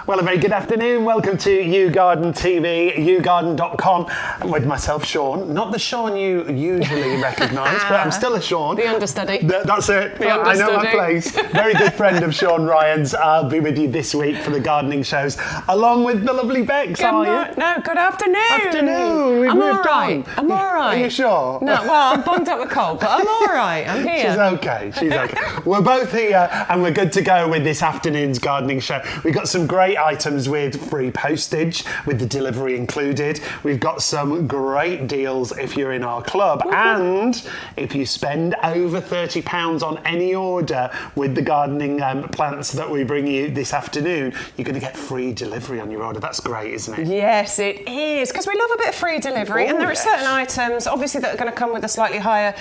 Well, a very good afternoon. Welcome to YouGarden TV, YouGarden.com, and with myself, Shaun. Not the Shaun you usually recognise, but I'm still a Shaun. The understudy. That's it. The I know my understudy. place. Very good friend of Shaun Ryan's. I'll be with you this week for the gardening shows, along with the lovely Bex. Good afternoon. Afternoon. We've I'm all moved right. on. I'm all right. Are you sure? No, well, I'm bunged up with cold, but I'm all right. I'm here. She's okay. She's okay. We're both here, and we're good to go with this afternoon's gardening show. We've got some great items with free postage, with the delivery included. We've got some great deals if you're in our club, and if you spend over £30 on any order with the gardening plants that we bring you this afternoon, you're going to get free delivery on your order. That's great, isn't it? Yes, it is, because we love a bit of free delivery, and there are certain items, obviously, that are going to come with a slightly higher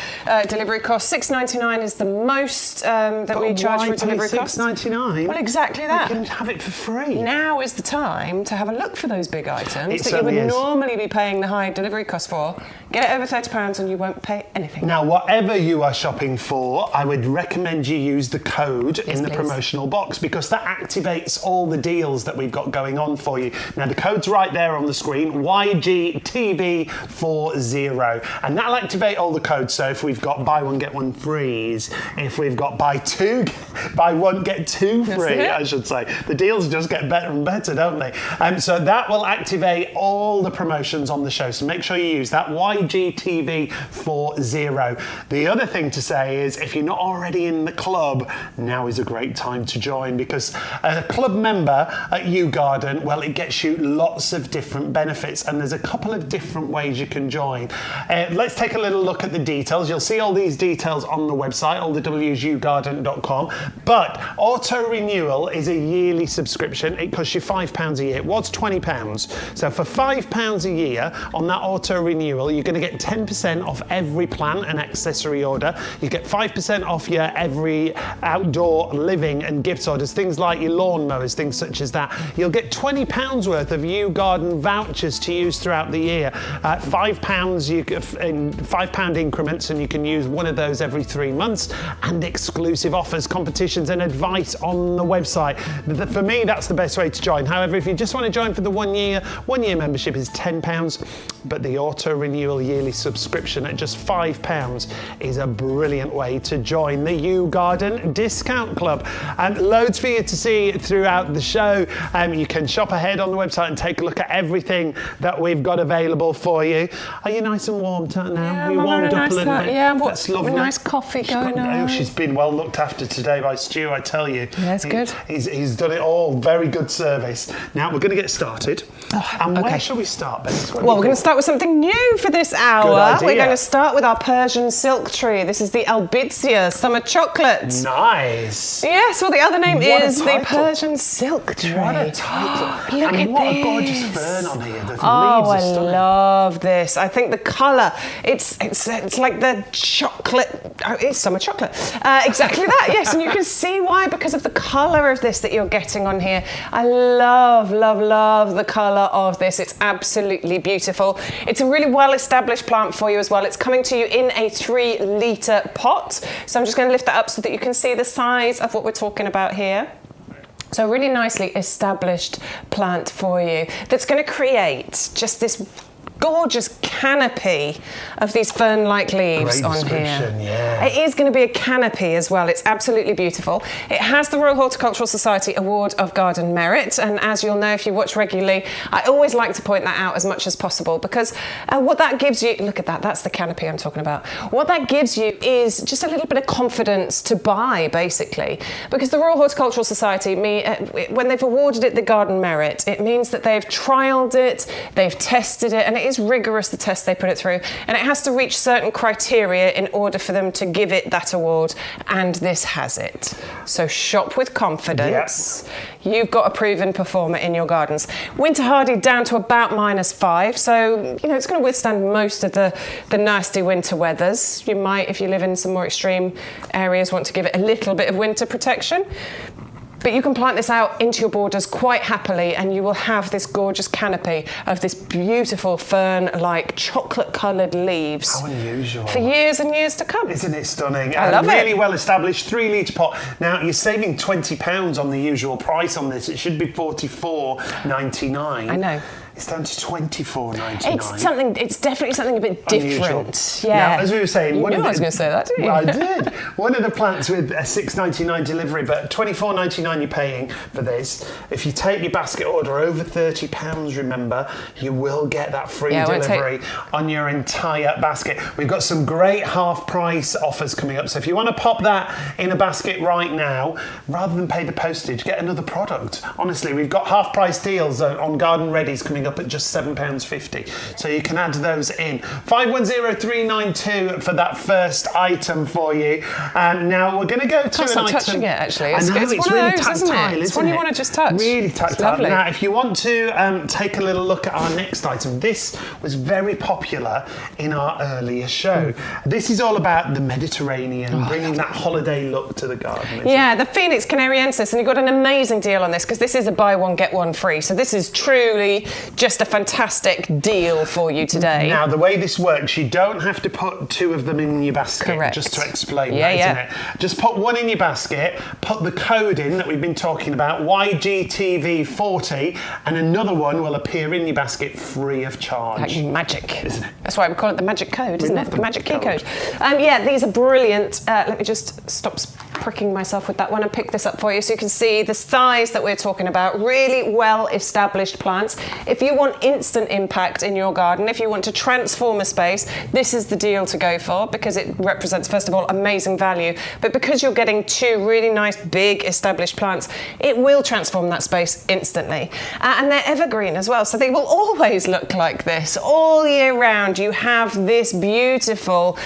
delivery cost. £6.99 is the most that we charge for delivery cost. £6.99? Well, exactly that. You can have it for free. Now is the time to have a look for those big items that you certainly would is. normally be paying the high delivery cost for. Get it over £30 and you won't pay anything. Now, whatever you are shopping for, I would recommend you use the code in the please. promotional box, because that activates all the deals that we've got going on for you. Now, the code's right there on the screen, YGTV40, and that'll activate all the codes. So if we've got buy one, get one free, if we've got buy one, get two free, I should say. The deals just get better and better, don't they? So that will activate all the promotions on the show. So make sure you use that YGTV40. The other thing to say is, if you're not already in the club, now is a great time to join, because a club member at YouGarden, well, it gets you lots of different benefits, and there's a couple of different ways you can join. Let's take a little look at the details. You'll see all these details on the website, all the W's, YouGarden.com. But auto renewal is a yearly subscription. It costs you £5 a year. It was £20. So for £5 a year on that auto renewal, you're going to get 10% off every plant and accessory order. You get 5% off your every outdoor living and gifts orders, things like your lawn mowers, things such as that. You'll get £20 worth of YouGarden vouchers to use throughout the year. £5 in £5 increments, and you can use one of those every 3 months, and exclusive offers, competitions and advice on the website. For me, that's the best way to join. However, if you just want to join for the 1 year membership is £10, but the auto renewal yearly subscription at just £5 is a brilliant way to join the YouGarden Discount Club. And loads for you to see throughout the show. You can shop ahead on the website and take a look at everything that we've got available for you. Are you nice and warm now? Yeah, you warmed up a little bit? Yeah, that's lovely. With nice coffee going on. She's been well looked after today by Stu, I tell you. Yeah, it's good. He's done it all. Very good service. Now we're going to get started. Where shall we start, Bex? Well, we're going to start with something new for this hour. Good idea. We're going to start with our Persian silk tree. This is the Albizia Summer Chocolate. Nice. Yes, well, the other name What a is the title. Persian silk tree. What a title. Look and at what this. a gorgeous fern on here. The leaves Oh, are I stunning. love this. I think the colour, it's like the chocolate, it's summer chocolate. Exactly that, yes, and you can see why, because of the colour of this that you're getting on here. I love, love, love the colour of this. It's absolutely beautiful. It's a really well-established plant for you as well. It's coming to you in a 3-litre pot. So I'm just going to lift that up so that you can see the size of what we're talking about here. So a really nicely established plant for you that's going to create just this gorgeous canopy of these fern-like leaves Great on description, here. yeah. It is going to be a canopy as well. It's absolutely beautiful. It has the Royal Horticultural Society Award of Garden Merit, and as you'll know if you watch regularly, I always like to point that out as much as possible, because what that gives you, look at that, that's the canopy I'm talking about. What that gives you is just a little bit of confidence to buy, basically, because the Royal Horticultural Society, when they've awarded it the Garden Merit, it means that they've trialled it, they've tested it, and it is rigorous, the test they put it through, and it has to reach certain criteria in order for them to give it that award, and this has it. So shop with confidence. Yep. You've got a proven performer in your gardens. Winter hardy down to about -5, so you know it's going to withstand most of the nasty winter weathers. You might, if you live in some more extreme areas, want to give it a little bit of winter protection. But you can plant this out into your borders quite happily, and you will have this gorgeous canopy of this beautiful fern-like chocolate-coloured leaves. How unusual. For years and years to come. Isn't it stunning? I love it. Really well established 3-litre pot. Now, you're saving £20 on the usual price on this. It should be $44.99. I know. It's down to $24.99. It's definitely something a bit different. Unusual. Yeah. Now, as we were saying, I was going to say that, didn't you? Well, I did. One of the plants with a $6.99 delivery, but $24.99 you're paying for this. If you take your basket order over £30, remember, you will get that free delivery on your entire basket. We've got some great half-price offers coming up. So if you want to pop that in a basket right now, rather than pay the postage, get another product. Honestly, we've got half-price deals on Garden Readies coming up at just £7.50. So you can add those in. 510392 for that first item for you. Now we're going to go to an item. Touching it, actually. I know, it's one really of those, tactile, isn't it? It's one you want to just touch. Really It's tactile. lovely. Now, if you want to take a little look at our next item, this was very popular in our earlier show. This is all about the Mediterranean, bringing that holiday look to the garden. Yeah, the Phoenix Canariensis, and you've got an amazing deal on this because this is a buy one get one free. So this is truly just a fantastic deal for you today. Now, the way this works, you don't have to put 2 of them in your basket. Correct. Just to explain that, isn't it? Just put 1 in your basket, put the code in that we've been talking about, YGTV40, and another one will appear in your basket free of charge. Like magic. Isn't it? That's why we call it the magic code, isn't it? love The magic key code. Yeah, these are brilliant. Let me just stop pricking myself with that one and pick this up for you so you can see the size that we're talking about. Really well established plants. If you want instant impact in your garden, if you want to transform a space, this is the deal to go for because it represents, first of all, amazing value, but because you're getting 2 really nice big established plants, it will transform that space instantly. And they're evergreen as well, so they will always look like this all year round. You have this beautiful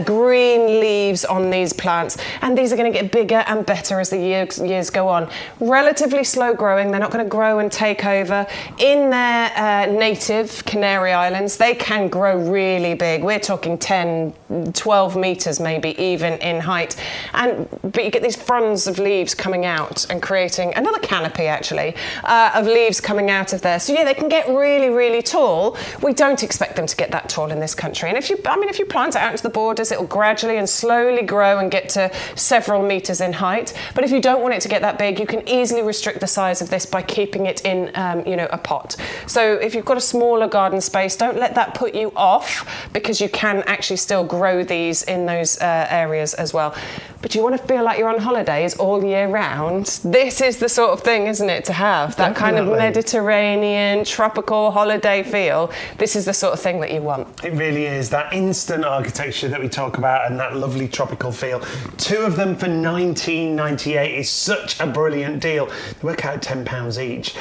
green leaves on these plants, and these are going to get bigger and better as the years go on. Relatively slow growing, they're not going to grow and take over. In their native Canary Islands, they can grow really big. We're talking 10, 12 metres maybe even in height. But you get these fronds of leaves coming out and creating another canopy actually of leaves coming out of there. So yeah, they can get really, really tall. We don't expect them to get that tall in this country. And if you plant it out into the borders, it'll gradually and slowly grow and get to several metres in height. But if you don't want it to get that big, you can easily restrict the size of this by keeping it in, a pot. So if you've got a smaller garden space, don't let that put you off because you can actually still grow these in those areas as well. But you want to feel like you're on holidays all year round. This is the sort of thing, isn't it, to have that kind of Mediterranean, tropical holiday feel. This is the sort of thing that you want. It really is. That instant architecture that we talk about and that lovely tropical feel. 2 of them for $19.98 is such a brilliant deal. They work out £10 each.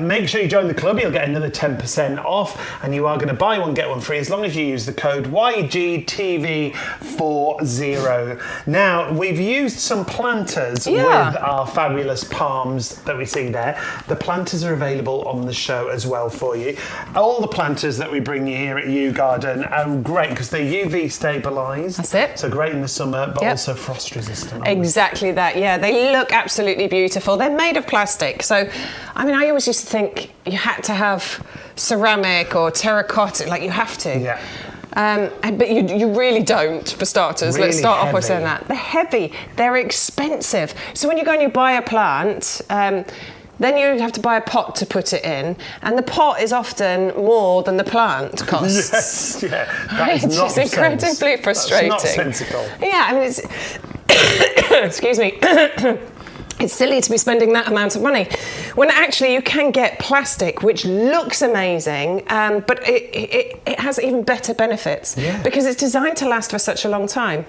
Make sure you join the club. You'll get another 10% off, and you are going to buy one, get one free as long as you use the code YGTV40. Now, we've used some planters with our fabulous palms that we see there. The planters are available on the show as well for you. All the planters that we bring you here at YouGarden are great because they're UV stabilised. That's it. So great in the summer, but also frost resistant. Exactly that, yeah. They look absolutely beautiful. They're made of plastic. So, I always used to think you had to have ceramic or terracotta, like you have to. Yeah. But you really don't, for starters. Really Let's start off by heavy. saying that. They're heavy, they're expensive. So when you go and you buy a plant, then you have to buy a pot to put it in, and the pot is often more than the plant costs. Yes, yeah. That is not It's incredibly frustrating. That's nonsensical. Yeah, it's... Excuse me. It's silly to be spending that amount of money when actually you can get plastic which looks amazing, but it has even better benefits because it's designed to last for such a long time.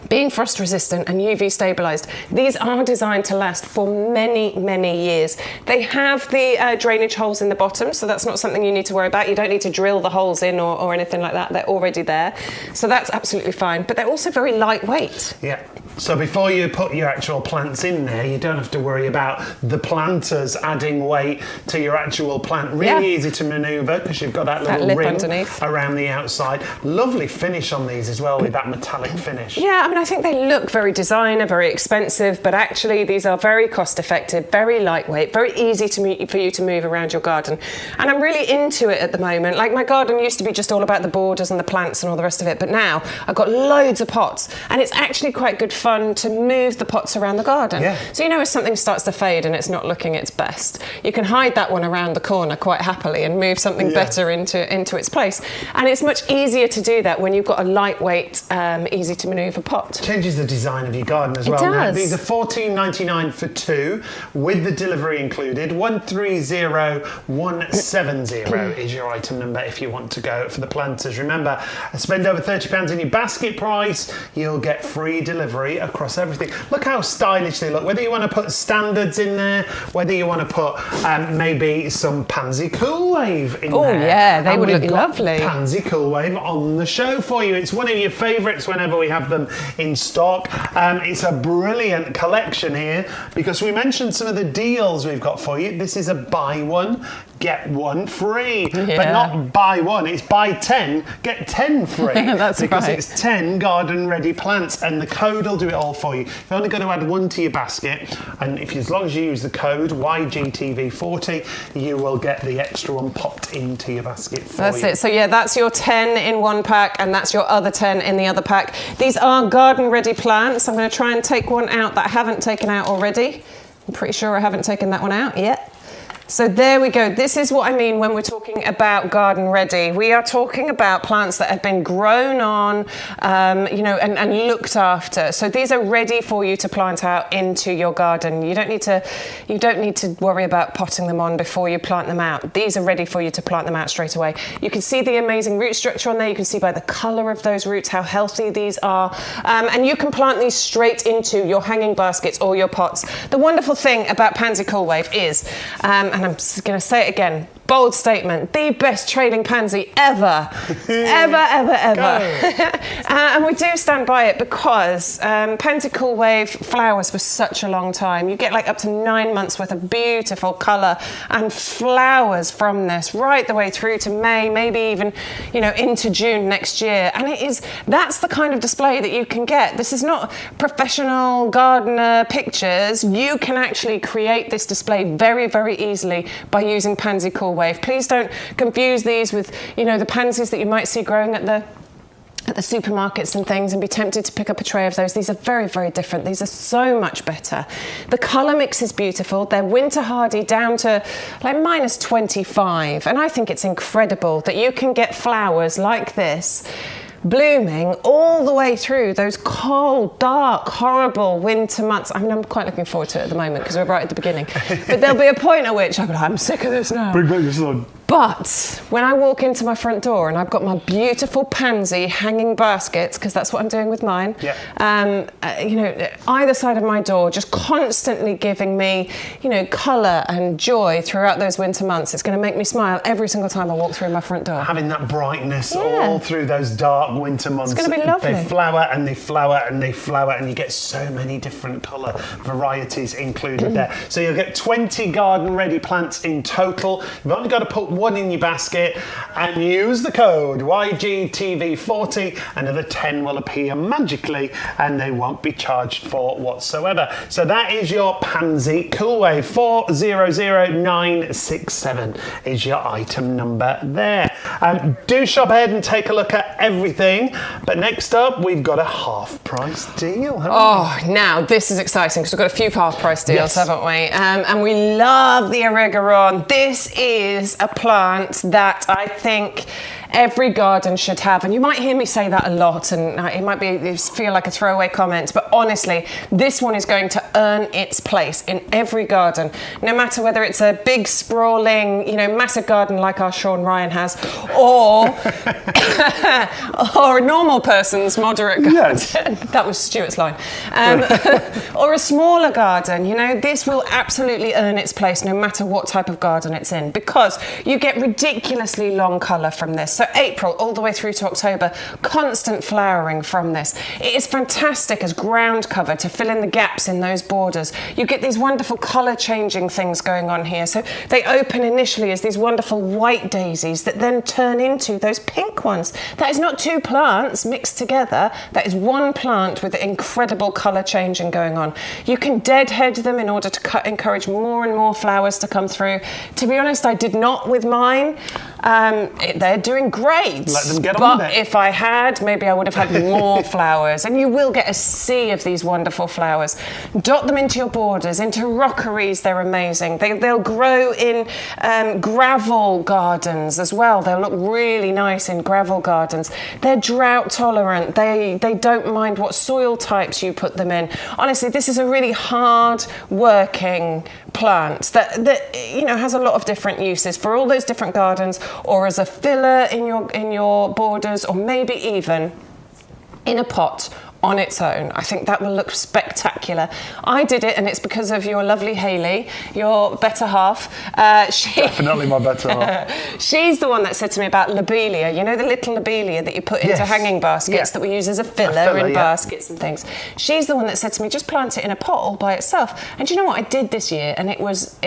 Being frost resistant and UV stabilised, these are designed to last for many, many years. They have the drainage holes in the bottom, so that's not something you need to worry about. You don't need to drill the holes in or anything like that. They're already there. So that's absolutely fine. But they're also very lightweight. Yeah. So before you put your actual plants in there, you don't have to worry about the planters adding weight to your actual plant. Really easy to manoeuvre because you've got that little ring underneath around the outside. Lovely finish on these as well with that metallic finish. Yeah, I mean, I think they look very designer, very expensive, but actually these are very cost effective, very lightweight, very easy for you to move around your garden. And I'm really into it at the moment. Like, my garden used to be just all about the borders and the plants and all the rest of it, but now I've got loads of pots, and it's actually quite good fun to move the pots around the garden. Yeah. So, you know, if something starts to fade and it's not looking its best, you can hide that one around the corner quite happily and move something better into its place. And it's much easier to do that when you've got a lightweight, easy to manoeuvre pot. Changes the design of your garden as well. Now, these are $14.99 for 2 with the delivery included. 130170 is your item number if you want to go for the planters. Remember, spend over £30 in your basket price, you'll get free delivery across everything. Look how stylish they look. Whether you want to put standards in there, whether you want to put maybe some Pansy Cool Wave in there. Oh yeah, they would look lovely. Pansy Cool Wave on the show for you. It's one of your favourites whenever we have them in stock. It's a brilliant collection here because we mentioned some of the deals we've got for you. This is a buy one, get one free. But not buy one, it's buy 10, get 10 free. That's because right. It's 10 garden ready plants, and the code will do it all for you. You've only got to add one to your basket, and as long as you use the code YGTV40, you will get the extra one popped into your basket for That's you. it. So yeah, that's your 10 in one pack, and that's your other 10 in the other pack. These are garden ready plants. I'm going to try and take one out that I haven't taken out already. I'm pretty sure I haven't taken that one out yet. So there we go. This is what I mean when we're talking about garden ready. We are talking about plants that have been grown on, you know, and looked after. So these are ready for you to plant out into your garden. You don't need to worry about potting them on before you plant them out. These are ready for you to plant them out straight away. You can see the amazing root structure on there. You can see by the colour of those roots how healthy these are. And you can plant these straight into your hanging baskets or your pots. The wonderful thing about Pansy Cool Wave is, and I'm going to say it again, bold statement, the best trading pansy ever. ever. And we do stand by it because Pansy Cool Wave flowers for such a long time. You get like up to 9 months worth of beautiful colour and flowers from this right the way through to May, maybe even, you know, into June next year. And that's the kind of display that you can get. This is not professional gardener pictures. You can actually create this display very, very easily by using Pansy Cool Wave. Please don't confuse these with, you know, the pansies that you might see growing at the supermarkets and things and be tempted to pick up a tray of those. These are very, very different. These are so much better. The colour mix is beautiful. They're winter hardy down to like -25. And I think it's incredible that you can get flowers like this blooming all the way through those cold, dark, horrible winter months. I mean, I'm quite looking forward to it at the moment because we're right at the beginning. But there'll be a point at which I'm sick of this now. Bring back the sun. But when I walk into my front door and I've got my beautiful pansy hanging baskets, because that's what I'm doing with mine, you know, either side of my door, just constantly giving me, you know, colour and joy throughout those winter months. It's going to make me smile every single time I walk through my front door. Having that brightness all through those dark winter months. It's going to be lovely. They flower and they flower and they flower, and you get so many different colour varieties included there. So you'll get 20 garden ready plants in total. You've only got to put one in your basket and use the code YGTV40. Another 10 will appear magically and they won't be charged for whatsoever. So that is your Pansy Cool Wave. 400967 is your item number there. Do shop ahead and take a look at everything. But next up, we've got a half price deal. Now this is exciting because we've got a few half price deals, haven't we? And we love the Erigeron. This is a plant that I think every garden should have, and you might hear me say that a lot, and it might feel like a throwaway comment, but honestly, this one is going to earn its place in every garden, no matter whether it's a big, sprawling, you know, massive garden like our Shaun Ryan has, or or a normal person's moderate garden. Yes. That was Stuart's line. Or a smaller garden. You know, this will absolutely earn its place no matter what type of garden it's in, because you get ridiculously long colour from this. So April all the way through to October, constant flowering from this. It is fantastic as ground cover to fill in the gaps in those borders. You get these wonderful colour changing things going on here. So they open initially as these wonderful white daisies that then turn into those pink ones. That is not two plants mixed together. That is one plant with incredible colour changing going on. You can deadhead them in order to encourage more and more flowers to come through. To be honest, I did not with mine. They're doing great. Let them get on But with it. if I had, maybe I would have had more flowers. And you will get a sea of these wonderful flowers. Dot them into your borders, into rockeries. They're amazing. They'll grow in gravel gardens as well. They'll look really nice in gravel gardens. They're drought tolerant. They don't mind what soil types you put them in. Honestly, this is a really hard working plant that has a lot of different uses for all those different gardens, or as a filler in your borders, or maybe even in a pot on its own. I think that will look spectacular. I did it, and it's because of your lovely Hayley, your better half. Definitely my better half. She's the one that said to me about lobelia. You know, the little lobelia that you put into hanging baskets that we use as a filler in baskets and things. She's the one that said to me, just plant it in a pot all by itself. And do you know what I did this year? And it was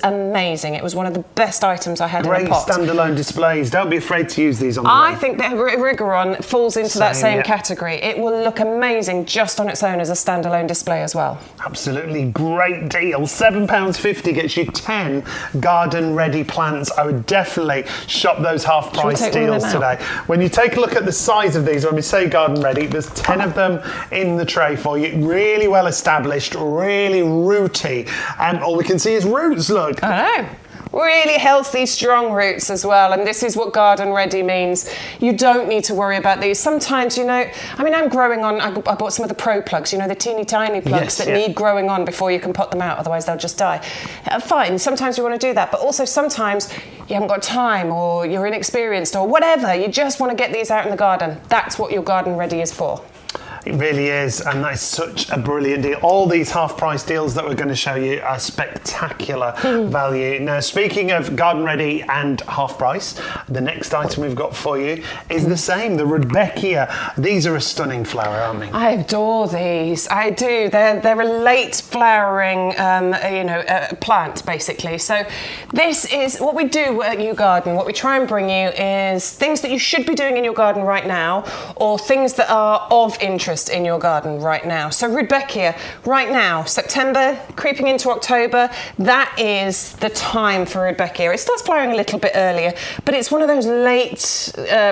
amazing. It was one of the best items I had in a pot. Great standalone displays. Don't be afraid to use these on the I way. think that Rigoron falls into that same category. It will look amazing just on its own as a standalone display as well. Absolutely great deal. £7.50 gets you 10 garden ready plants. I would definitely shop those half price deals today. When you take a look at the size of these, when we say garden ready, there's 10 of them in the tray for you. Really well established, really rooty. And all we can see is roots, look. I know. Really healthy, strong roots as well. And this is what garden ready means. You don't need to worry about these. Sometimes, I'm growing on, I bought some of the pro plugs, the teeny tiny plugs that need growing on before you can pot them out, otherwise they'll just die. Fine, sometimes you want to do that, but also sometimes you haven't got time, or you're inexperienced, or whatever. You just want to get these out in the garden. That's what your garden ready is for. It really is, and that is such a brilliant deal. All these half-price deals that we're going to show you are spectacular value. Now, speaking of garden ready and half-price, the next item we've got for you is the same, the Rudbeckia. These are a stunning flower, aren't they? I adore these. I do. They're a late flowering, plant basically. So this is what we do at YouGarden. What we try and bring you is things that you should be doing in your garden right now, or things that are of interest in your garden right now. So Rudbeckia, right now, September, creeping into October, that is the time for Rudbeckia. It starts flowering a little bit earlier, but it's one of those late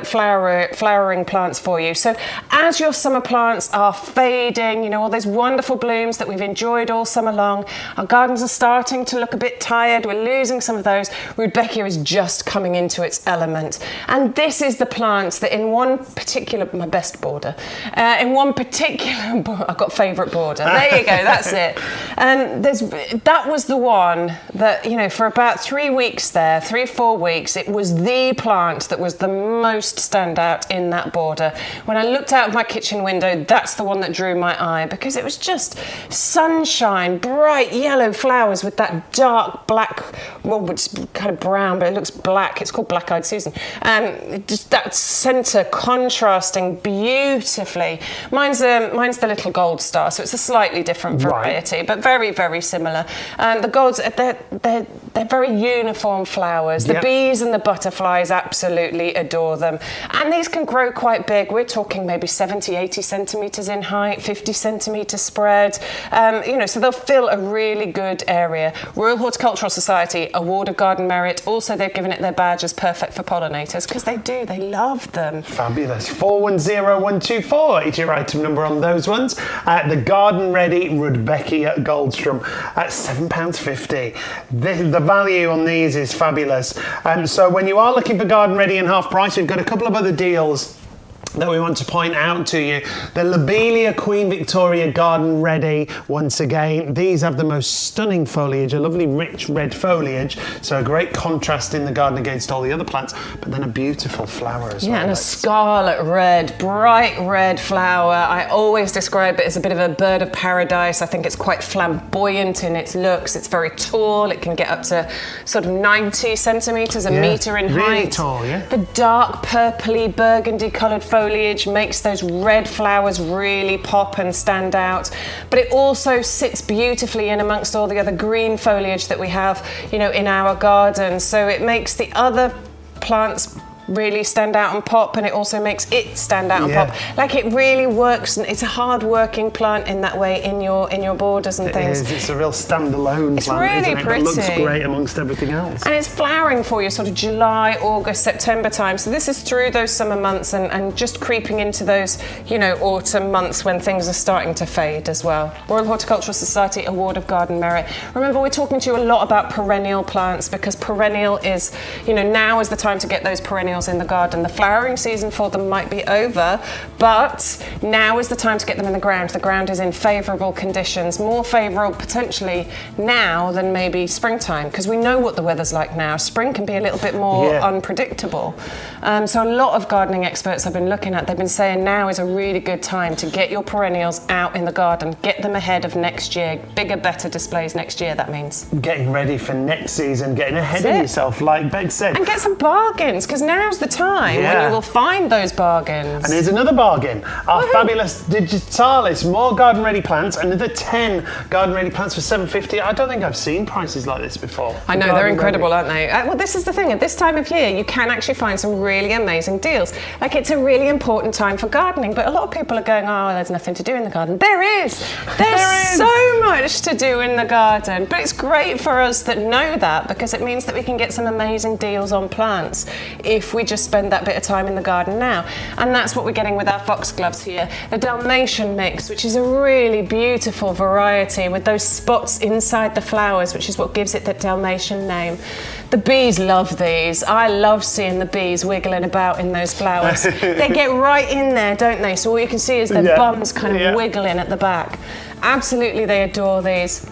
flowering plants for you. So as your summer plants are fading, all those wonderful blooms that we've enjoyed all summer long, our gardens are starting to look a bit tired, we're losing some of those, Rudbeckia is just coming into its element. And this is the plant that in one particular, my best border, in one particular, I've got favourite border. There you go, that's it. And that was the one that, for about 3 weeks there, 3 or 4 weeks, it was the plant that was the most standout in that border. When I looked out of my kitchen window, that's the one that drew my eye, because it was just sunshine, bright yellow flowers with that dark black, well, it's kind of brown, but it looks black. It's called Black-Eyed Susan. Just that centre contrasting beautifully. Mine's the little gold star, so it's a slightly different variety, but very, very similar. The golds, they're very uniform flowers. The bees and the butterflies absolutely adore them. And these can grow quite big. We're talking maybe 70, 80 centimetres in height, 50 centimetre spread. So they'll fill a really good area. Royal Horticultural Society Award of Garden Merit. Also, they've given it their badge as perfect for pollinators, because they do. They love them. Fabulous. 410124 is your item number on those ones. The garden ready Rudbeckia Goldstrom at £7.50. The value on these is fabulous. So when you are looking for garden ready and half price, we've got a couple of other deals that we want to point out to you. The Lobelia Queen Victoria Garden Ready, once again. These have the most stunning foliage, a lovely rich red foliage, so a great contrast in the garden against all the other plants, but then a beautiful flower as well. Yeah, and a scarlet red, bright red flower. I always describe it as a bit of a bird of paradise. I think it's quite flamboyant in its looks. It's very tall. It can get up to sort of 90 centimetres, a metre in height. Really tall, yeah. The dark purpley burgundy coloured foliage makes those red flowers really pop and stand out, but it also sits beautifully in amongst all the other green foliage that we have, you know, in our garden. So it makes the other plants really stand out and pop, and it also makes it stand out and pop. Like, it really works, and it's a hard-working plant in that way in your borders and things. It is. It's a real standalone plant, really isn't it? pretty. It looks great amongst everything else. And it's flowering for you sort of July, August, September time. So this is through those summer months and just creeping into those, you know, autumn months when things are starting to fade as well. Royal Horticultural Society Award of Garden Merit. Remember, we're talking to you a lot about perennial plants, because perennial is, you know, now is the time to get those perennials in the garden. The flowering season for them might be over, but now is the time to get them in the ground. The ground is in favourable conditions, more favourable potentially now than maybe springtime, because we know what the weather's like now. Spring can be a little bit more unpredictable. So a lot of gardening experts I've been looking at, they've been saying now is a really good time to get your perennials out in the garden, get them ahead of next year, bigger, better displays next year, that means. Getting ready for next season, getting ahead of yourself, like Beck said. And get some bargains, because now's the time when you will find those bargains. And here's another bargain. Our fabulous Digitalis, more garden ready plants, another 10 garden ready plants for $7.50. I don't think I've seen prices like this before. I know, they're incredible, aren't they? Well, this is the thing, at this time of year, you can actually find some really amazing deals. Like, it's a really important time for gardening, but a lot of people are going, oh, there's nothing to do in the garden. There is. There's so much to do in the garden, but it's great for us that know that, because it means that we can get some amazing deals on plants if we just spend that bit of time in the garden now. And that's what we're getting with our foxgloves here. The Dalmatian mix, which is a really beautiful variety with those spots inside the flowers, which is what gives it that Dalmatian name. The bees love these. I love seeing the bees wiggling about in those flowers. They get right in there, don't they? So all you can see is their bums kind of wiggling at the back. Absolutely, they adore these.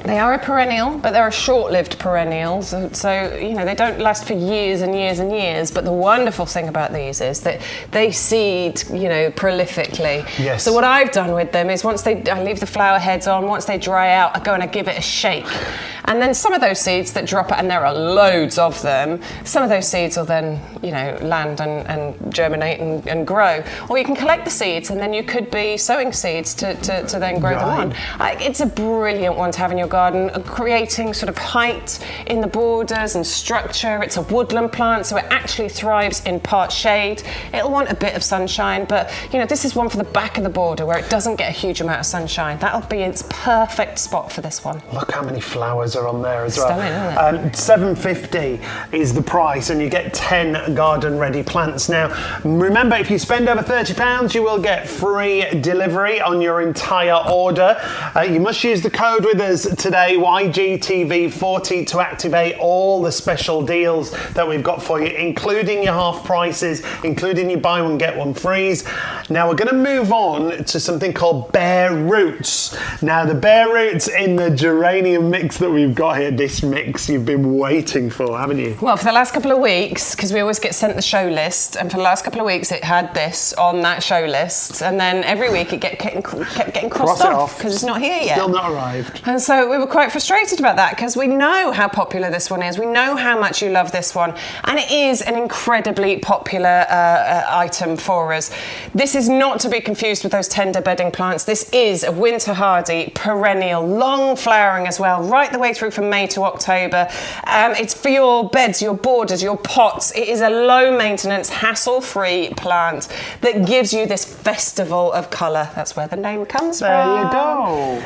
They are a perennial, but they're a short-lived perennial, so you know, they don't last for years and years and years. But the wonderful thing about these is that they seed, you know, prolifically. Yes. So what I've done with them is I leave the flower heads on. Once they dry out, I go and I give it a shake. And then some of those seeds that drop out, and there are loads of them, some of those seeds will then, you know, land and germinate and grow. Or you can collect the seeds, and then you could be sowing seeds to then grow them on. It's a brilliant one to have in your garden, creating sort of height in the borders and structure. It's a woodland plant, so it actually thrives in part shade. It'll want a bit of sunshine, but you know, this is one for the back of the border where it doesn't get a huge amount of sunshine. That'll be its perfect spot for this one. Look how many flowers are on there as Stunning, well. isn't it? $7.50 is the price, and you get 10 garden ready plants. Now, remember, if you spend over £30, you will get free delivery on your entire order. You must use the code with us today, YGTV40, to activate all the special deals that we've got for you, including your half prices, including your buy one get one frees. Now we're going to move on to something called bare roots. Now the bare roots in the geranium mix that we've got here, this mix you've been waiting for, haven't you? Well, for the last couple of weeks, because we always get sent the show list, and for the last couple of weeks it had this on that show list, and then every week it kept getting crossed off because it's not here yet. Still not arrived. And so we were quite frustrated about that, because we know how popular this one is. We know how much you love this one, and it is an incredibly popular item for us. This is not to be confused with those tender bedding plants. This is a winter hardy perennial, long flowering as well, right the way through from May to October. It's for your beds, your borders, your pots. It is a low maintenance, hassle-free plant that gives you this festival of colour. That's where the name comes from. There you go.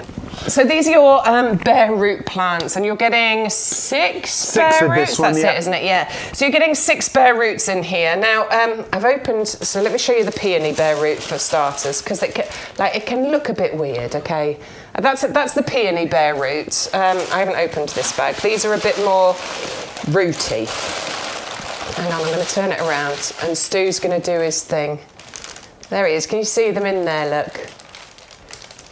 So these are your bare root plants, and you're getting six bare with roots. this one, That's it, isn't it? Yeah. So you're getting 6 bare roots in here. Now I've opened. So let me show you the peony bare root for starters, because it can look a bit weird. Okay. That's the peony bare root. I haven't opened this bag. These are a bit more rooty. Hang on, I'm going to turn it around, and Stu's going to do his thing. There it is. Can you see them in there? Look.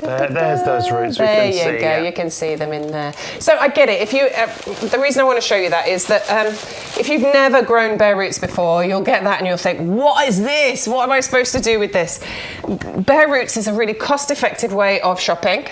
There's those roots. There we can you see, go. yeah. You can see them in there. So I get it. If you, the reason I want to show you that is that if you've never grown bare roots before, you'll get that and you'll think, "What is this? What am I supposed to do with this?" Bare roots is a really cost-effective way of shopping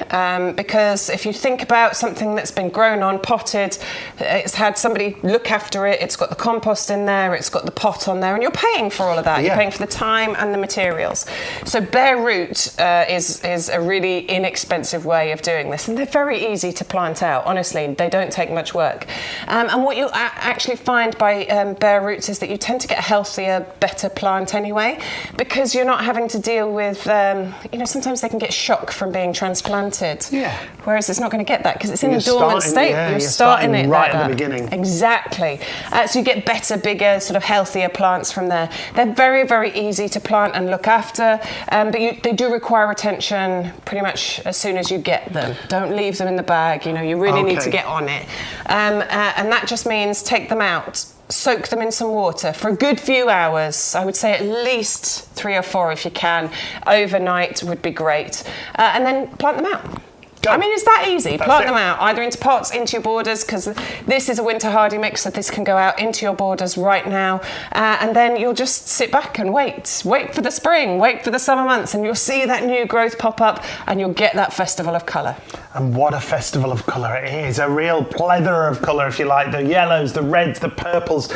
because if you think about something that's been grown on, potted, it's had somebody look after it. It's got the compost in there. It's got the pot on there, and you're paying for all of that. Yeah. You're paying for the time and the materials. So bare root is a really inexpensive way of doing this, and they're very easy to plant out. Honestly, they don't take much work. And what you'll actually find by bare roots is that you tend to get a healthier, better plant anyway, because you're not having to deal with, sometimes they can get shock from being transplanted. Yeah. Whereas it's not going to get that because it's in a You're dormant starting- state. yeah, you're you're starting it right like at the that. beginning. Exactly. So you get better, bigger, sort of healthier plants from there. They're very, very easy to plant and look after, but they do require attention pretty much as soon as you get them. Don't leave them in the bag. You really need to get on it. And that just means take them out, soak them in some water for a good few hours. I would say at least 3 or 4 if you can. Overnight would be great. And then plant them out. Go. I mean, it's that easy. That's Plant it. them out, either into pots, into your borders, because this is a winter hardy mix, so this can go out into your borders right now. And then you'll just sit back and wait. Wait for the spring, wait for the summer months, and you'll see that new growth pop up, and you'll get that festival of colour. And what a festival of colour it is. A real plethora of colour, if you like. The yellows, the reds, the purples.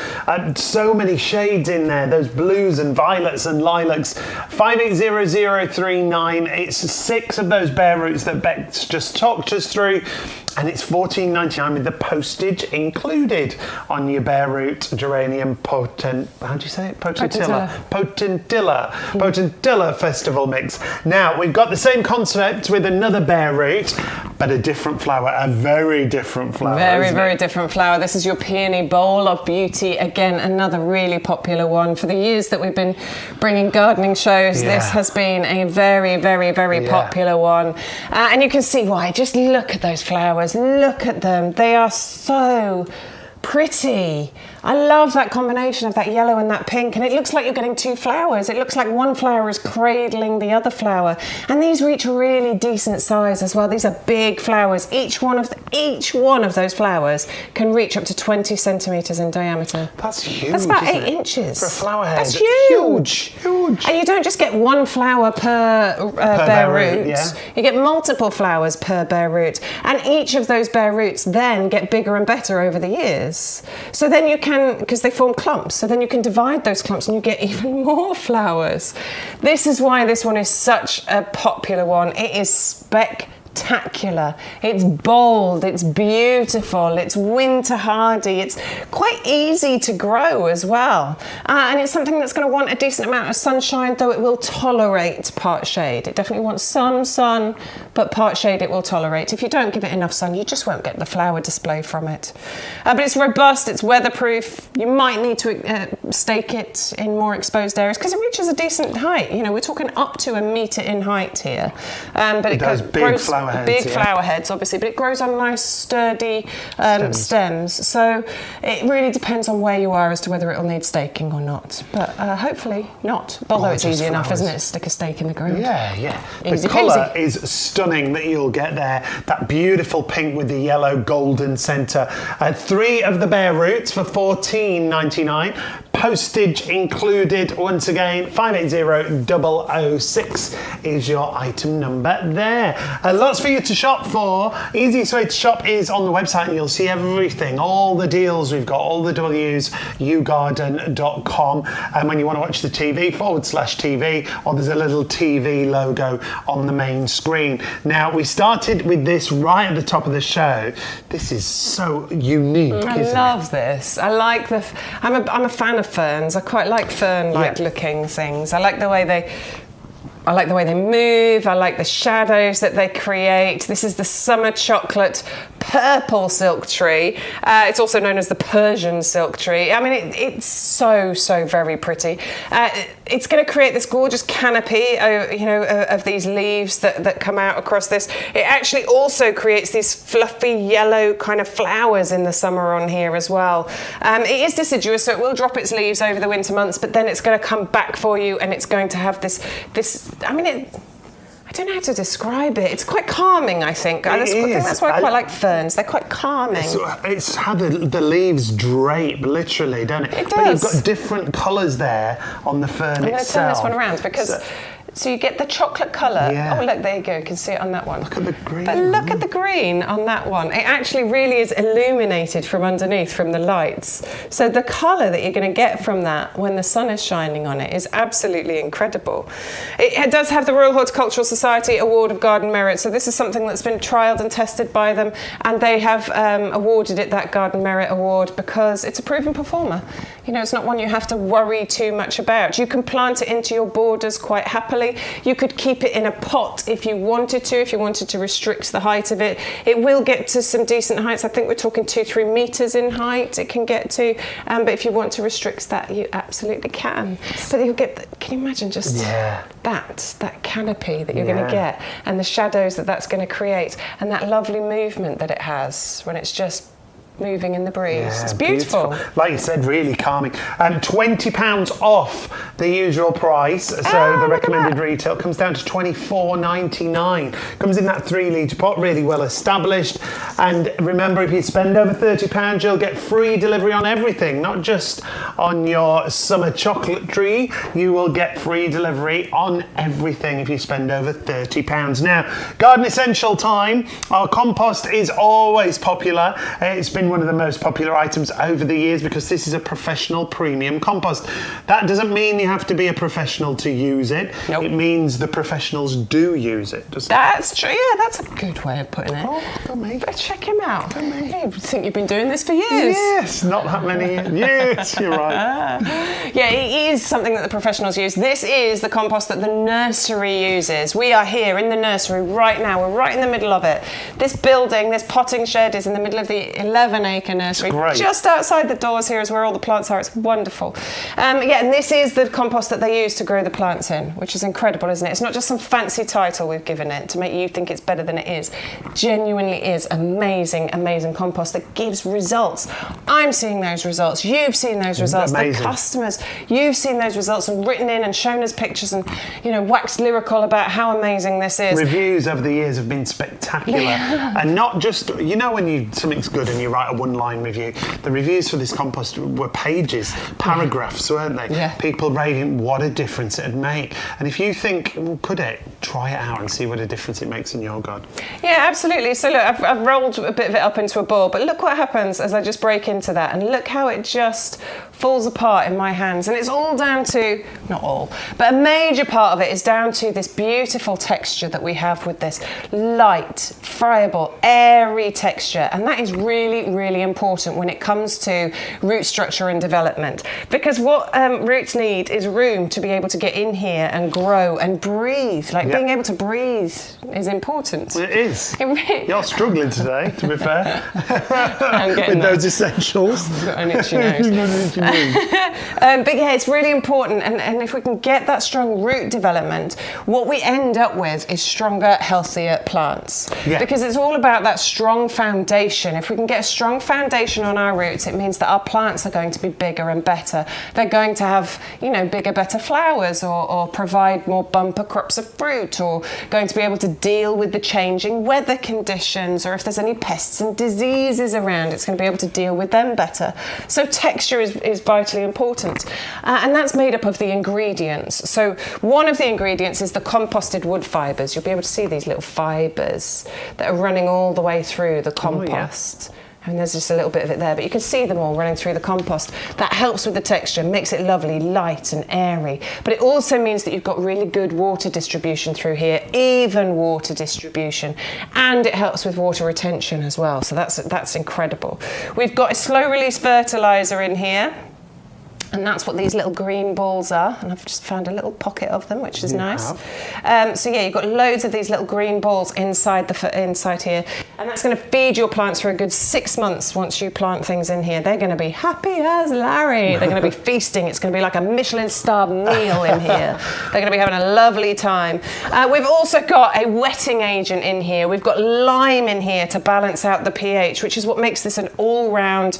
So many shades in there. Those blues and violets and lilacs. 580039. It's 6 of those bare roots that Beck's just talked us through. And it's $14.99 with the postage included on your bare root geranium how do you say it? Potentilla festival mix. Now, we've got the same concept with another bare root, but a different flower, a very different flower. Very, isn't very it? different flower. This is your Peony Bowl of Beauty. Again, another really popular one. For the years that we've been bringing gardening shows, this has been a very, very, very popular one. And you can see why. Just look at those flowers. Look at them. They are so pretty. I love that combination of that yellow and that pink, and it looks like you're getting 2 flowers. It looks like one flower is cradling the other flower, and these reach a really decent size as well. These are big flowers. Each one of those flowers can reach up to 20 centimetres in diameter. That's huge. That's about isn't 8 it? inches. For a flower head. That's huge. Huge. And you don't just get one flower per bare root. Yeah. You get multiple flowers per bare root. And each of those bare roots then get bigger and better over the years. So then you can, because they form clumps, so then you can divide those clumps and you get even more flowers. This is why this one is such a popular one. It is spectacular. It's bold, it's beautiful, it's winter hardy, it's quite easy to grow as well. And it's something that's going to want a decent amount of sunshine, though it will tolerate part shade. It definitely wants some sun, but part shade it will tolerate. If you don't give it enough sun, you just won't get the flower display from it. But it's robust, it's weatherproof. You might need to stake it in more exposed areas because it reaches a decent height. We're talking up to 1 metre in height here. But it Those big grows, flower heads, big flower heads, obviously, but it grows on nice, sturdy stems. So it really depends on where you are as to whether it'll need staking or not. But hopefully not. Although it's Gorgeous easy enough, flowers. isn't it? Stick a stake in the ground. Yeah. The Easy colour peasy. is stunning that you'll get there. That beautiful pink with the yellow golden centre. 3 of the bare roots for $14.99. Postage included. Once again, 580006 is your item number there. Lots for you to shop for. Easiest way to shop is on the website, and you'll see everything, all the deals we've got, all the W's, YouGarden.com. And when you want to watch the TV, /TV, or there's a little TV logo on the main screen. Now, we started with this right at the top of the show. This is so unique, I isn't love this. I like I'm a fan of ferns. I quite like fern-like looking things. I like the way they move. I like the shadows that they create. This is the summer chocolate purple silk tree. It's also known as the Persian silk tree. I mean, it's so very pretty. It's going to create this gorgeous canopy, of these leaves that come out across this. It actually also creates these fluffy yellow kind of flowers in the summer on here as well. It is deciduous, so it will drop its leaves over the winter months, but then it's going to come back for you, and it's going to have this. I don't know how to describe it. It's quite calming, I think. I think that's why I quite like ferns. They're quite calming. It's how the leaves drape, literally, don't it? It does. But you've got different colours there on the fern itself. I'm going to turn this one around because... So you get the chocolate colour. Yeah. Oh, look, there you go. You can see it on that one. Look at the green. But look at the green on that one. It actually really is illuminated from underneath from the lights. So the colour that you're going to get from that when the sun is shining on it is absolutely incredible. It does have the Royal Horticultural Society Award of Garden Merit. So this is something that's been trialled and tested by them, and they have awarded it that Garden Merit Award because it's a proven performer. It's not one you have to worry too much about. You can plant it into your borders quite happily. You could keep it in a pot if you wanted to restrict the height of it. It will get to some decent heights. I think we're talking 2-3 meters in height it can get to. But if you want to restrict that, you absolutely can. But you'll get, can you imagine just that canopy that you're going to get, and the shadows that's going to create, and that lovely movement that it has when it's just moving in the breeze. Yeah, it's beautiful. Like you said, really calming. And £20 off the usual price. So the recommended retail comes down to $24.99. Comes in that 3 litre pot, really well established. And remember, if you spend over £30, you'll get free delivery on everything, not just on your summer chocolate tree. You will get free delivery on everything if you spend over £30. Now, garden essential time. Our compost is always popular. It's been one of the most popular items over the years because this is a professional premium compost. That doesn't mean you have to be a professional to use it. Nope. It means the professionals do use it, doesn't it? That's true. Yeah, that's a good way of putting it. Oh, go me. But check him out. Go me. I think you've been doing this for years. Yes, not that many years. Yes, you're right. Yeah, it is something that the professionals use. This is the compost that the nursery uses. We are here in the nursery right now. We're right in the middle of it. This building, this potting shed is in the middle of the 11-acre nursery. Great. Just outside the doors here is where all the plants are. It's wonderful. And this is the compost that they use to grow the plants in, which is incredible, isn't it? It's not just some fancy title we've given it to make you think it's better than it is. It genuinely is amazing compost that gives results. I'm seeing those results. You've seen those results. Amazing. The customers, you've seen those results and written in and shown us pictures and, waxed lyrical about how amazing this is. Reviews over the years have been spectacular. And not just, when something's good and you write a one-line review, the reviews for this compost were pages, paragraphs, weren't they? Yeah. People raving what a difference it'd make. And if you think, well, could it? Try it out and see what a difference it makes in your garden. Yeah, absolutely. So look, I've rolled a bit of it up into a ball, but look what happens as I just break into that, and look how it just falls apart in my hands. And it's all down to, not all, but a major part of it is down to this beautiful texture that we have with this light, friable, airy texture. And that is really, really important when it comes to root structure and development, because what roots need is room to be able to get in here and grow and breathe. Being able to breathe is important. It is. You're struggling today, to be fair. I'm getting with those essentials. I've got an itchy nose. But yeah, it's really important, and if we can get that strong root development, what we end up with is stronger, healthier plants. Yeah. Because it's all about that strong foundation. If we can get a strong foundation on our roots, it means that our plants are going to be bigger and better. They're going to have, bigger, better flowers, or provide more bumper crops of fruit, or going to be able to deal with the changing weather conditions, or if there's any pests and diseases around, it's going to be able to deal with them better. So texture is vitally important, and that's made up of the ingredients. So one of the ingredients is the composted wood fibres. You'll be able to see these little fibres that are running all the way through the compost. Oh, yeah. And there's just a little bit of it there, but you can see them all running through the compost. That helps with the texture, makes it lovely, light and airy. But it also means that you've got really good water distribution through here, even water distribution, and it helps with water retention as well. So that's incredible. We've got a slow release fertiliser in here. And that's what these little green balls are. And I've just found a little pocket of them, which is nice. So yeah, you've got loads of these little green balls inside here. And that's going to feed your plants for a good 6 months once you plant things in here. They're going to be happy as Larry. They're going to be feasting. It's going to be like a Michelin-starred meal in here. They're going to be having a lovely time. We've also got a wetting agent in here. We've got lime in here to balance out the pH, which is what makes this an all-round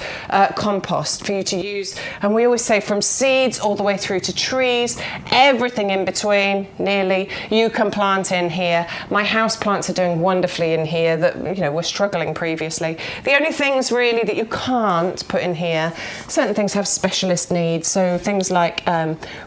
compost for you to use. And we always say from seeds all the way through to trees, everything in between, nearly, you can plant in here. My house plants are doing wonderfully in here that, you know, were struggling previously. The only things really that you can't put in here, certain things have specialist needs, so things like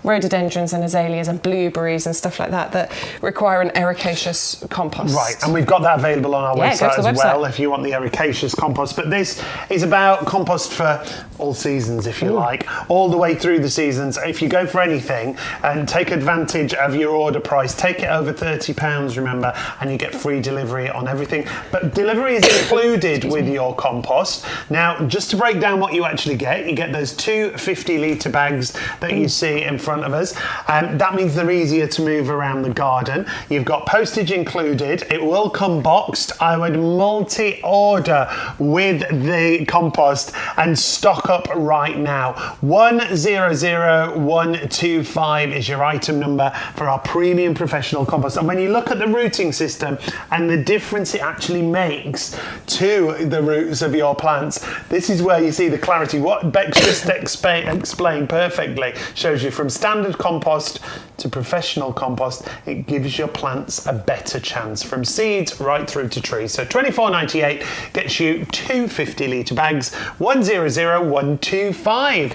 rhododendrons and azaleas and blueberries and stuff like that that require an ericaceous compost. Right, and we've got that available on our website as well if you want the ericaceous compost. But this is about compost for all seasons, if you like, all the way through the seasons. If you go for anything and take advantage of your order price, take it over £30, remember, and you get free delivery on everything. But delivery is included with your compost. Now, just to break down what you actually get, you get those 2 50-litre bags that you see in front of us. That means they're easier to move around the garden. You've got postage included. It will come boxed. I would multi-order with the compost and stock up right now. 100125 is your item number for our premium professional compost. And when you look at the rooting system and the difference it actually makes to the roots of your plants, this is where you see the clarity. What Bex just explained perfectly shows you from standard compost to professional compost, it gives your plants a better chance from seeds right through to trees. So £24.98 gets you 2 50-litre bags, 100125.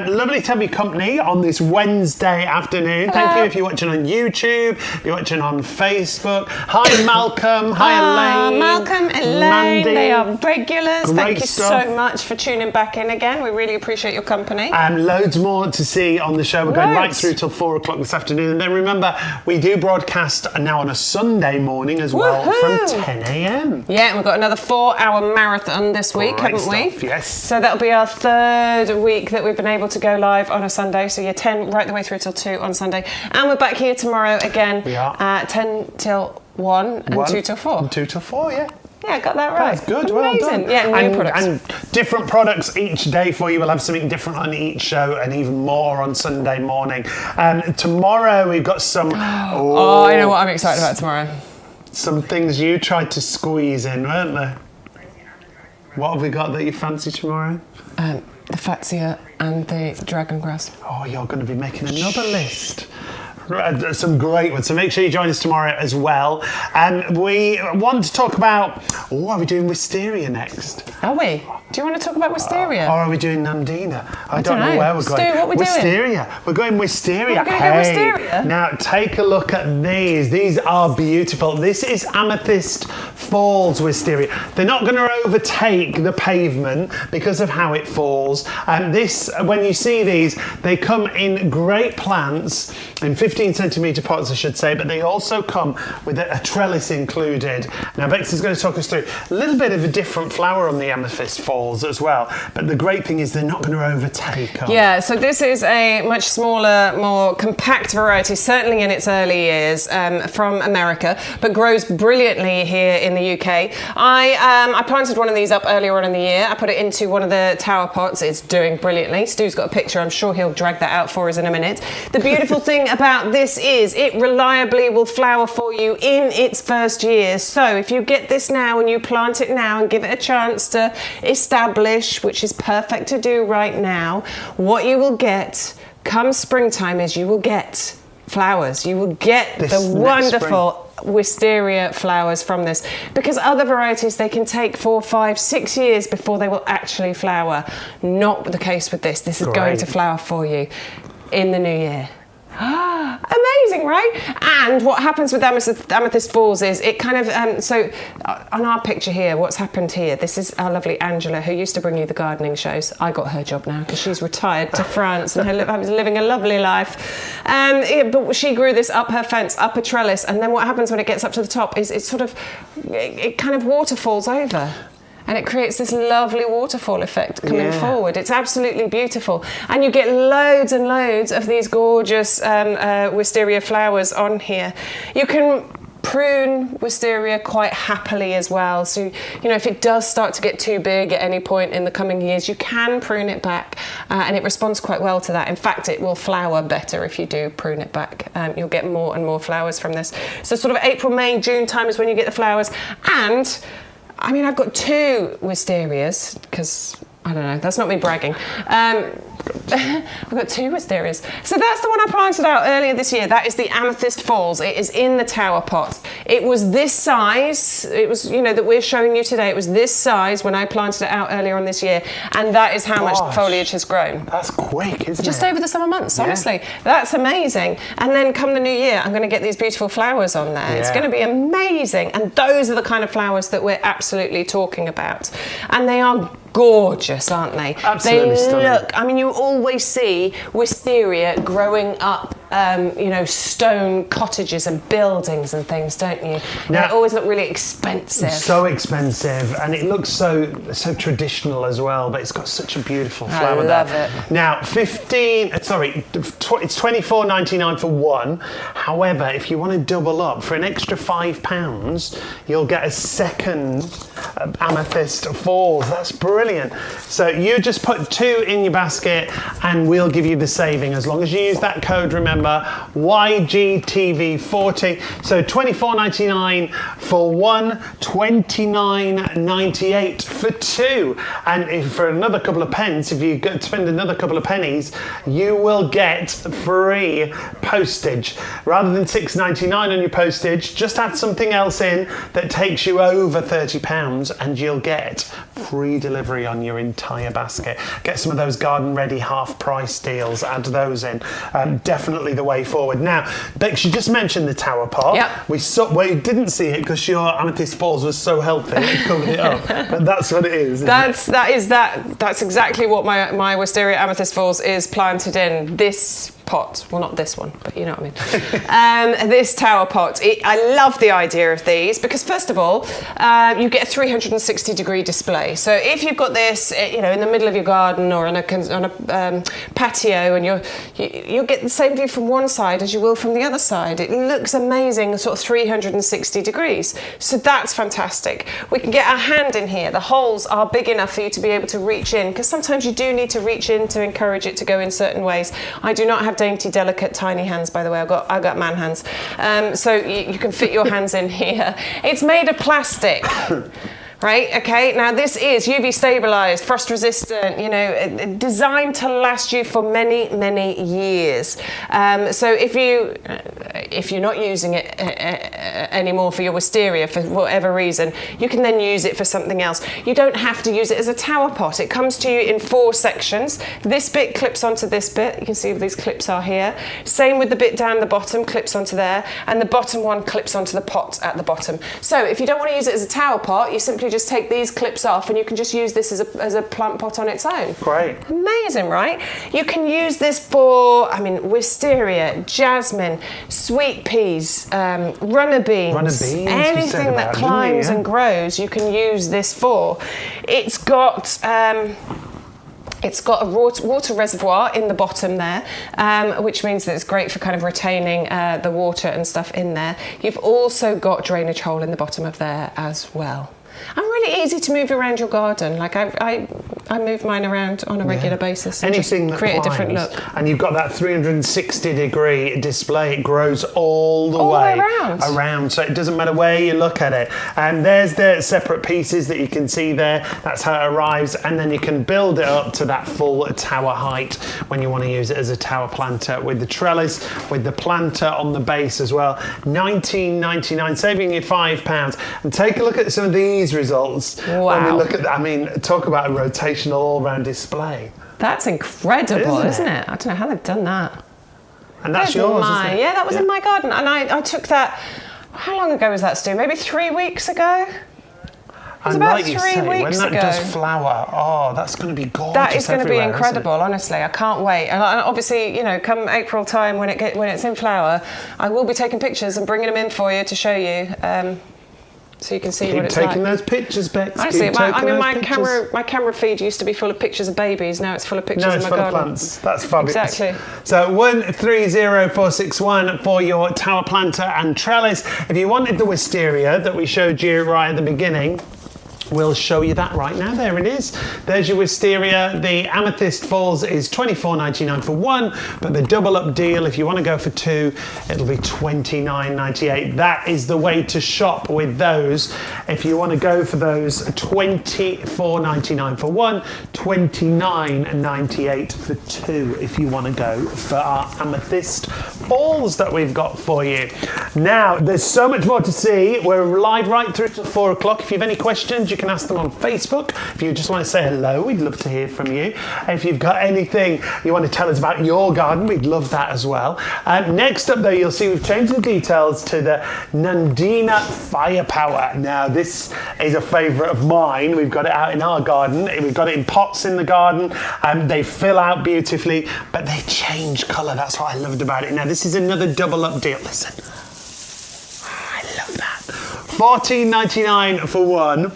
Lovely to have your company on this Wednesday afternoon. Thank you if you're watching on YouTube, if you're watching on Facebook. Hi Malcolm, hi Elaine. Malcolm, Elaine, Mandy. they are regulars. Great Thank you stuff. so much for tuning back in again. We really appreciate your company. Loads more to see on the show. We're going right through till 4 o'clock this afternoon. And then remember, we do broadcast now on a Sunday morning as well from 10 a.m. Yeah, and we've got another 4-hour marathon this week, haven't we? Yes. So that'll be our 3rd week that we've been able to go live on a Sunday. So you're 10 right the way through till 2 on Sunday. And we're back here tomorrow again. We are. 10 till 1 and 2 till 4. 2 till 4, yeah. Yeah, I got that right. That's good. Amazing. Well done. Yeah, new products. And different products each day for you. We'll have something different on each show and even more on Sunday morning. Tomorrow we've got some... Oh, I know what I'm excited about tomorrow. Some things you tried to squeeze in, weren't there? What have we got that you fancy tomorrow? The Fatsia and the Dragon Grass. Oh, you're going to be making another list. Some great ones. So make sure you join us tomorrow as well. And we want to talk about, are we doing wisteria next? Are we? Do you want to talk about wisteria? Or are we doing Nandina? I don't know where we're going. Stu, what are we doing? Wisteria. We're going wisteria. We're going to go wisteria? Now take a look at these. These are beautiful. This is Amethyst Falls wisteria. They're not going to overtake the pavement because of how it falls. And this, when you see these, they come in great plants, in 15 centimetre pots, I should say, but they also come with a trellis included. Now Bex is going to talk us through a little bit of a different flower on the Amethyst Falls as well, but the great thing is they're not going to overtake them. Yeah, so this is a much smaller, more compact variety, certainly in its early years, from America, but grows brilliantly here in the UK. I planted one of these up earlier on in the year. I put it into one of the tower pots. It's doing brilliantly. Stu's got a picture. I'm sure he'll drag that out for us in a minute. The beautiful thing about this is it reliably will flower for you in its first year. So if you get this now and you plant it now and give it a chance to establish, which is perfect to do right now, what you will get come springtime is you will get flowers. You will get the wonderful wisteria flowers from this, because other varieties, they can take 4, 5, 6 years before they will actually flower. Not the case with this. This is going to flower for you in the new year. Amazing, right? And what happens with Amethyst Falls is it kind of, so on our picture here, what's happened here, this is our lovely Angela, who used to bring you the gardening shows. I got her job now because she's retired to France and was living a lovely life. But she grew this up her fence, up a trellis, and then what happens when it gets up to the top is it kind of waterfalls over. and it creates this lovely waterfall effect coming forward. It's absolutely beautiful, and you get loads and loads of these gorgeous wisteria flowers on here. You can prune wisteria quite happily as well, so if it does start to get too big at any point in the coming years, you can prune it back, and it responds quite well to that. In fact, it will flower better if you do prune it back. You'll get more and more flowers from this. So sort of April, May, June time is when you get the flowers. And I mean, I've got 2 wisterias because I don't know, that's not me bragging. I've got 2 wisterias. So that's the one I planted out earlier this year. That is the Amethyst Falls. It is in the tower pot. It was this size. It was, that we're showing you today. It was this size when I planted it out earlier on this year. And that is how much the foliage has grown. That's quick, isn't it? Just over the summer months, honestly. That's amazing. And then come the new year, I'm going to get these beautiful flowers on there. It's going to be amazing. And those are the kind of flowers that we're absolutely talking about. And they are gorgeous, aren't they? Absolutely stunning. Look, I mean, you always see wisteria growing up, stone cottages and buildings and things, don't you? Now, they always look really expensive. So expensive, and it looks so traditional as well, but it's got such a beautiful flower there. I love it. Now, it's $24.99 for one. However, if you want to double up, for an extra £5, you'll get a second Amethyst Falls. That's brilliant. So you just put 2 in your basket and we'll give you the saving as long as you use that code, remember, YGTV40. So $24.99 for one, $29.98 for 2. And if for another couple of pence, if you spend another couple of pennies, you will get free postage. Rather than $6.99 on your postage, just add something else in that takes you over £30 and you'll get free delivery on your entire basket. Get some of those garden ready half price deals, add those in. Definitely the way forward. Now, Bex, you just mentioned the tower pot. Yep. We didn't see it because your Amethyst Falls was so healthy it covered it up. But that's what it is. That's exactly what my wisteria Amethyst Falls is planted in. This pot, well, not this one, but you know what I mean. This tower pot. I love the idea of these because, first of all, you get a 360-degree display. So if you've got this, in the middle of your garden or on a patio, and you'll get the same view from one side as you will from the other side. It looks amazing, sort of 360 degrees. So that's fantastic. We can get our hand in here. The holes are big enough for you to be able to reach in, because sometimes you do need to reach in to encourage it to go in certain ways. I do not have dainty, delicate, tiny hands, by the way. I've got man hands. So you can fit your hands in here. It's made of plastic. Right, okay, now this is UV stabilised, frost resistant, designed to last you for many, many years. So if you're not using it anymore for your wisteria for whatever reason, you can then use it for something else. You don't have to use it as a tower pot. It comes to you in 4 sections. This bit clips onto this bit. You can see these clips are here. Same with the bit down the bottom, clips onto there, and the bottom one clips onto the pot at the bottom. So if you don't want to use it as a tower pot, you simply just take these clips off and you can just use this as a plant pot on its own. Great. Amazing, right? You can use this for, wisteria, jasmine, sweet peas, runner beans, anything that climbs and grows, you can use this for. It's got a water reservoir in the bottom there, which means that it's great for kind of retaining the water and stuff in there. You've also got drainage hole in the bottom of there as well. I'm really easy to move around your garden. Like I move mine around on a regular basis and anything just create a different look. And you've got that 360-degree display. It grows all the way around, so it doesn't matter where you look at it. And there's the separate pieces that you can see there. That's how it arrives, and then you can build it up to that full tower height when you want to use it as a tower planter, with the trellis, with the planter on the base as well. $19.99, saving you £5. And take a look at some of these results. Wow. When we look at, talk about a rotational all-round display. That's incredible, isn't it? I don't know how they've done that. And that's yours, isn't it? Yeah, that was in my garden. And I took that, how long ago was that, Stu? Maybe 3 weeks ago? It was about 3 weeks ago. When that does flower, that's going to be gorgeous. That is going to be incredible, honestly. I can't wait. And obviously, come April time when it's in flower, I will be taking pictures and bringing them in for you to show you. so you can see Keep what it's like. taking those pictures, Bex. I see. My camera feed used to be full of pictures of babies. Now it's full of pictures of my garden. Plants. That's fabulous. Exactly. So 130461 for your tower planter and trellis. If you wanted the wisteria that we showed you right at the beginning, we'll show you that right now. There it is. There's your wisteria. The amethyst falls is $24.99 for one, but the double up deal, if you want to go for two, it'll be $29.98. That is the way to shop with those. If you want to go for those, $24.99 for one, $29.98 for two. If you want to go for our amethyst balls that we've got for you. Now, there's so much more to see. We're live right through to 4 o'clock. If you have any questions, you can ask them on Facebook. If you just want to say hello, we'd love to hear from you. If you've got anything you want to tell us about your garden, we'd love that as well. Next up though, you'll see we've changed the details to the Nandina Firepower. Now this is a favourite of mine. We've got it out in our garden. We've got it in pots in the garden. They fill out beautifully, but they change colour. That's what I loved about it. Now this is another double up deal. Listen. I love that. $14.99 for one.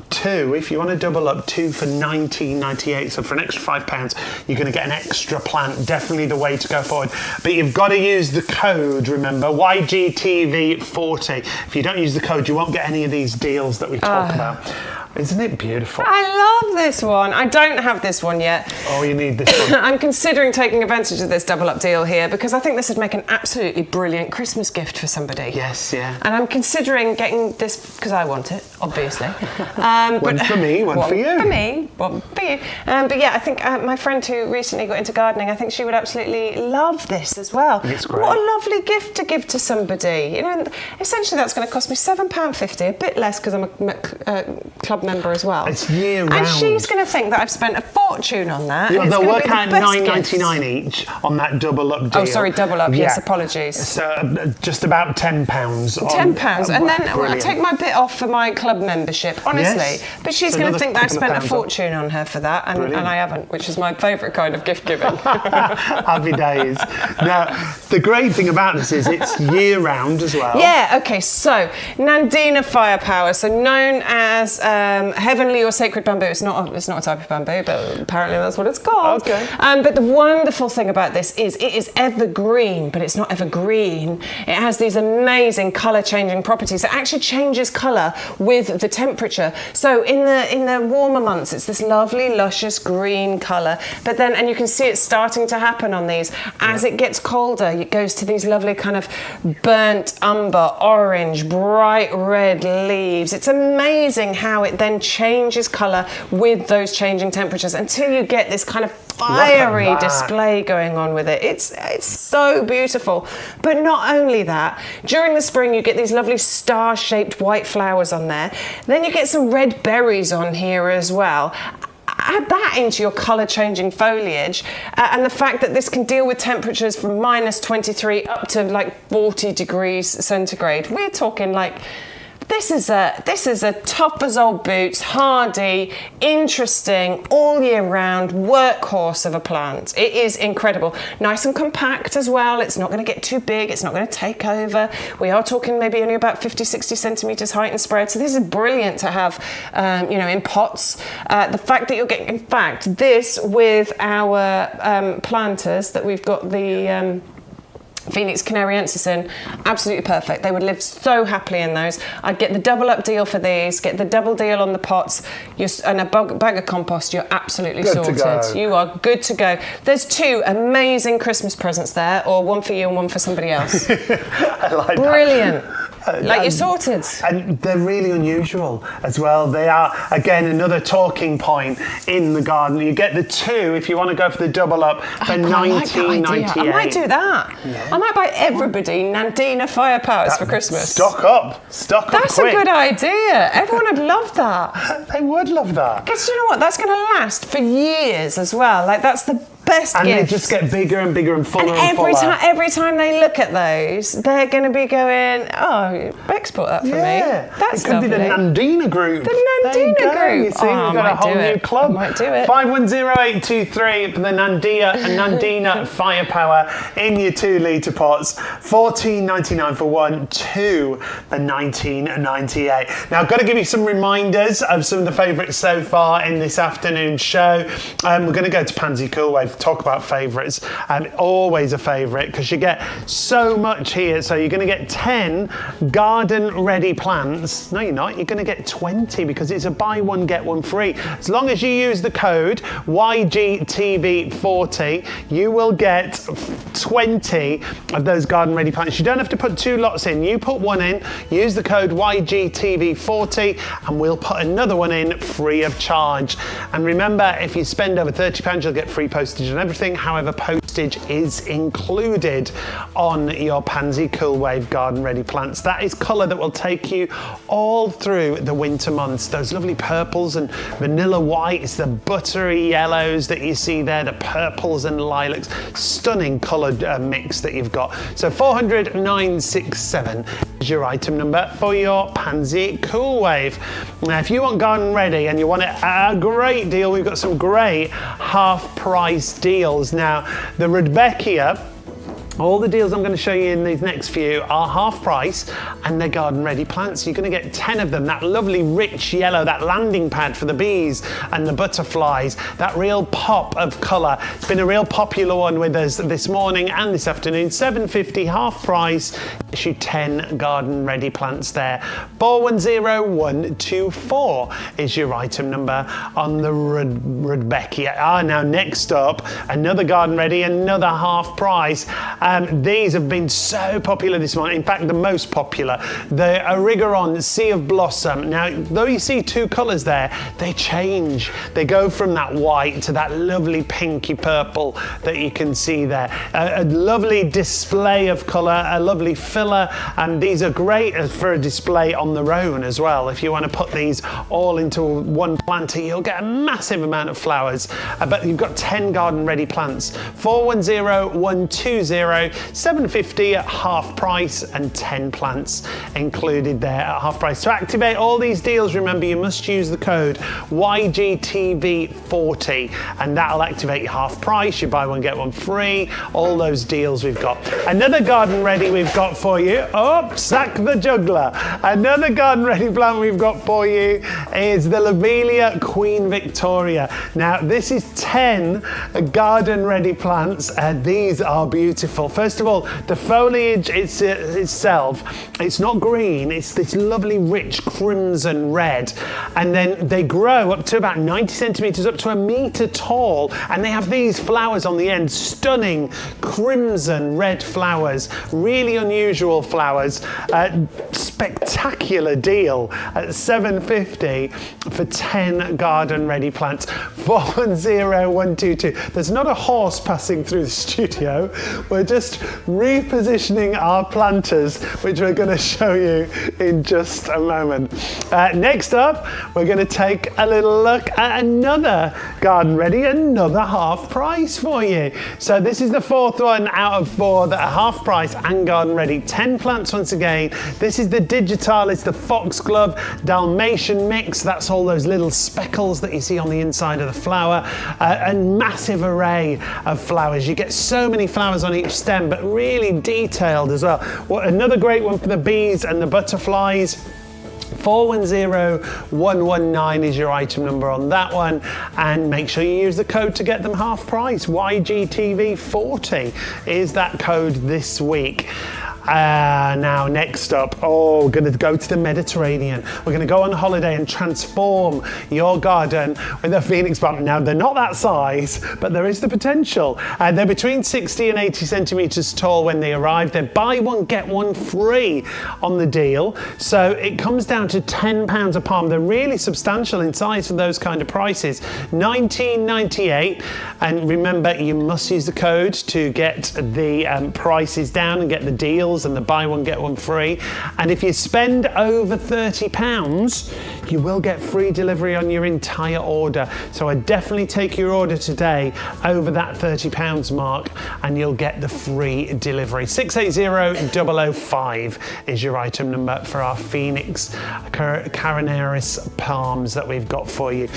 Two, if you want to double up, two for $19.98. So for an extra £5, you're going to get an extra plant. Definitely the way to go forward. But you've got to use the code, remember, YGTV40. If you don't use the code, you won't get any of these deals that we talk about. Isn't it beautiful? I love this one. I don't have this one yet. Oh, you need this one. I'm considering taking advantage of this double up deal here because I think this would make an absolutely brilliant Christmas gift for somebody. Yes, yeah. And I'm considering getting this because I want it, obviously. One for me, one for you. One for me, one for you. But yeah, I think my friend who recently got into gardening, I think she would absolutely love this as well. It's great. What a lovely gift to give to somebody. You know, essentially that's going to cost me £7.50, a bit less because I'm a club member as well. It's year round. And she's going to think that I've spent a fortune on that. Yeah, they'll work out $9.99 each on that double up deal. Oh, sorry, double up. Yes, apologies. So just about £10. £10, and then I take my bit off for my club membership. Honestly, Yes. But she's going to think that I've spent a fortune on her for that, and I haven't, which is my favourite kind of gift giving. Happy days. Now, the great thing about this is it's year round as well. Yeah, okay, so Nandina Firepower, so known as heavenly or sacred bamboo. It's not a type of bamboo, but apparently that's what it's called. Okay. But the wonderful thing about this is it is evergreen, but it's not evergreen. It has these amazing colour changing properties. It actually changes colour with the temperature. So in the warmer months, it's this lovely, luscious green colour. But then, and you can see it starting to happen on these. As it gets colder, it goes to these lovely kind of burnt umber, orange, bright red leaves. It's amazing how it then changes colour with those changing temperatures until you get this kind of fiery display going on with it. It's so beautiful. But not only that, during the spring you get these lovely star-shaped white flowers on there. Then you get some red berries on here as well. Add that into your colour changing foliage and the fact that this can deal with temperatures from -23 up to like 40 degrees centigrade. We're talking like this is a tough as old boots, hardy, interesting, all year round workhorse of a plant. It is incredible. Nice and compact as well. It's not going to get too big. It's not going to take over. We are talking maybe only about 50, 60 centimetres height and spread. So this is brilliant to have, in pots. The fact that you're getting, in fact, this with our planters that we've got the Phoenix Canariensis in, absolutely perfect. They would live so happily in those. I'd get the double up deal for these, get the double deal on the pots, and a bag of compost, you're absolutely sorted. You are good to go. There's two amazing Christmas presents there, or one for you and one for somebody else. I like Brilliant. that. You're sorted. And they're really unusual as well. They are, again, another talking point in the garden. You get the two if you want to go for the double up for $19.98. I might do that. Yeah. I might buy everybody Nandina Firepowers for Christmas. Stock up quick. That's a good idea. Everyone would love that. They would love that. Because you know what? That's going to last for years as well. Like, that's the best And gifts. they just get bigger and bigger and fuller and every fuller. every time they look at those, they're going to be going, "Oh, Bex bought that for me. That's it could lovely." be the Nandina group. The Nandina There you go. group. You see, Oh, we've got a whole new club. I might do it. 510823 for the Nandina Firepower in your 2 litre pots. $14.99 for one, 2 for $19.98. Now, I've got to give you some reminders of some of the favourites so far in this afternoon show. We're going to go to Pansy Cool Wave, talk about favourites. Always a favourite because you get so much here. So you're going to get 10 garden ready plants. No, you're not. You're going to get 20 because it's a buy one, get one free. As long as you use the code YGTV40, you will get 20 of those garden ready plants. You don't have to put 2 lots in. You put one in, use the code YGTV40, and we'll put another one in free of charge. And remember, if you spend over £30, you'll get free postage and everything. However, postage is included on your Pansy Cool Wave garden ready plants. That is colour that will take you all through the winter months. Those lovely purples and vanilla whites, the buttery yellows that you see there, the purples and lilacs. Stunning coloured mix that you've got. So 400,967 is your item number for your Pansy Cool Wave. Now, if you want garden ready and you want it at a great deal, we've got some great half price deals. Now, the Rudbeckia, all the deals I'm going to show you in these next few are half price and they're garden ready plants. You're going to get 10 of them, that lovely rich yellow, that landing pad for the bees and the butterflies, that real pop of colour. It's been a real popular one with us this morning and this afternoon. $7.50 half price. Issue 10 garden ready plants there. 410124 is your item number on the Rudbeckia. Now next up, another garden ready, another half price. These have been so popular this morning. In fact, the most popular, the Origeron Sea of Blossom. Now, though you see 2 colours there, they change. They go from that white to that lovely pinky purple that you can see there. A lovely display of colour, a lovely filler, and these are great for a display on their own as well. If you want to put these all into one planter, you'll get a massive amount of flowers. But you've got 10 garden ready plants. 410120. $7.50 at half price and 10 plants included there at half price. To activate all these deals, remember you must use the code YGTV40 and that'll activate your half price, you buy one get one free, all those deals we've got. Another garden ready we've got for you, Sack the Juggler. Another garden ready plant we've got for you is the Lobelia Queen Victoria. Now this is 10 garden ready plants and these are beautiful. First of all, the foliage itself, it's not green, it's this lovely rich crimson red. And then they grow up to about 90 centimetres, up to a metre tall. And they have these flowers on the end, stunning crimson red flowers, really unusual flowers. Spectacular deal at $7.50 for 10 garden ready plants. 410122. There's not a horse passing through the studio. We're just repositioning our planters, which we're going to show you in just a moment. Next up, we're going to take a little look at another garden ready, another half price for you. So this is the 4th one out of 4 that are half price and garden ready. 10 plants once again. This is the Digitalis, the Foxglove Dalmatian mix. That's all those little speckles that you see on the inside of the flower. A massive array of flowers. You get so many flowers on each stem, but really detailed as well. Another great one for the bees and the butterflies. 410119 is your item number on that one, and make sure you use the code to get them half price. YGTV40 is that code this week. Now next up, we're going to go to the Mediterranean. We're going to go on holiday and transform your garden with a Phoenix plant. Now they're not that size, but there is the potential. They're between 60 and 80 centimetres tall when they arrive. They're buy one get one free on the deal, so it comes down to £10 a palm. They're really substantial in size for those kind of prices. $19.98, and remember you must use the code to get the prices down and get the deals deals and the buy one get one free. And if you spend over £30, you will get free delivery on your entire order. So I definitely take your order today over that £30 mark and you'll get the free delivery. 680005 is your item number for our Phoenix Carinaris palms that we've got for you.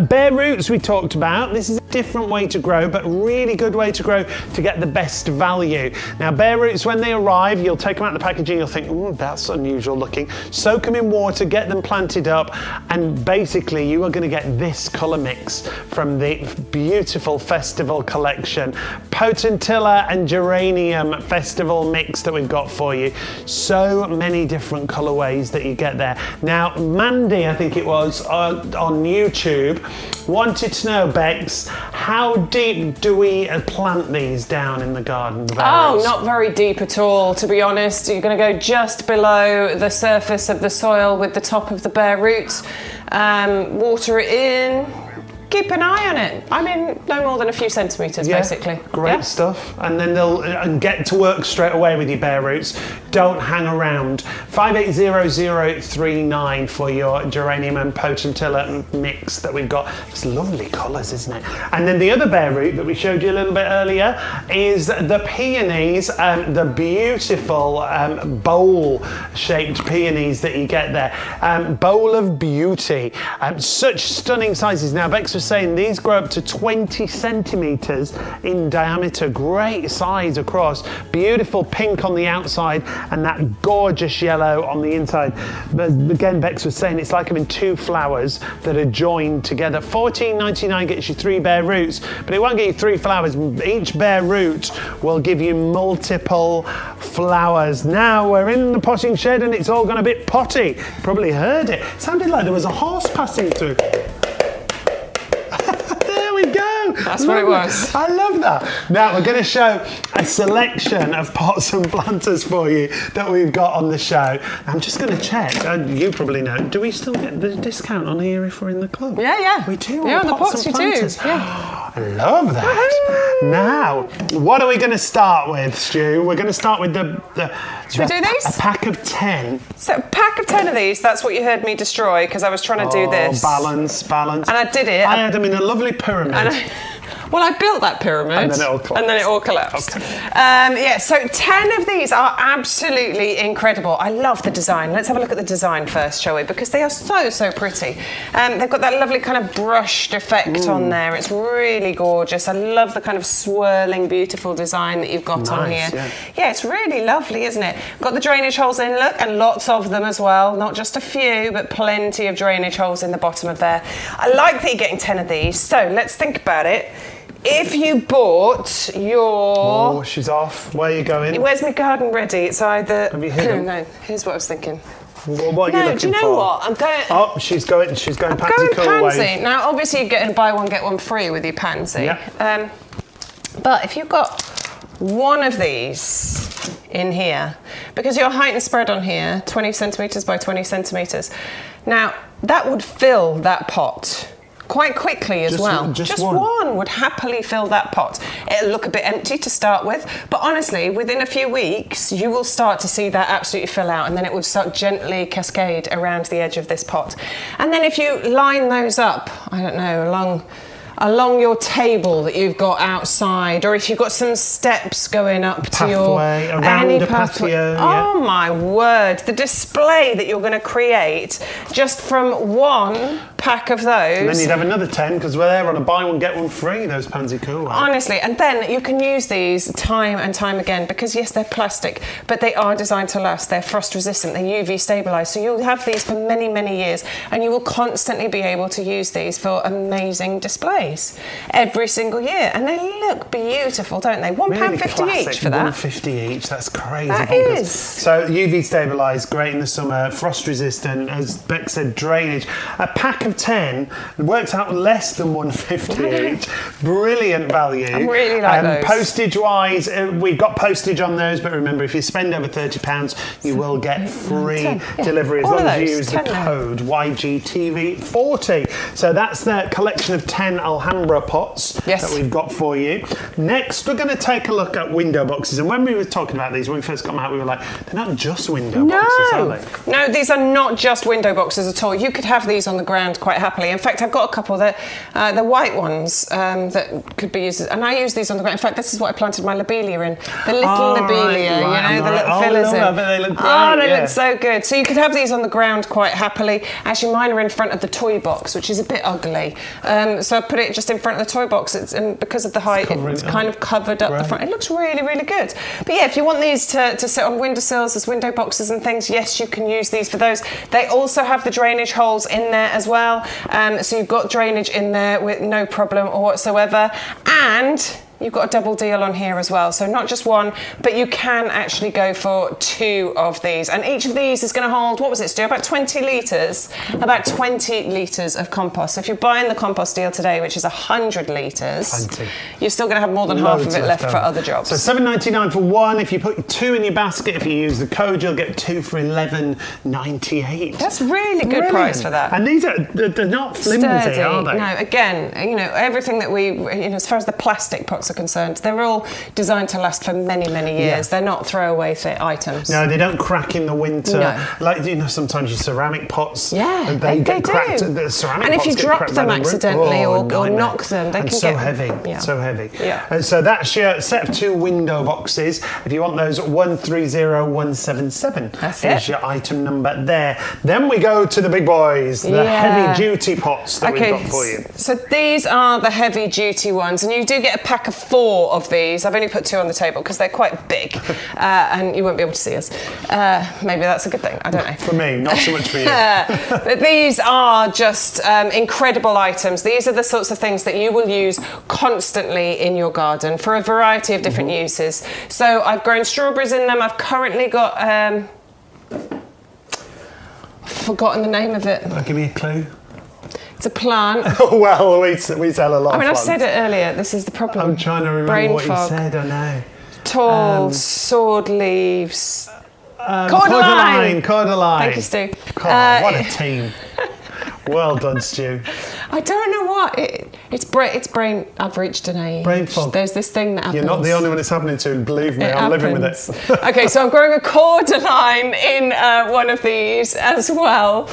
Bare roots we talked about. This is a different way to grow, but really good way to grow to get the best value. Now bare roots, when they arrive, you'll take them out of the packaging, you'll think, that's unusual looking. Soak them in water, get them planted up, and basically you are going to get this colour mix from the beautiful festival collection. Potentilla and geranium festival mix that we've got for you. So many different colourways that you get there. Now Mandy, I think it was, on YouTube, wanted to know, Bex, how deep do we plant these down in the garden? Oh, not very deep at all, to be honest. You're going to go just below the surface of the soil with the top of the bare roots. Water it in. Keep an eye on it. I mean, no more than a few centimetres, basically. Great stuff. And then they'll get to work straight away with your bare roots. Don't hang around. 580039 for your geranium and potentilla mix that we've got. It's lovely colours, isn't it? And then the other bare root that we showed you a little bit earlier is the peonies, the beautiful bowl-shaped peonies that you get there. Bowl of beauty. Such stunning sizes. Now, Bex was saying these grow up to 20 centimetres in diameter. Great size across. Beautiful pink on the outside and that gorgeous yellow on the inside. But again, Bex was saying it's like having two flowers that are joined together. $14.99 gets you 3 bare roots, but it won't get you 3 flowers. Each bare root will give you multiple flowers. Now we're in the potting shed and it's all gone a bit potty. You probably heard it. It sounded like there was a horse passing through. That's what it was. I love that. Now we're going to show a selection of pots and planters for you that we've got on the show. I'm just going to check. You probably know. Do we still get the discount on here if we're in the club? Yeah. We do. Yeah, on the pots and you planters. do. Yeah. I love that. Woohoo! Now, what are we going to start with, Stu? We're going to start with Should we do these? A pack of 10. So a pack of 10 of these, that's what you heard me destroy because I was trying to do this. Balance. And I did it. I had them in a lovely pyramid. Well, I built that pyramid. And then it all collapsed. Okay. So 10 of these are absolutely incredible. I love the design. Let's have a look at the design first, shall we? Because they are so pretty. They've got that lovely kind of brushed effect on there. It's really gorgeous. I love the kind of swirling, beautiful design that you've got on here. Yeah, it's really lovely, isn't it? Got the drainage holes in, look, and lots of them as well. Not just a few, but plenty of drainage holes in the bottom of there. I like that you're getting 10 of these. So let's think about it. If you bought your... Oh, she's off. Where are you going? Where's my garden ready? It's either... Have you hit them? No, here's what I was thinking. Well, what are you looking for? Do you know what? I'm going... Oh, she's going pansy cool pansy. wave. Now, obviously, you're getting buy one, get one free with your pansy. Yeah. But if you've got one of these in here, because your height and spread on here, 20 centimetres by 20 centimetres, now, that would fill that pot quite quickly as well. Just one would happily fill that pot. It'll look a bit empty to start with, but honestly, within a few weeks, you will start to see that absolutely fill out, and then it will start gently cascade around the edge of this pot. And then if you line those up, I don't know, along your table that you've got outside, or if you've got some steps going up to your around the patio. Oh my word, the display that you're going to create just from one pack of those. And then you'd have another 10 because we're there on a buy one get one free, those pansy cool. Honestly, and then you can use these time and time again because yes, they're plastic, but they are designed to last. They're frost resistant, they're UV stabilized, so you'll have these for many years, and you will constantly be able to use these for amazing displays every single year, and they look beautiful, don't they? £1.50 each for that. £1.50 each. That's crazy. That is. So UV stabilised, great in the summer, frost resistant, as Beck said, drainage. A pack of of 10, it works out less than 150 each. Brilliant value. I really like those. Postage-wise, we've got postage on those, but remember, if you spend over £30, you will get free delivery as long as you use the code YGTV40. So that's the collection of 10 Alhambra pots that we've got for you. Next, we're going to take a look at window boxes. And when we were talking about these, when we first got them out, we were like, they're not just window boxes, are they? No, these are not just window boxes at all. You could have these on the ground quite happily. In fact, I've got a couple that the white ones that could be used, and I use these on the ground. In fact, this is what I planted my lobelia in. The little lobelia, the little fillers in. They look great. Oh, they look so good. So you could have these on the ground quite happily. Actually, mine are in front of the toy box, which is a bit ugly. So I put it just in front of the toy box, and because of the height, it's kind of covered up the front. It looks really, really good. But yeah, if you want these to sit on windowsills as window boxes and things, yes, you can use these for those. They also have the drainage holes in there as well. So you've got drainage in there with no problem whatsoever. And you've got a double deal on here as well. So not just one, but you can actually go for 2 of these. And each of these is going to hold, what was it, Stu? About 20 litres? About 20 litres of compost. So if you're buying the compost deal today, which is 100 litres, you're still going to have more than half of it left for other jobs. So £7.99 for 1. If you put 2 in your basket, if you use the code, you'll get 2 for £11.98. That's really good price for that. And these are, they're not flimsy, are they? No, again, you know, everything that we, you know, as far as the plastic pots are concerned, they're all designed to last for many, many years. They're not throwaway items. No, they don't crack in the winter. No. Like, you know, sometimes your ceramic pots, they get do. cracked. The ceramic and pots if you drop them accidentally or knock them, they can so get heavy, so heavy. Yeah. And so that's your set of 2 window boxes. If you want those, 130177 is your item number there. Then we go to the big boys, the heavy duty pots that we've got for you. So these are the heavy duty ones, and you do get a pack of 4 of these. I've only put 2 on the table because they're quite big, and you won't be able to see us. Maybe that's a good thing. I don't know. For me, not so much for you. But these are just incredible items. These are the sorts of things that you will use constantly in your garden for a variety of different uses. So I've grown strawberries in them. I've currently got forgotten the name of it. Give me a clue. It's a plant. Well, we sell a lot. I mean, of I've said it earlier. This is the problem. I'm trying to remember Brain what fog. you said. I know. Tall sword leaves. Cordyline. Thank you, Stu. What a team. Well done, Stu. I don't know what. It's brain. I've reached an age. Brain fog. There's this thing that happens. You're not the only one it's happening to. Believe me, I'm living with it. Okay, so I'm growing a cordyline in one of these as well.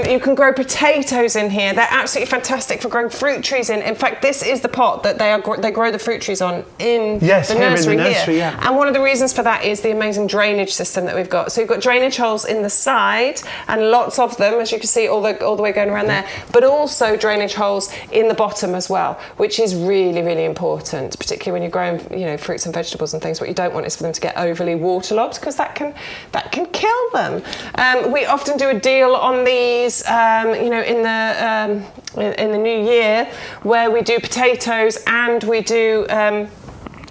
You can grow potatoes in here. They're absolutely fantastic for growing fruit trees in. In fact, this is the pot that they grow the fruit trees on in the nursery here. And one of the reasons for that is the amazing drainage system that we've got. So you've got drainage holes in the side, and lots of them, as you can see, all the way going around there. But also drainage holes in the bottom as well, which is really, really important, particularly when you're growing, you know, fruits and vegetables and things. What you don't want is for them to get overly waterlogged, because that can kill them. We often do a deal on these, you know, in the new year, where we do potatoes and we do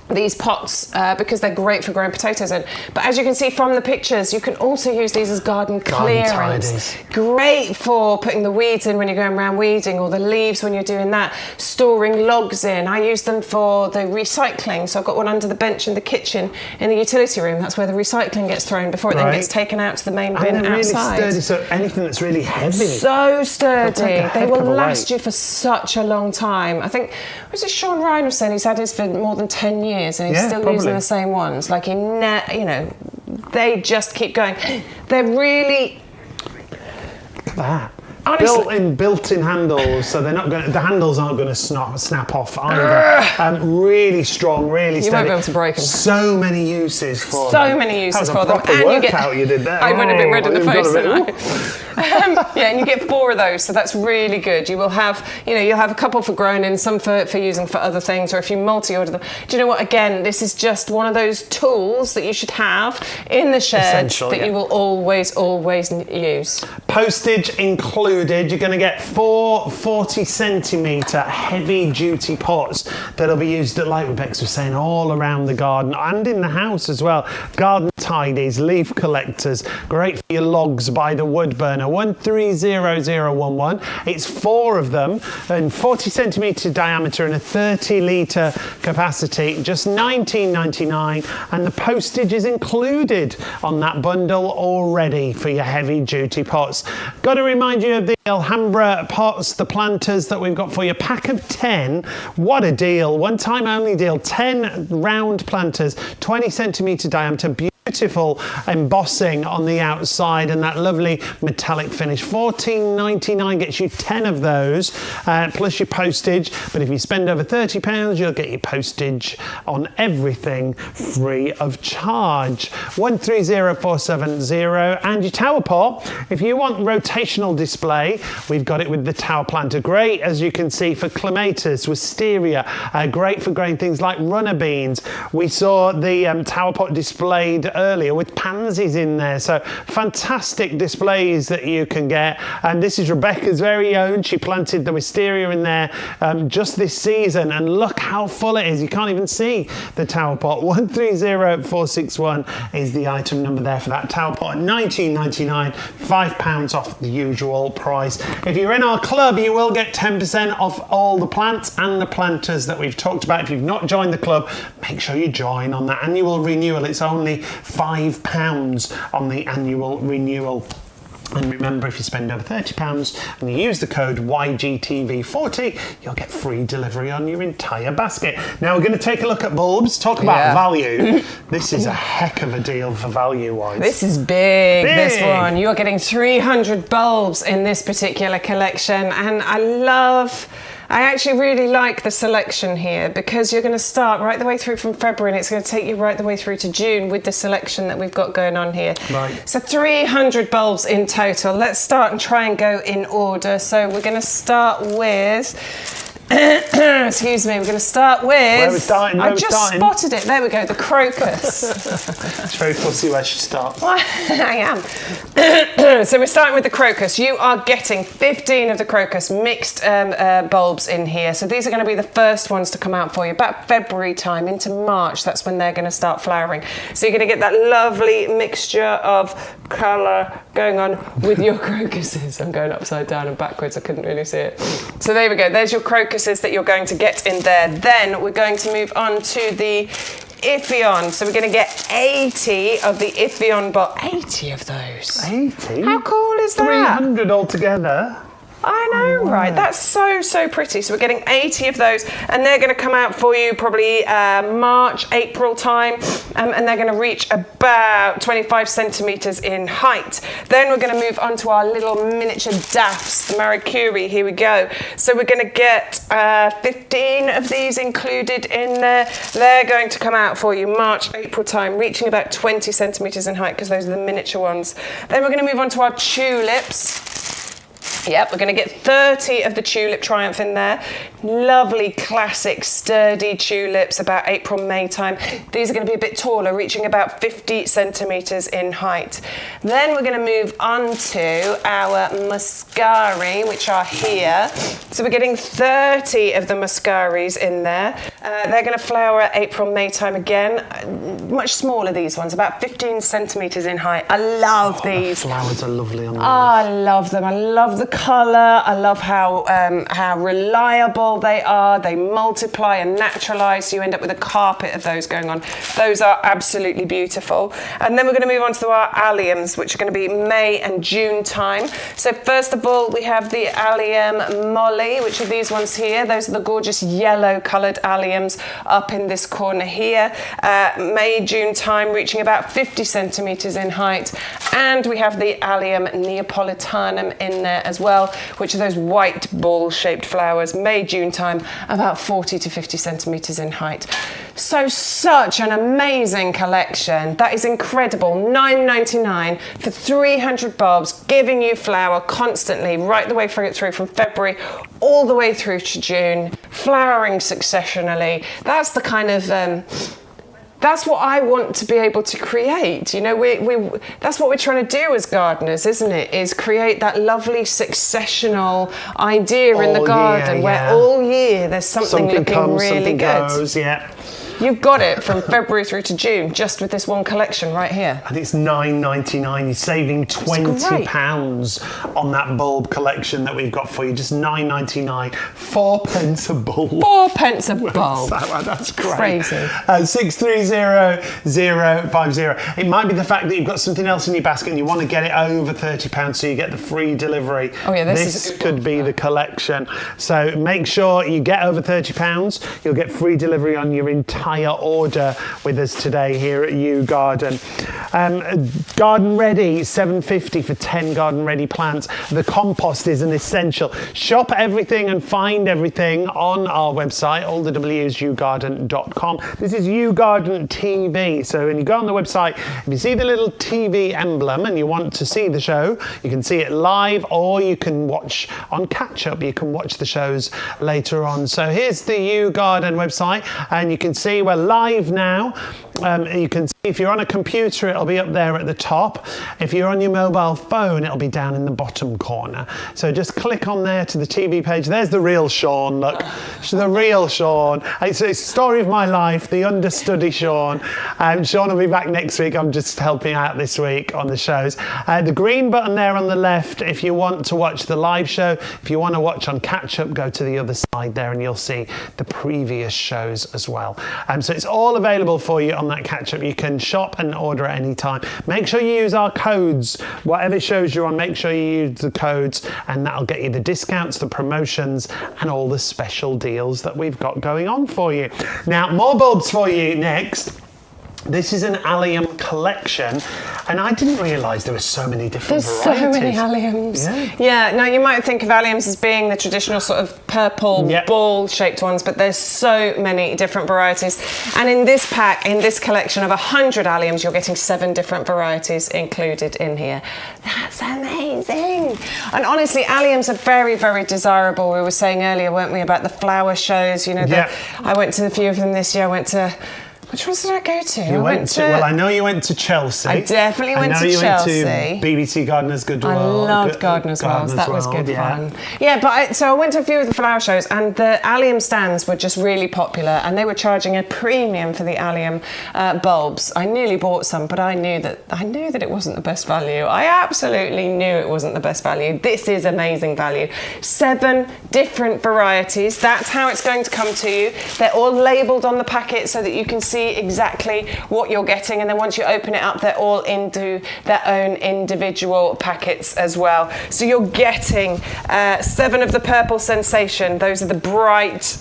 these pots because they're great for growing potatoes in. But as you can see from the pictures, you can also use these as garden clearance. Great for putting the weeds in when you're going around weeding, or the leaves when you're doing that. Storing logs in. I use them for the recycling. So I've got one under the bench in the kitchen in the utility room. That's where the recycling gets thrown before it then gets taken out to the main bin and they're outside. Really sturdy, so anything that's really heavy. So sturdy. They will last you for such a long time. I think, was it Shaun was saying he's had his for more than 10 years and he's still using the same ones. Like, you know, they just keep going. They're really... Look at that. Honestly. Built-in handles, so they're not going. The handles aren't going to snap off either. Really strong, really steady. You won't be able to break them. So many uses for them. So many uses for them. And workout you did there. I would have been red in the face, didn't I? Yeah, and you get 4 of those, so that's really good. You will have, you know, you'll have a couple for growing in, some for using for other things, or if you multi-order them. Do you know what? Again, this is just one of those tools that you should have in the shed that you will always use. Postage included. You're going to get 4 40-centimetre heavy-duty pots that'll be used, like Rebecca was saying, all around the garden and in the house as well. Garden tidies, leaf collectors, great for your logs by the wood burner. 130011. It's 4 of them and 40 centimetre diameter and a 30 litre capacity, just $19.99, and the postage is included on that bundle already for your heavy duty pots. Got to remind you of the Alhambra pots, the planters that we've got for you. Pack of 10. What a deal. One time only deal. 10 round planters, 20 centimetre diameter, beautiful embossing on the outside and that lovely metallic finish. $14.99 gets you 10 of those, plus your postage. But if you spend over £30, you'll get your postage on everything free of charge. 130470. And your tower pot, if you want rotational display, we've got it with the tower planter. Great, as you can see, for clematis, wisteria, great for growing things like runner beans. We saw the tower pot displayed earlier with pansies in there, so fantastic displays that you can get. And this is Rebecca's very own. She planted the wisteria in there just this season, and look how full it is. You can't even see the tower pot. 130461 is the item number there for that tower pot. $19.99, £5 off the usual price. If you're in our club, you will get 10% off all the plants and the planters that we've talked about. If you've not joined the club, make sure you join on that annual renewal. It's only £5 on the annual renewal. And remember, if you spend over £30 and you use the code YGTV40, you'll get free delivery on your entire basket. Now we're going to take a look at bulbs, talk about value. This is a heck of a deal for value-wise. This is big, this one. You're getting 300 bulbs in this particular collection, and I actually really like the selection here, because you're going to start right the way through from February and it's going to take you right the way through to June with the selection that we've got going on here. Right. So 300 bulbs in total. Let's start and try and go in order. So we're going to start with... excuse me, we're going to start with... Where are we starting? I just spotted it. There we go, the crocus. It's very fussy where she starts. I am. So we're starting with the crocus. You are getting 15 of the crocus mixed bulbs in here. So these are going to be the first ones to come out for you. About February time into March, that's when they're going to start flowering. So you're going to get that lovely mixture of colour going on with your crocuses. I'm going upside down and backwards, I couldn't really see it. So there we go, there's your crocuses that you're going to get in there. Then we're going to move on to the Iphion. So we're going to get 80 of the Iphion, but 80 of those. 80? How cool is that? 300 altogether. I know, right? That's so pretty. So we're getting 80 of those, and they're going to come out for you probably March, April time, and they're going to reach about 25 centimetres in height. Then we're going to move on to our little miniature daffs, the Marie Curie. Here we go. So we're going to get 15 of these included in there. They're going to come out for you March, April time, reaching about 20 centimetres in height, because those are the miniature ones. Then we're going to move on to our tulips. Yep, we're going to get 30 of the Tulip Triumph in there. Lovely, classic, sturdy tulips, about April, May time. These are going to be a bit taller, reaching about 50 centimetres in height. Then we're going to move on to our muscari, which are here. So we're getting 30 of the muscaris in there. They're going to flower at April, May time again. Much smaller, these ones, about 15 centimetres in height. I love these. The flowers are lovely on these. I love them. I love the colour. I love how reliable they are. They multiply and naturalise, so you end up with a carpet of those going on. Those are absolutely beautiful. And then we're going to move on to our alliums, which are going to be May and June time. So first of all, we have the allium molly, which are these ones here. Those are the gorgeous yellow coloured alliums up in this corner here. May, June time, reaching about 50 centimetres in height. And we have the allium neapolitanum in there as well, which are those white ball-shaped flowers, May, June time, about 40 to 50 centimetres in height. So such an amazing collection. That is incredible. $9.99 for 300 bulbs, giving you flower constantly, right the way through from February all the way through to June, flowering successionally. That's the kind of... that's what I want to be able to create. You know, that's what we're trying to do as gardeners, isn't it? Is create that lovely successional idea in the garden where all year there's something looking really something good. goes, yeah. You've got it from February through to June, just with this one collection right here. And it's £9.99. You're saving £20 on that bulb collection that we've got for you. Just £9.99. 4p a bulb. 4p a bulb. That's great. Crazy. 630050. It might be the fact that you've got something else in your basket and you want to get it over £30 so you get the free delivery. Oh yeah, this could be the collection. So make sure you get over £30. You'll get free delivery on your entire order with us today here at YouGarden. Garden ready, £7.50 for 10 garden ready plants. The compost is an essential. Shop everything and find everything on our website, all the W's, YouGarden.com. This is YouGarden TV. So when you go on the website, if you see the little TV emblem and you want to see the show, you can see it live, or you can watch on catch up. You can watch the shows later on. So here's the YouGarden website, and you can see we're live now. You can see if you're on a computer, it'll be up there at the top. If you're on your mobile phone, it'll be down in the bottom corner. So just click on there to the TV page. There's the real Shaun, look. The real Shaun. It's a story of my life, the understudy Shaun. Shaun will be back next week. I'm just helping out this week on the shows. The green button there on the left, if you want to watch the live show. If you want to watch on catch up, go to the other side there and you'll see the previous shows as well. So it's all available for you on that catch up. You can shop and order at any time. Make sure you use our codes. Whatever shows you're on, make sure you use the codes, and that'll get you the discounts, the promotions, and all the special deals that we've got going on for you. Now, more bulbs for you next. This is an allium collection, and I didn't realise there were so many different varieties. There's so many alliums. Yeah, now you might think of alliums as being the traditional sort of purple ball-shaped ones, but there's so many different varieties. And in this pack, in this collection of 100 alliums, you're getting 7 different varieties included in here. That's amazing. And honestly, alliums are very, very desirable. We were saying earlier, weren't we, about the flower shows? You know, I went to a few of them this year. I went to... Which ones did I go to? Well, I know you went to Chelsea. I definitely went to Chelsea. Went to BBC Gardener's Good World. I loved Gardener's World. That was good fun. Yeah, but so I went to a few of the flower shows, and the allium stands were just really popular, and they were charging a premium for the allium bulbs. I nearly bought some, but I knew that it wasn't the best value. I absolutely knew it wasn't the best value. This is amazing value. 7 different varieties. That's how it's going to come to you. They're all labelled on the packet so that you can see exactly what you're getting, and then once you open it up, they're all into their own individual packets as well. So you're getting 7 of the purple sensation. Those are the bright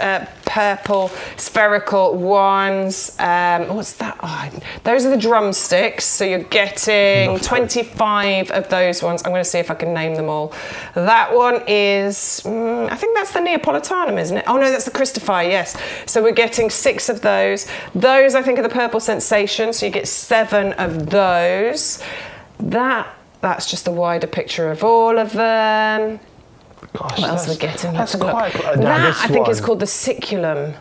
purple spherical ones. What's that? Oh, those are the drumsticks. So you're getting 25 of those ones. I'm going to see if I can name them all. That one is, I think that's the Neapolitanum, isn't it? Oh no, that's the Christopher, yes. So we're getting 6 of those. Those, I think, are the purple sensation. So you get 7 of those. That's just a wider picture of all of them. Gosh, what else are we getting? That's quite. That I think is called the Siculum.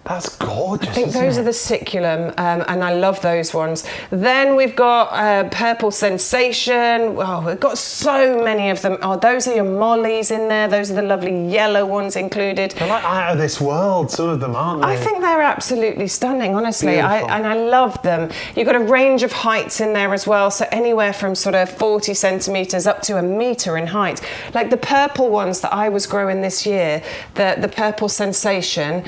That's gorgeous. I think those are the Siculum, and I love those ones. Then we've got Purple Sensation. Oh, we've got so many of them. Oh, those are your mollies in there. Those are the lovely yellow ones included. They're like out of this world, some of them, aren't they? I think they're absolutely stunning, honestly. And I love them. You've got a range of heights in there as well, so anywhere from sort of 40 centimetres up to 1 metre in height. Like the purple ones that I was growing this year, the Purple Sensation,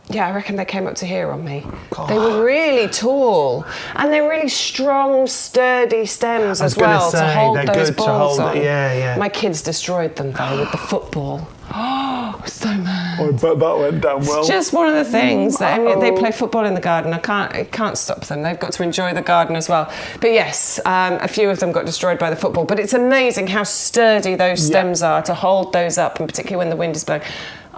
yeah, I reckon they came up to here on me. God. They were really tall, and they're really strong, sturdy stems as well to hold those balls on. Yeah. My kids destroyed them though with the football. Oh, so mad. I bet that went down well. It's just one of the things that they play football in the garden. I can't stop them. They've got to enjoy the garden as well. But yes, a few of them got destroyed by the football. But it's amazing how sturdy those stems are to hold those up, and particularly when the wind is blowing.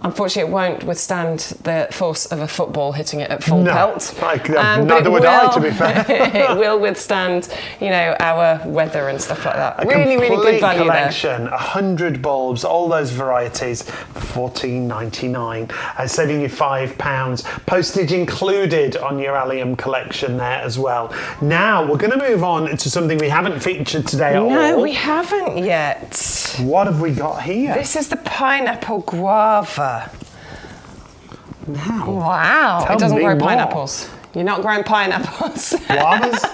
Unfortunately, it won't withstand the force of a football hitting it at full pelt. Neither would I, to be fair. It will withstand, our weather and stuff like that. Really good value collection, 100 bulbs, all those varieties, $14.99, saving you £5. Postage included on your allium collection there as well. Now, we're going to move on to something we haven't featured today at all. No, we haven't yet. What have we got here? This is the pineapple guava. Now, Wow. tell It doesn't me grow more. pineapples. You're not growing pineapples. Guavas?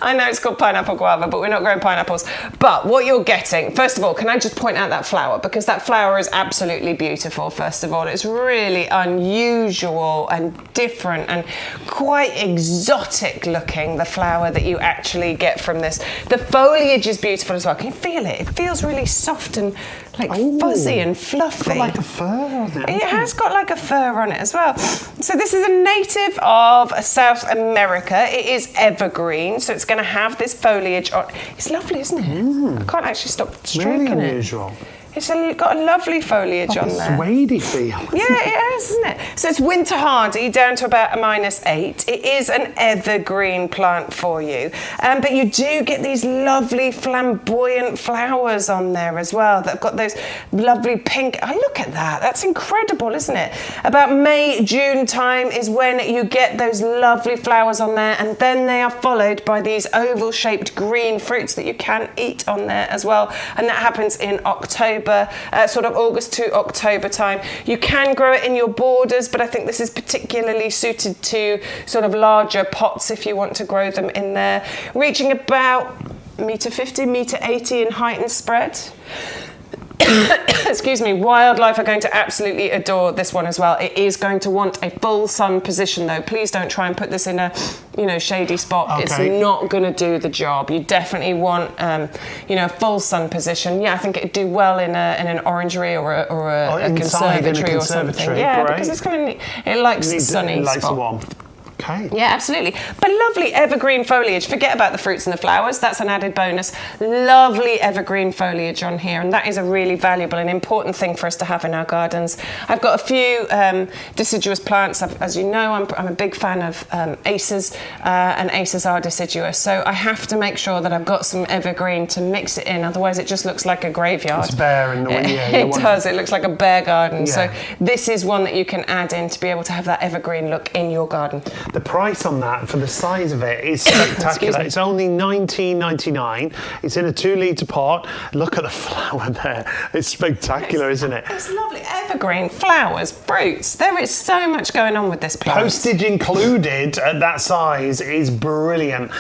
I know it's called pineapple guava, but we're not growing pineapples. But what you're getting, first of all, can I just point out that flower? Because that flower is absolutely beautiful, first of all. It's really unusual and different and quite exotic looking, the flower that you actually get from this. The foliage is beautiful as well. Can you feel it? It feels really soft and like fuzzy and fluffy. Got like a fur on it. It has got like a fur on it as well. So this is a native of South America. It is evergreen, so it's going to have this foliage on. It's lovely, isn't it? I can't actually stop stroking Really it. unusual. It's got a lovely foliage Like on a there. suede feel. Yeah, it is, isn't it? So it's winter hardy, down to about a -8. It is an evergreen plant for you. But you do get these lovely flamboyant flowers on there as well. They've got those lovely pink. Oh, look at that. That's incredible, isn't it? About May, June time is when you get those lovely flowers on there. And then they are followed by these oval-shaped green fruits that you can eat on there as well. And that happens in October. Sort of August to October time. You can grow it in your borders, but I think this is particularly suited to sort of larger pots if you want to grow them in there. Reaching about -50, -80 in height and spread. Excuse me, wildlife are going to absolutely adore this one as well. It is going to want a full sun position though. Please don't try and put this in a, shady spot. Okay. It's not going to do the job. You definitely want, a full sun position. Yeah, I think it'd do well in an orangery or a inside in a conservatory or something. conservatory, Yeah, great. because it's kind of, it likes the sunny It likes the spot. warmth. Okay. Yeah, absolutely. But lovely evergreen foliage. Forget about the fruits and the flowers. That's an added bonus. Lovely evergreen foliage on here. And that is a really valuable and important thing for us to have in our gardens. I've got a few deciduous plants. As you know, I'm a big fan of aces, and aces are deciduous. So I have to make sure that I've got some evergreen to mix it in. Otherwise, it just looks like a graveyard. It's bare in the window. It does. It looks like a bare garden. Yeah. So this is one that you can add in to be able to have that evergreen look in your garden. The price on that for the size of it is spectacular. It's only $19.99. It's in a 2-litre pot. Look at the flower there. It's spectacular, isn't it? It's lovely. Evergreen, flowers, fruits. There is so much going on with this plant. Postage included at that size is brilliant.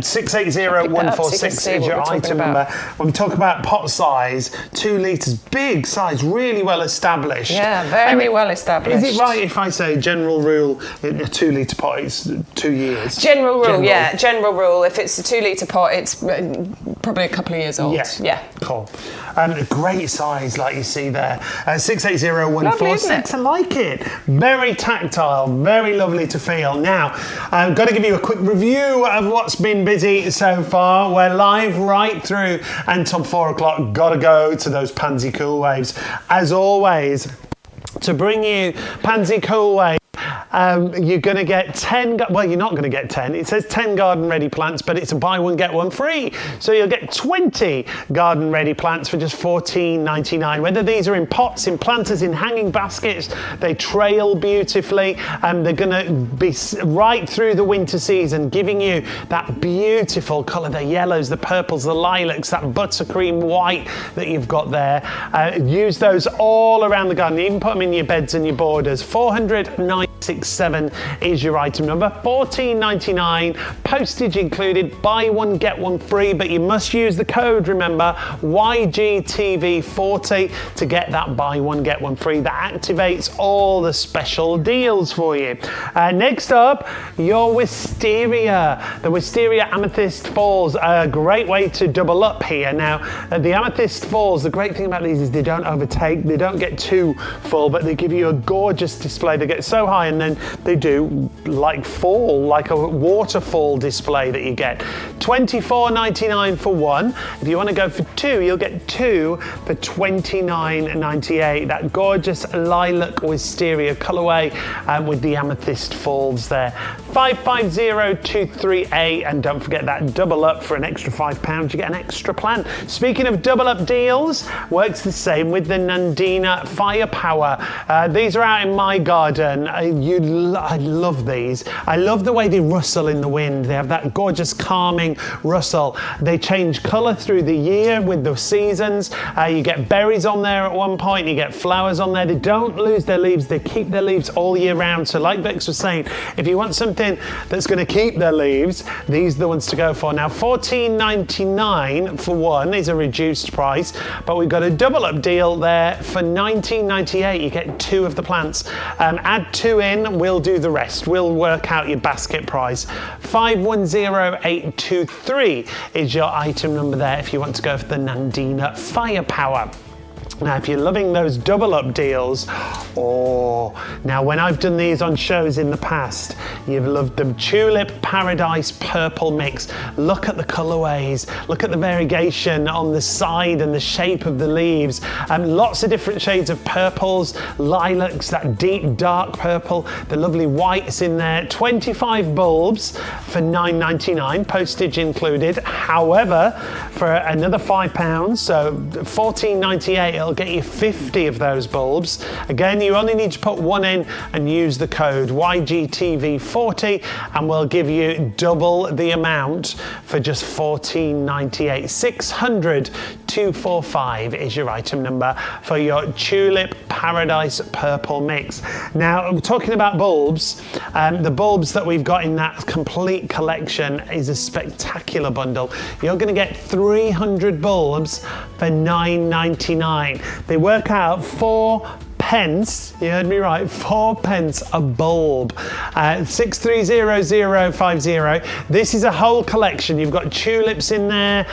680146 is your item number. When we talk about pot size, 2 litres, big size, really well established. Yeah, very well established. Is it right if I say general rule in a 2-litre pot is 2 years? General rule, yeah. General rule. If it's a 2-litre pot, it's probably a couple of years old. Yeah. Cool. Great size, like you see there. 680146. I like it. Very tactile, very lovely to feel. Now, I've got to give you a quick review of what's been busy so far. We're live right through until 4 o'clock. Got to go to those Pansy Cool Waves. As always, to bring you Pansy Cool Waves, you're going to get 10, well, you're not going to get 10. It says 10 garden ready plants, but it's a buy one, get one free. So you'll get 20 garden ready plants for just $14.99. Whether these are in pots, in planters, in hanging baskets, they trail beautifully. They're going to be right through the winter season, giving you that beautiful colour, the yellows, the purples, the lilacs, that buttercream white that you've got there. Use those all around the garden. Even put them in your beds and your borders. $409.67 is your item number. $14.99, postage included. Buy one, get one free, but you must use the code, remember, YGTV40 to get that buy one, get one free. That activates all the special deals for you. Next up, your wisteria. The wisteria amethyst falls, a great way to double up here. Now, the amethyst falls, the great thing about these is they don't overtake, they don't get too full, but they give you a gorgeous display. They get so high and then they do fall, like a waterfall display that you get. $24.99 for one. If you want to go for two, you'll get two for $29.98. That gorgeous lilac wisteria colourway with the amethyst falls there. 550238, and don't forget that double up for an extra £5. You get an extra plant. Speaking of double up deals, works the same with the Nandina Firepower. These are out in my garden. I love these. I love the way they rustle in the wind. They have that gorgeous calming rustle. They change colour through the year with the seasons. You get berries on there at one point, you get flowers on there. They don't lose their leaves, they keep their leaves all year round. So like Bex was saying, if you want something that's going to keep their leaves, these are the ones to go for. Now $14.99 for one is a reduced price, but we've got a double up deal there for $19.98. You get 2 of the plants. Add 2 in, we'll do the rest. We'll work out your basket price. 510823 is your item number there if you want to go for the Nandina Firepower. Now, if you're loving those double up deals, now when I've done these on shows in the past, you've loved the Tulip Paradise Purple Mix. Look at the colorways, look at the variegation on the side and the shape of the leaves. Lots of different shades of purples, lilacs, that deep dark purple, the lovely whites in there. 25 bulbs for $9.99, postage included. However, for another £5, so $14.98, it'll get you 50 of those bulbs. Again, you only need to put 1 in and use the code YGTV40, and we'll give you double the amount for just $14.98. 600-245 is your item number for your Tulip Paradise Purple Mix. Now, we're talking about bulbs. The bulbs that we've got in that complete collection is a spectacular bundle. You're going to get 300 bulbs for $9.99. They work out 4 pence, you heard me right, 4 pence a bulb. 630050. This is a whole collection. You've got tulips in there,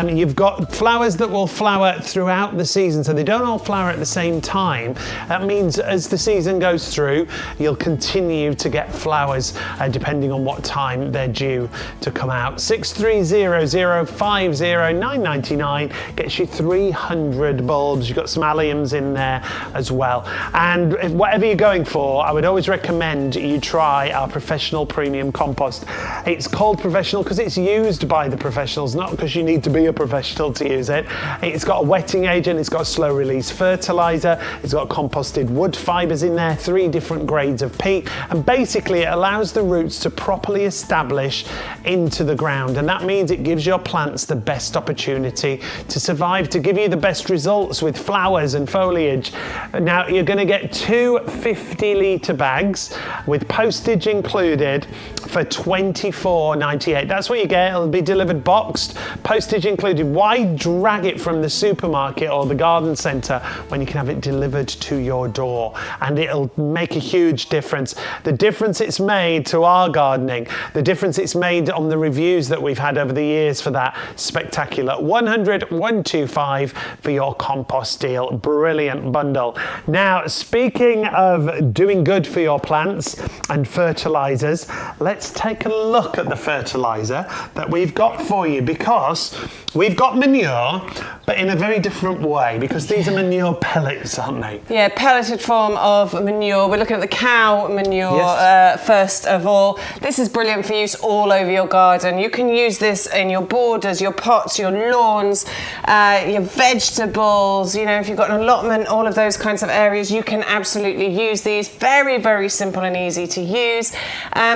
you've got flowers that will flower throughout the season, so they don't all flower at the same time. That means as the season goes through, you'll continue to get flowers depending on what time they're due to come out. 630050, $9.99 gets you 300 bulbs. You've got some alliums in there as well. And whatever you're going for, I would always recommend you try our professional premium compost. It's called professional because it's used by the professionals, not because you need to be a professional to use it. It's got a wetting agent, it's got a slow release fertilizer, it's got composted wood fibers in there, 3 different grades of peat, and basically it allows the roots to properly establish into the ground, and that means it gives your plants the best opportunity to survive, to give you the best results with flowers and foliage. Now, you're going to get 2 50-litre bags with postage included for $24.98. That's what you get. It'll be delivered boxed, postage included. Why drag it from the supermarket or the garden centre when you can have it delivered to your door? And it'll make a huge difference. The difference it's made to our gardening, the difference it's made on the reviews that we've had over the years for that, spectacular. 100-125 for your compost deal. Brilliant bundle. Now, speaking of doing good for your plants and fertilizers, let's take a look at the fertilizer that we've got for you, because we've got manure, but in a very different way, because these are manure pellets, aren't they? Yeah, pelleted form of manure. We're looking at the cow manure first of all. This is brilliant for use all over your garden. You can use this in your borders, your pots, your lawns, your vegetables, you know, if you've got an allotment, all of those kinds of areas, you can absolutely use these. Very, very simple and easy to use,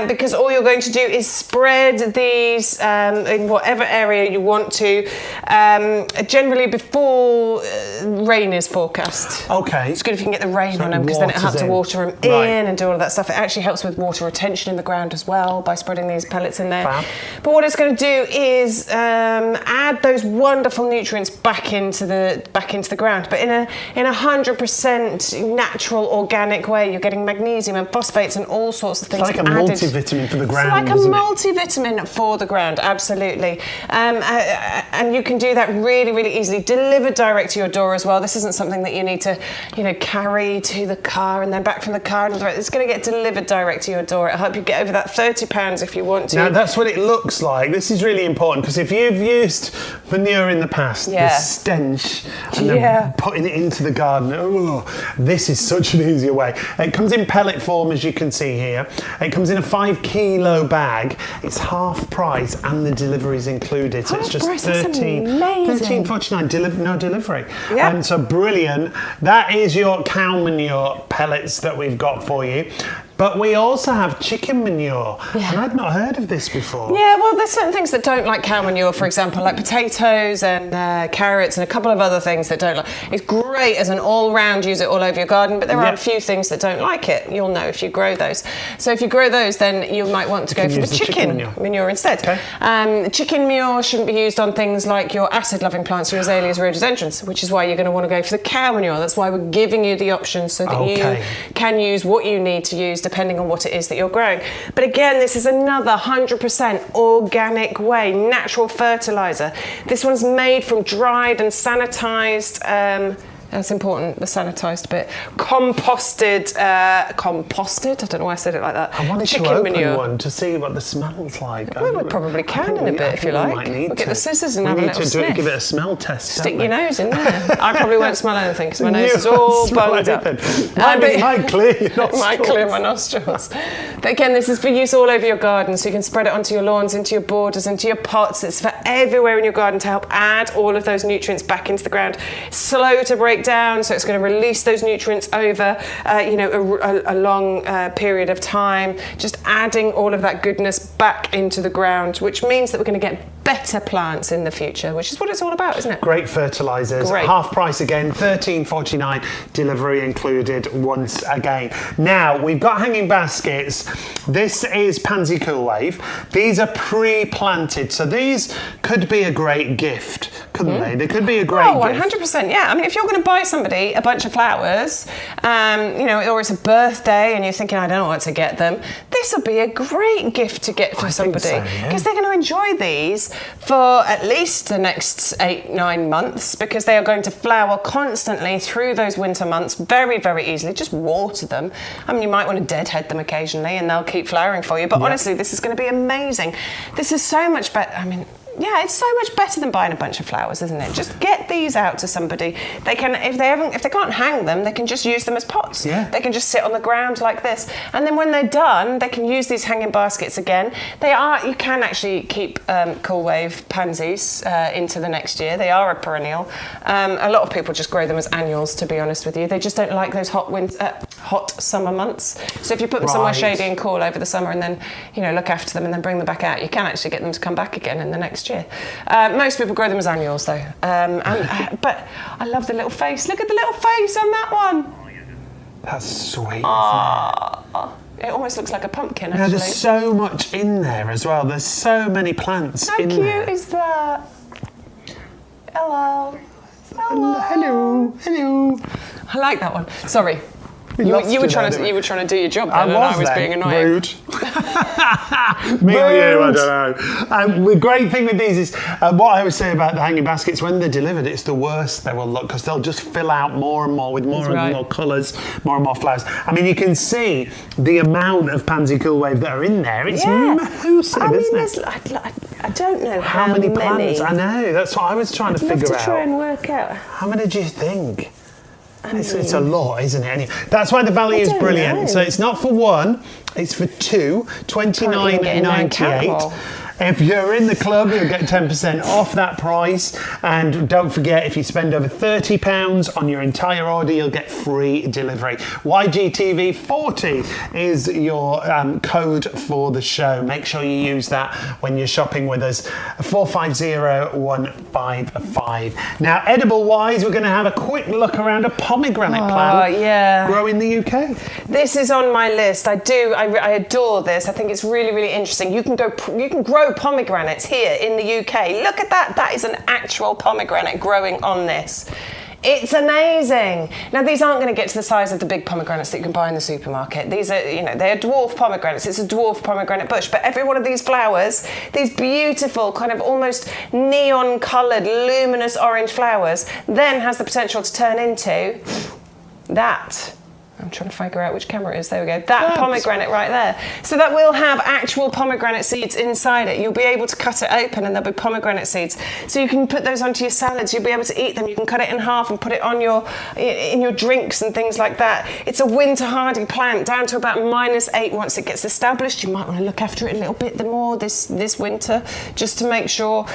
because all you're going to do is spread these in whatever area you want to, generally before rain is forecast. Okay. It's good if you can get the rain on them, because then it helps to water them in and do all of that stuff. It actually helps with water retention in the ground as well by spreading these pellets in there. Fab. But what it's going to do is add those wonderful nutrients back into the ground, but in a 100% natural, organic way. You're getting magnesium and phosphates and all sorts of things added. It's like a multivitamin for the ground. It's like a multivitamin for the ground, absolutely. And you can do that really, really easily, delivered direct to your door as well. This isn't something that you need to, carry to the car and then back from the car. It's going to get delivered direct to your door. It'll help you get over that £30 if you want to. Now, that's what it looks like. This is really important because if you've used manure in the past, the stench and then putting it into the garden, this is such an easier way. It comes in pellet form, as you can see here. It comes in a 5 kilo bag. It's half price and the delivery is included. So it's just $13.49, no delivery. Yeah. So brilliant. That is your cow manure pellets that we've got for you. But we also have chicken manure, and I'd not heard of this before. Yeah, well, there's certain things that don't like cow manure, for example, like potatoes and carrots and a couple of other things that don't like. It's great as an all-round, use it all over your garden, but there are a few things that don't like it. You'll know if you grow those. So if you grow those, then you might want to go for the chicken manure instead. Okay. Chicken manure shouldn't be used on things like your acid-loving plants, your azaleas, rhododendrons, which is why you're going to want to go for the cow manure. That's why we're giving you the option so that you can use what you need to use depending on what it is that you're growing. But again, this is another 100% organic way, natural fertilizer. This one's made from dried and sanitized, that's important, the sanitised bit. Composted, I don't know why I said it like that. I wanted chicken to open manure. one to see what the smell's like. Well, we probably can in a bit if you like. We'll get the scissors and have a little sniff. Give it a smell test. Stick your nose in there. I probably won't smell anything because my nose is all bunged up. Might clear your nostrils. Might clear my nostrils. But again, this is for use all over your garden, so you can spread it onto your lawns, into your borders, into your pots. It's for everywhere in your garden to help add all of those nutrients back into the ground. Slow to break down, so it's going to release those nutrients over a long period of time, just adding all of that goodness back into the ground, which means that we're going to get better plants in the future, which is what it's all about, isn't it? Great fertilisers, half price again, $13.49, delivery included once again. Now, we've got hanging baskets. This is Pansy Cool Wave. These are pre-planted, so these could be a great gift, couldn't they? They could be a great gift. 100%, yeah. I mean, if you're going to buy somebody a bunch of flowers, or it's a birthday and you're thinking, I don't know what to get them, this will be a great gift to get for somebody because they're going to enjoy these for at least the next 8-9 months because they are going to flower constantly through those winter months very, very easily. Just water them. I mean, you might want to deadhead them occasionally and they'll keep flowering for you, but honestly, this is going to be amazing. This is so much better. I mean, yeah, it's so much better than buying a bunch of flowers, isn't it? Just get these out to somebody. They can, if they can't hang them, they can just use them as pots. Yeah. They can just sit on the ground like this, and then when they're done, they can use these hanging baskets again. You can actually keep cool wave pansies into the next year. They are a perennial. A lot of people just grow them as annuals, to be honest with you. They just don't like those hot summer months. So if you put them somewhere shady and cool over the summer, and then look after them, and then bring them back out, you can actually get them to come back again in the next year. Most people grow them as annuals though. But I love the little face. Look at the little face on that one. That's sweet. It almost looks like a pumpkin actually. Now, there's so much in there as well. There's so many plants in there. How cute is that? Hello. Hello. I like that one. Sorry. You were trying to do your job then, and I was being annoying. Rude. Me or you, I don't know. The great thing with these is, what I always say about the hanging baskets, when they're delivered, it's the worst they will look, because they'll just fill out more and more with more and more colours, more and more flowers. I mean, you can see the amount of Pansy Cool Wave that are in there. It's massive, isn't it? I don't know how many plants. I know, that's what I was trying to figure out. Try and work out. How many do you think? It's a lot, isn't it? Anyway, that's why the value is brilliant. Know. So it's not for one, it's for two, $29.98. If you're in the club, you'll get 10% off that price. And don't forget, if you spend over £30 on your entire order, you'll get free delivery. YGTV40 is your code for the show. Make sure you use that when you're shopping with us. 450155. Now, edible-wise, we're going to have a quick look around a pomegranate plant grow in the UK. This is on my list. I adore this. I think it's really, really interesting. You can grow pomegranates here in the UK. Look at that. That is an actual pomegranate growing on this. It's amazing. Now, these aren't going to get to the size of the big pomegranates that you can buy in the supermarket. These are, they're dwarf pomegranates. It's a dwarf pomegranate bush. But every one of these flowers, these beautiful kind of almost neon coloured, luminous orange flowers, then has the potential to turn into that. I'm trying to figure out which camera it is. There we go. That pomegranate right there. So that will have actual pomegranate seeds inside it. You'll be able to cut it open and there'll be pomegranate seeds. So you can put those onto your salads. You'll be able to eat them. You can cut it in half and put it on in your drinks and things like that. It's a winter hardy plant down to about -8 once it gets established. You might want to look after it a little bit more this winter just to make sure.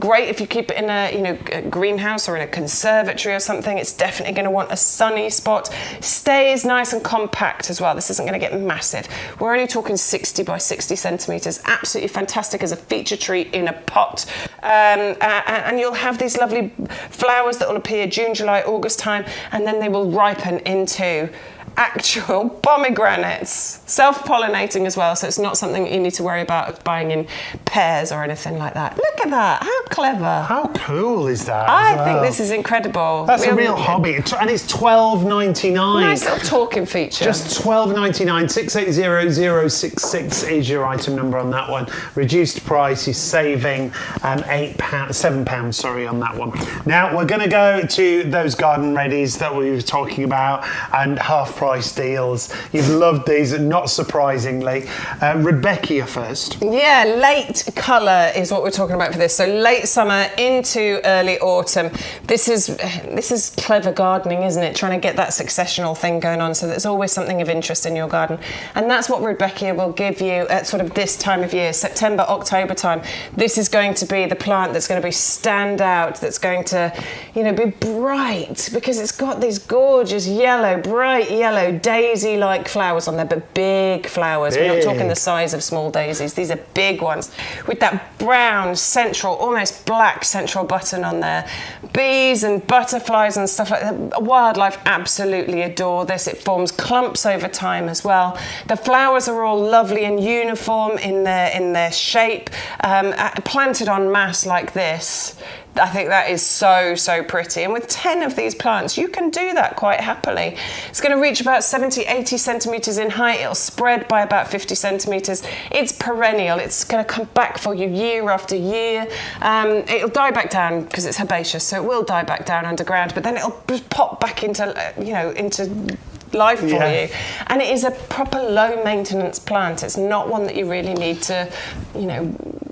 Great if you keep it in a greenhouse or in a conservatory or something. It's definitely going to want a sunny spot. Stays nice and compact as well. This isn't going to get massive. We're only talking 60 by 60 centimetres. Absolutely fantastic as a feature tree in a pot. And you'll have these lovely flowers that will appear June, July, August time, and then they will ripen into actual pomegranates, self-pollinating as well, so it's not something that you need to worry about buying in pairs or anything like that. Look at that, how clever. How cool is that? I think this is incredible. That's a real hobby, and it's $12.99. Nice little talking feature. Just $12.99. 680066 is your item number on that one. Reduced price, you're saving £7 on that one. Now we're going to go to those garden readies that we were talking about and half price deals. You've loved these, not surprisingly. Rebecca, you're first. Yeah, late colour is what we're talking about for this. So late summer into early autumn. This is clever gardening, isn't it? Trying to get that successional thing going on, so there's always something of interest in your garden. And that's what Rebecca will give you at sort of this time of year, September, October time. This is going to be the plant that's going to be stand out, that's going to, be bright, because it's got these gorgeous bright yellow daisy-like flowers on there, but big flowers. We're not talking the size of small daisies. These are big ones with that brown central, almost black central button on there. Bees and butterflies and stuff like that. Wildlife absolutely adore this. It forms clumps over time as well. The flowers are all lovely and uniform in their shape, planted en masse like this. I think that is so pretty. And with 10 of these plants, you can do that quite happily. It's going to reach about 70, 80 centimetres in height. It'll spread by about 50 centimetres. It's perennial. It's going to come back for you year after year. It'll die back down because it's herbaceous, so it will die back down underground, but then it'll just pop back into life for you. And it is a proper low maintenance plant. It's not one that you really need to,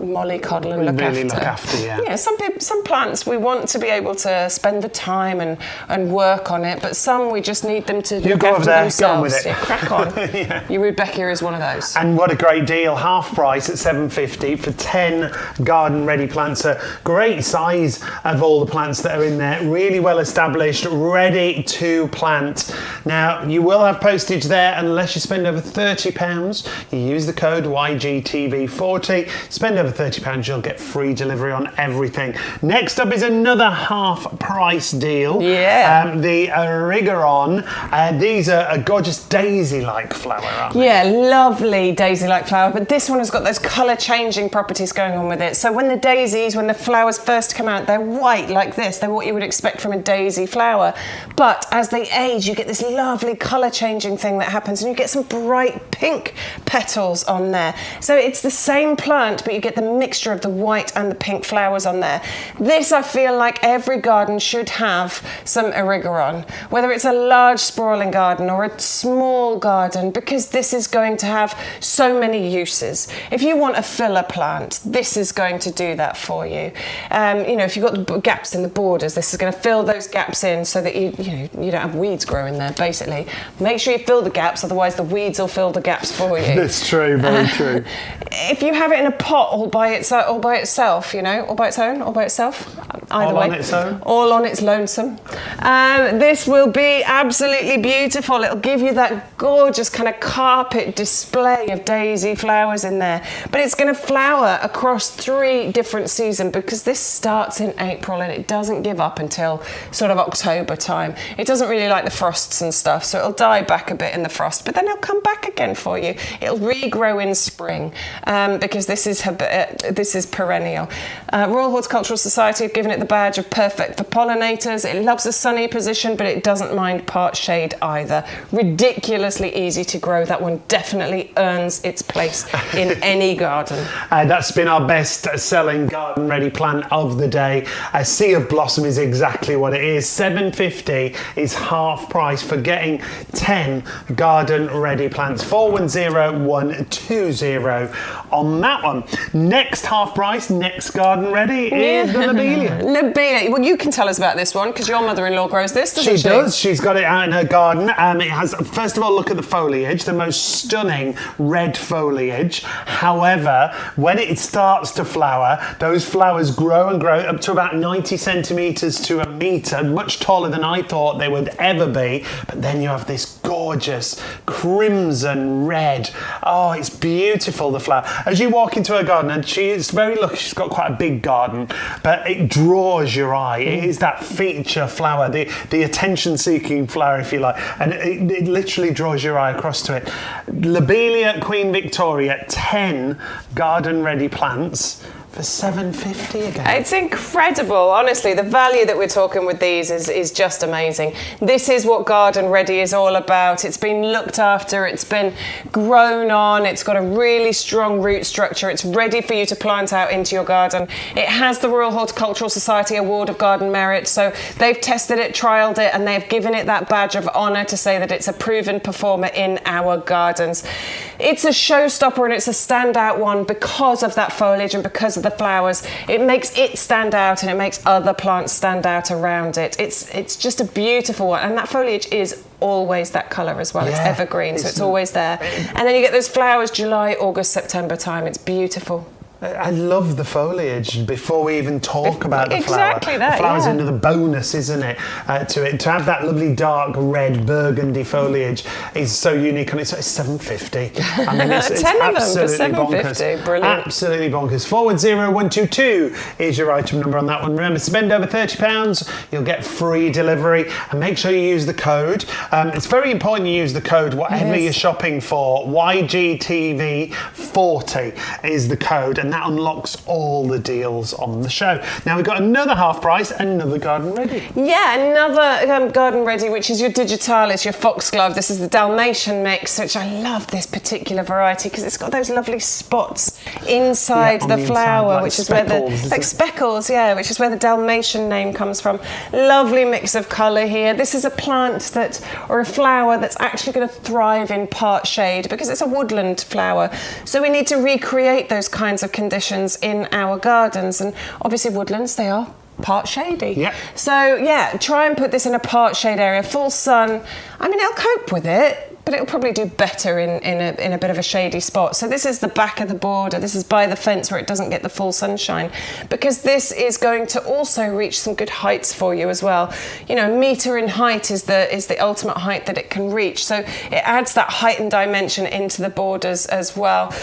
mollycoddle and look after. Yeah, some plants we want to be able to spend the time and work on it, but some we just need them to look after themselves. Go on with it. Yeah, crack on. Your Rebecca is one of those. And what a great deal. Half price at $7.50 for 10 garden ready plants. A great size of all the plants that are in there. Really well established, ready to plant. Now, you will have postage there unless you spend over £30. You use the code YGTV40. Spend over £30, you'll get free delivery on everything. Next up is another half price deal. Yeah. The Erigeron. These are a gorgeous daisy-like flower, aren't they? Yeah, lovely daisy-like flower, but this one has got those colour changing properties going on with it. So when the flowers first come out, they're white like this. They're what you would expect from a daisy flower. But as they age, you get this lovely colour changing thing that happens, and you get some bright pink petals on there. So it's the same plant, but you get the mixture of the white and the pink flowers on there. This, I feel like every garden should have some Erigeron, whether it's a large sprawling garden or a small garden, because this is going to have so many uses. If you want a filler plant, this is going to do that for you. If you've got the gaps in the borders, this is going to fill those gaps in so that you don't have weeds growing there, basically. Make sure you fill the gaps, otherwise the weeds will fill the gaps for you. That's true, very true. If you have it in a pot all by itself, all by its own, all by itself, either way. All on its own? All on its lonesome. This will be absolutely beautiful. It'll give you that gorgeous kind of carpet display of daisy flowers in there. But it's going to flower across 3 different seasons, because this starts in April and it doesn't give up until sort of October time. It doesn't really like the frosts and stuff, so it'll die back a bit in the frost, but then it'll come back again for you. It'll regrow in spring, because this is this is perennial. Royal Horticultural Society have given it the badge of perfect for pollinators. It loves a sunny position, but it doesn't mind part shade either. Ridiculously easy to grow. That one definitely earns its place in any garden. That's been our best selling garden ready plant of the day. A Sea of Blossom is exactly what it is. $7.50 is half price for getting 10 garden ready plants. 410120 on that one. Next half price, next garden ready is the lobelia. Lobelia. Well, you can tell us about this one because your mother-in-law grows this, doesn't she? She does. She's got it out in her garden. It has, first of all, look at the foliage, the most stunning red foliage. However, when it starts to flower, those flowers grow and grow up to about 90 centimetres to a metre, much taller than I thought they would ever be. But then you have this gorgeous crimson red. Oh, it's beautiful, the flower. As you walk into her garden, and she is very lucky, she's got quite a big garden, but it draws your eye. It is that feature flower, the attention-seeking flower, if you like, and it literally draws your eye across to it. Lobelia Queen Victoria, 10 garden-ready plants for $7.50 again. It's incredible, honestly. The value that we're talking with these is just amazing. This is what Garden Ready is all about. It's been looked after, it's been grown on, it's got a really strong root structure, it's ready for you to plant out into your garden. It has the Royal Horticultural Society Award of Garden Merit, so they've tested it, trialled it, and they've given it that badge of honour to say that it's a proven performer in our gardens. It's a showstopper and it's a standout one because of that foliage and because of the flowers. It makes it stand out and it makes other plants stand out around it. It's just a beautiful one, and that foliage is always that colour as well. It's evergreen, so it's always there. And then you get those flowers July, August, September time. It's beautiful. I love the foliage before we even talk about the flower. Exactly that, the flower's another bonus, isn't it, to it. To have that lovely dark red burgundy foliage is so unique, and it's $7.50. I mean, it's 10 of absolutely them for bonkers. $7.50. Brilliant. Absolutely bonkers. 410122 is your item number on that one. Remember, spend over £30, you'll get free delivery, and make sure you use the code. It's very important you use the code, whatever you're shopping for. YGTV40 is the code, and that unlocks all the deals on the show. Now we've got another half price, another garden ready. Yeah, another garden ready, which is your digitalis, your foxglove. This is the Dalmatian mix, which I love this particular variety because it's got those lovely spots inside the flower, like which is where speckles, which is where the Dalmatian name comes from. Lovely mix of colour here. This is a plant or a flower that's actually going to thrive in part shade because it's a woodland flower. So we need to recreate those kinds of conditions in our gardens, and obviously woodlands, they are part shady. So try and put this in a part shade area, full sun. I mean, it'll cope with it, but it'll probably do better in a bit of a shady spot. So this is the back of the border. This is by the fence where it doesn't get the full sunshine, because this is going to also reach some good heights for you as well. You know, a metre in height is the ultimate height that it can reach. So it adds that height and dimension into the borders as well.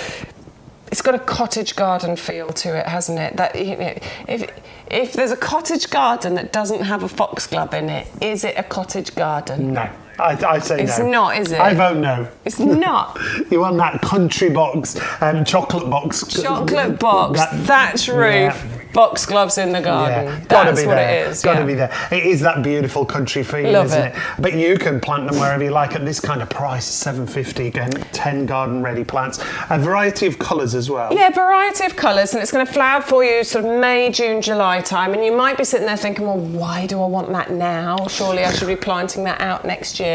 It's got a cottage garden feel to it, hasn't it? That, you know, if there's a cottage garden that doesn't have a foxglove in it, is it a cottage garden? No. I say it's no. It's not, is it? I vote no. It's not. You want that country box, chocolate box. Chocolate box, thatch roof, foxgloves in the garden. That's what it is. Got to be there. It is that beautiful country feel, isn't it? But you can plant them wherever you like at this kind of price, $7.50 again, 10 garden ready plants. A variety of colours as well. Yeah, variety of colours, and it's going to flower for you sort of May, June, July time, and you might be sitting there thinking, well, why do I want that now? Surely I should be planting that out next year.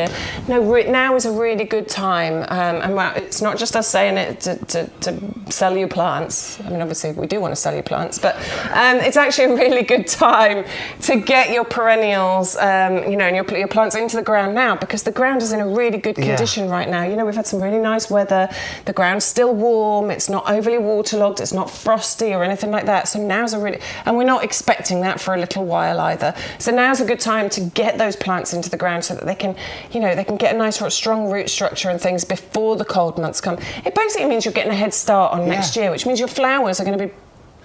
No, now is a really good time, and it's not just us saying it to sell you plants. I mean, obviously we do want to sell you plants, but it's actually a really good time to get your perennials, and your plants into the ground now, because the ground is in a really good condition right now. You know, we've had some really nice weather. The ground's still warm. It's not overly waterlogged. It's not frosty or anything like that. So now's and we're not expecting that for a little while either. So now's a good time to get those plants into the ground so that they can get a nice strong root structure and things before the cold months come. It basically means you're getting a head start on next year, which means your flowers are going to be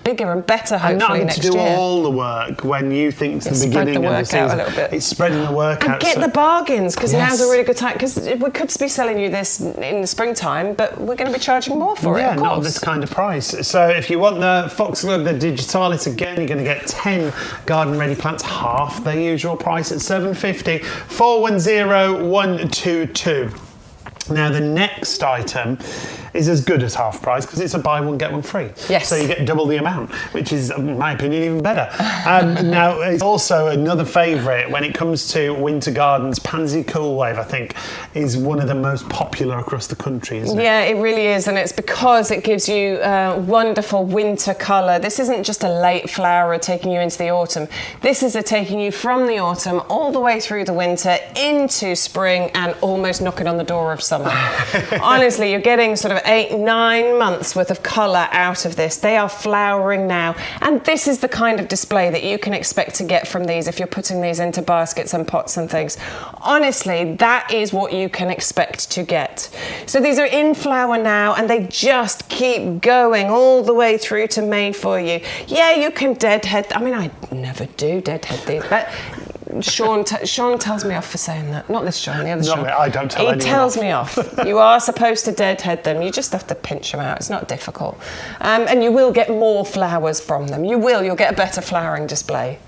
bigger and better, And not hopefully, having next to do year. all the work when you think it's the Spread beginning the of the work season. out a little bit. It's spreading the work And out. get the bargains, because Yes. now's a really good time. Because we could be selling you this in the springtime, but we're going to be charging more for it. Yeah, Of course. not this kind of price. So if you want the Foxglove, the Digitalis, again, you're going to get 10 garden ready plants, half their usual price at £7.50. 410122. Now the next item is as good as half price because it's a buy one get one free. Yes. So you get double the amount, which is, in my opinion, even better. Now it's also another favourite when it comes to winter gardens. Pansy Cool Wave, I think, is one of the most popular across the country, isn't it? Yeah, it really is, and it's because it gives you wonderful winter colour. This isn't just a late flower taking you into the autumn. This is a taking you from the autumn all the way through the winter into spring and almost knocking on the door of summer. Honestly, you're getting sort of 8-9 months worth of colour out of this. They are flowering now, and this is the kind of display that you can expect to get from these if you're putting these into baskets and pots and things. Honestly, that is what you can expect to get. So these are in flower now, and they just keep going all the way through to May for you. Yeah, you can deadhead. I mean, I never do deadhead these, but Shaun tells me off for saying that. Not this Shaun, the other Shaun. I don't tell anyone He tells off. me off. You are supposed to deadhead them. You just have to pinch them out. It's not difficult. And you will get more flowers from them. You'll get a better flowering display.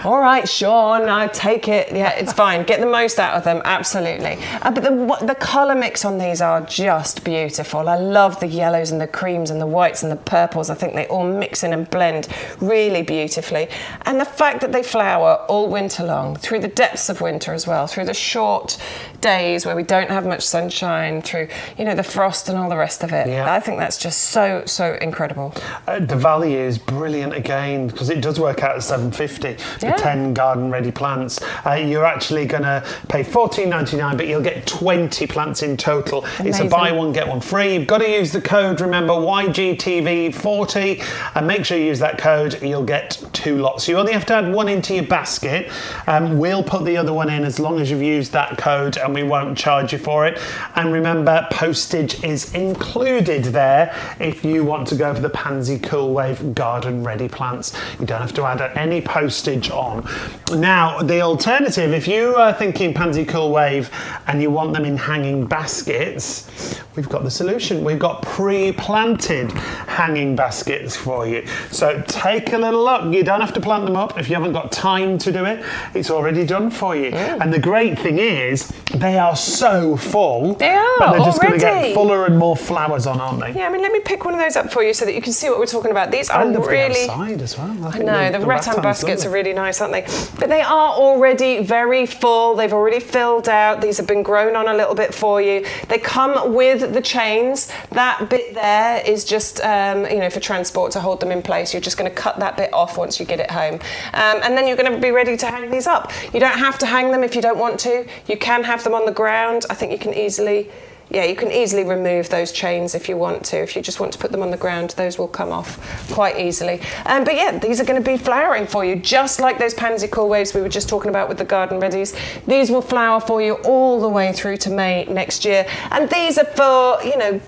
All right, Shaun, I take it. Yeah, it's fine. Get the most out of them, absolutely. But the colour mix on these are just beautiful. I love the yellows and the creams and the whites and the purples. I think they all mix in and blend really beautifully. And the fact that they flower all winter long, through the depths of winter as well, through the short days where we don't have much sunshine, through, the frost and all the rest of it. Yeah. I think that's just so incredible. The value is brilliant again because it does work out at £7.50 for Yeah. 10 garden ready plants. You're actually going to pay $14.99, but you'll get 20 plants in total. Amazing. It's a buy one get one free. You've got to use the code, remember, YGTV40, and make sure you use that code. You'll get 2 lots. You only have to add one into your basket. We'll put the other one in as long as you've used that code, and we won't charge you for it. And remember, postage is included there if you want to go for the Pansy Cool Wave garden ready plants. You don't have to add any postage on. Now, the alternative, if you are thinking Pansy Cool Wave and you want them in hanging baskets, we've got the solution. We've got pre-planted hanging baskets for you. So take a little look. You don't have to plant them up if you haven't got time to do it. It's already done for you. Yeah. And the great thing is, they are so full. They are, but they're just going to already. get fuller and more flowers on, aren't they? Yeah, I mean, let me pick one of those up for you so that you can see what we're talking about. These are I love really... the outside as well. I know, the rattan baskets are really nice, aren't they? But they are already very full. They've already filled out. These have been grown on a little bit for you. They come with the chains. That bit there is just, for transport to hold them in place. You're just going to cut that bit off once you get it home. And then you're going to be ready to hang these up. You don't have to hang them if you don't want to. You can have them on the ground. I think you can easily... Yeah, you can easily remove those chains if you want to. If you just want to put them on the ground, those will come off quite easily. But yeah, these are going to be flowering for you, just like those Pansy Cool Waves we were just talking about with the garden readies. These will flower for you all the way through to May next year. And these are for,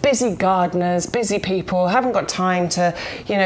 busy gardeners, busy people, haven't got time to,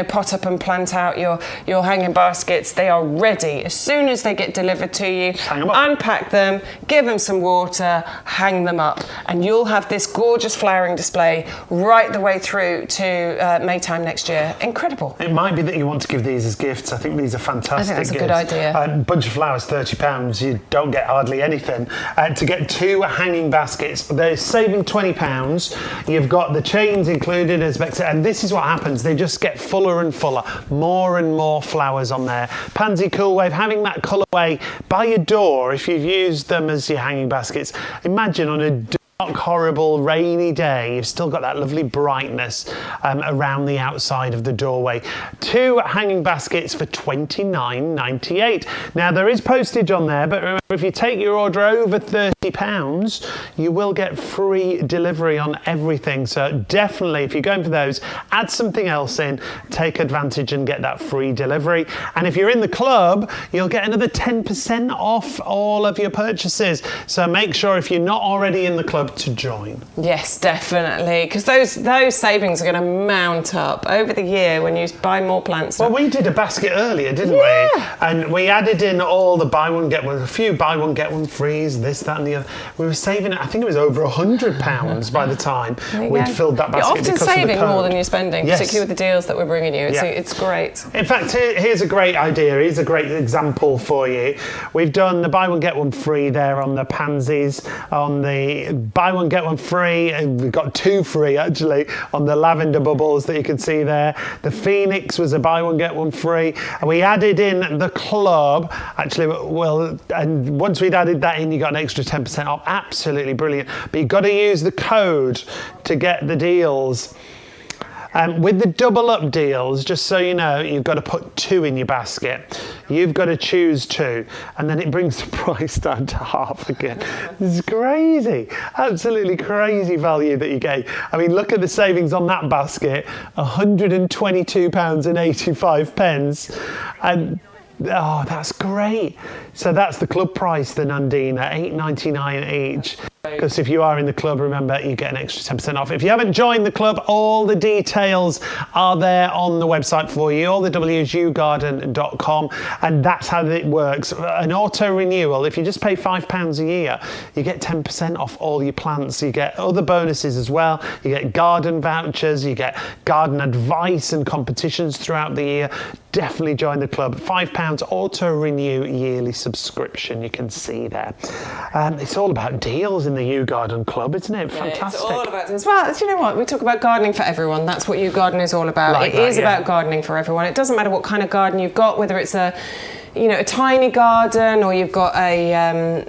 pot up and plant out your hanging baskets. They are ready. As soon as they get delivered to you, hang them up. Unpack them, give them some water, hang them up, and you'll have this gorgeous flowering display right the way through to May time next year. Incredible. It might be that you want to give these as gifts. I think these are fantastic. I think that's a gifts. good idea. A bunch of flowers, £30. You don't get hardly anything. To get 2 hanging baskets, they're saving £20. You've got the chains included, as Beck said, and this is what happens. They just get fuller and fuller, more and more flowers on there. Pansy Cool Wave, having that colourway by your door, if you've used them as your hanging baskets, imagine on a dark, horrible, rainy day, you've still got that lovely brightness around the outside of the doorway. 2 hanging baskets for £29.98. Now, there is postage on there, but remember, if you take your order over £30, £50, you will get free delivery on everything. So definitely, if you're going for those, add something else in, take advantage and get that free delivery. And if you're in the club, you'll get another 10% off all of your purchases. So make sure, if you're not already in the club, to join. Yes, definitely, because those savings are going to mount up over the year when you buy more plants. Well, we did a basket earlier, didn't we? And we added in all the buy one get one, a few buy one get one frees, this, that, and the other. We were saving, I think it was over £100 by the time we'd filled that basket. You're often saving more than you're spending, yes, particularly with the deals that we're bringing you. It's great. In fact, here's a great idea. Here's a great example for you. We've done the buy one get one free there on the pansies, on the buy one get one free, and we've got 2 free actually on the lavender bubbles that you can see there. The Phoenix was a buy one get one free, and we added in the club actually. Well, and once we'd added that in, you got an extra 10% off. Absolutely brilliant. But you've got to use the code to get the deals. With the double up deals, just so you know, you've got to put 2 in your basket. You've got to choose 2, and then it brings the price down to half again. This is crazy, absolutely crazy value that you get. I mean, look at the savings on that basket, £122.85, and oh, that's great. So that's the club price, the Nandina, $8.99 each. Because if you are in the club, remember, you get an extra 10% off. If you haven't joined the club, all the details are there on the website for you. All the W's, YouGarden.com, and that's how it works. An auto renewal, if you just pay £5 a year, you get 10% off all your plants. You get other bonuses as well. You get garden vouchers, you get garden advice and competitions throughout the year. Definitely join the club. £5 auto renew yearly subscription, you can see there. It's all about deals in the YouGarden club, isn't it? Fantastic. It's all about this. Well, do you know what? We talk about gardening for everyone. That's what YouGarden is all about. It is about gardening for everyone. It doesn't matter what kind of garden you've got, whether it's a tiny garden, or you've got an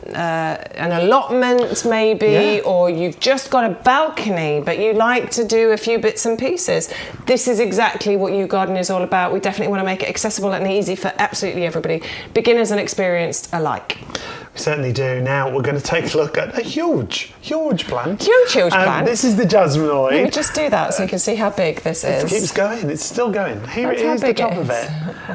allotment maybe, or you've just got a balcony but you like to do a few bits and pieces. This is exactly what YouGarden is all about. We definitely want to make it accessible and easy for absolutely everybody, beginners and experienced alike. We certainly do. Now we're going to take a look at a huge plant. Huge plant. This is the jasminoid. Let me just do that so you can see how big this is. It keeps going. It's still going. Here's the top of it.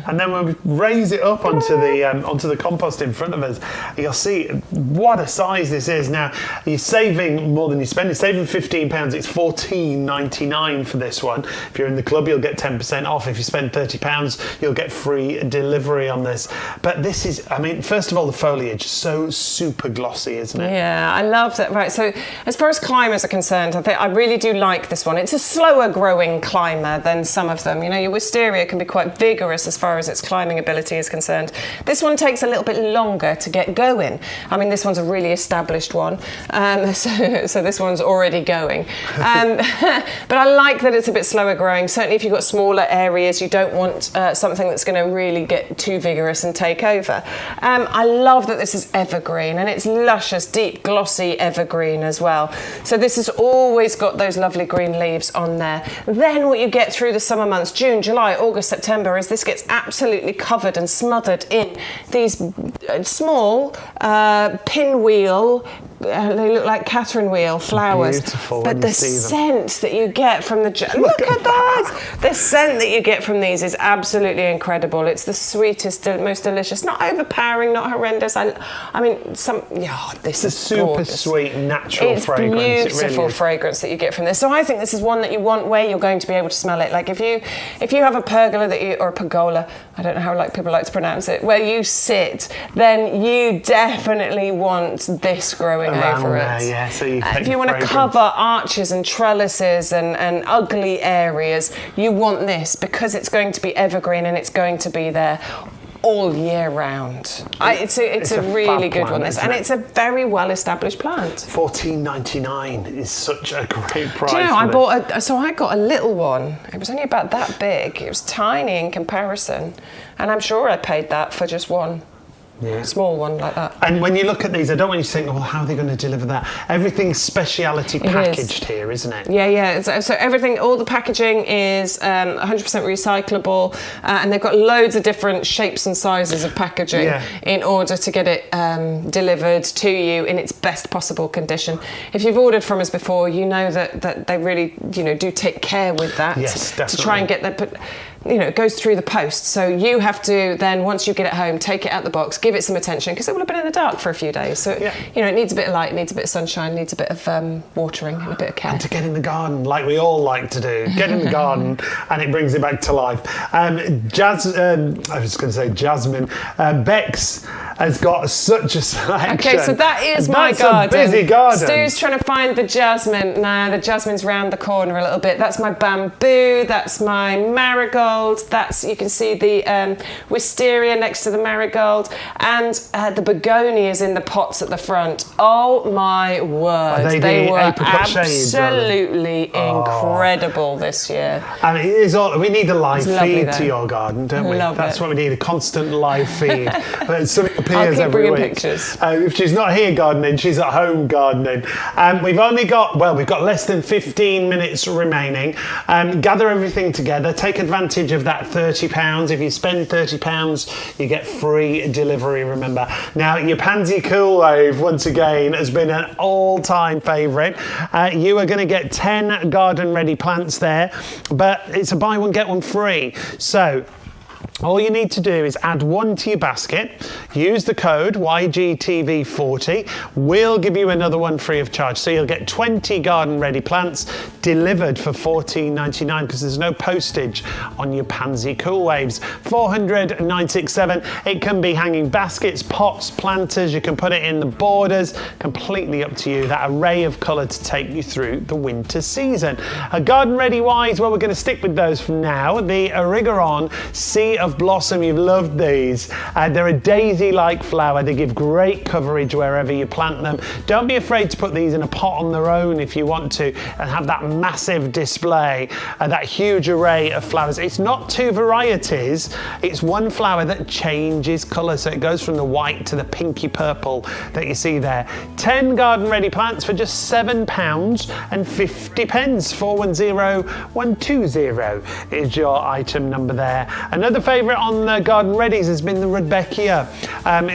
And then when we raise it up onto the compost in front of us, you'll see what a size this is. Now you're saving more than you spend. You're saving £15. It's $14.99 for this one. If you're in the club, you'll get 10% off. If you spend £30, you'll get free delivery on this. But this is, I mean, first of all, the foliage, so super glossy, isn't it? Yeah, I love that. Right, so as far as climbers are concerned, I really do like this one. It's a slower growing climber than some of them. Your wisteria can be quite vigorous as far as its climbing ability is concerned. This one takes a little bit longer to get going. I mean, this one's a really established one, so this one's already going. But I like that it's a bit slower growing. Certainly if you've got smaller areas, you don't want something that's going to really get too vigorous and take over. I love that this is evergreen, and it's luscious, deep, glossy evergreen as well. So this has always got those lovely green leaves on there. Then what you get through the summer months, June, July, August, September, is this gets absolutely covered and smothered in these small pinwheel, they look like Catherine wheel flowers. Beautiful. But the scent that you get from the look at those! The scent that you get from these is absolutely incredible. It's the sweetest, most delicious, not overpowering, not horrendous. I mean, this is super gorgeous. Sweet, natural fragrance. It's beautiful really fragrance that you get from this. So I think this is one that you want where you're going to be able to smell it. Like if you have a pergola or a pergola, I don't know how people like to pronounce it, where you sit, then you definitely want this growing over it. Yeah, so if you want to cover arches and trellises and ugly areas, you want this because it's going to be evergreen and it's going to be there all year round. It's a really good one, and it's a very well established plant. $14.99 is such a great price. Do you know, I got a little one. It was only about that big. It was tiny in comparison, and I'm sure I paid that for just one. Yeah. Small one like that. And when you look at these, I don't want you to think, well, how are they going to deliver that? Everything's speciality packaged here, isn't it? Yeah. So everything, all the packaging is 100% recyclable, and they've got loads of different shapes and sizes of packaging in order to get it delivered to you in its best possible condition. If you've ordered from us before, you know that they really, do take care with that. Yes, definitely. To try and get that, but it goes through the post. So you have to then, once you get it home, take it out the box, give it some attention, because it will have been in the dark for a few days. So, it needs a bit of light, it needs a bit of sunshine, needs a bit of watering and a bit of care. And to get in the garden, like we all like to do. Get in the garden and it brings it back to life. I was going to say Jasmine. Bex has got such a selection. Okay, so that is my garden. That's a busy garden. Stu's trying to find the jasmine. No, the jasmine's round the corner a little bit. That's my bamboo, that's my marigold. You can see the wisteria next to the marigold, and the begonias in the pots at the front. Oh my word! They were absolutely incredible this year. And it is we need a live feed to your garden, don't we? That's what we need, a constant live feed. Something appears every week. Pictures. If she's not here gardening, she's at home gardening. We've got less than 15 minutes remaining. Gather everything together, take advantage of that £30. If you spend £30, you get free delivery, remember. Now, your Pansy Cool Wave, once again, has been an all-time favourite. You are going to get 10 garden-ready plants there, but it's a buy one, get one free. So, all you need to do is add one to your basket, use the code YGTV40, we'll give you another one free of charge. So you'll get 20 garden ready plants delivered for $14.99 because there's no postage on your Pansy Cool Waves. 400-967. It can be hanging baskets, pots, planters, you can put it in the borders, completely up to you. That array of colour to take you through the winter season. Garden ready wise, well, we're going to stick with those from now. The Origeron Sea of Blossom, you've loved these. They're a daisy-like flower. They give great coverage wherever you plant them. Don't be afraid to put these in a pot on their own if you want to and have that massive display, that huge array of flowers. It's not two varieties, it's one flower that changes colour, so it goes from the white to the pinky purple that you see there. 10 garden ready plants for just £7.50. 410120 is your item number there. Another favourite on the garden readies has been the Rudbeckia.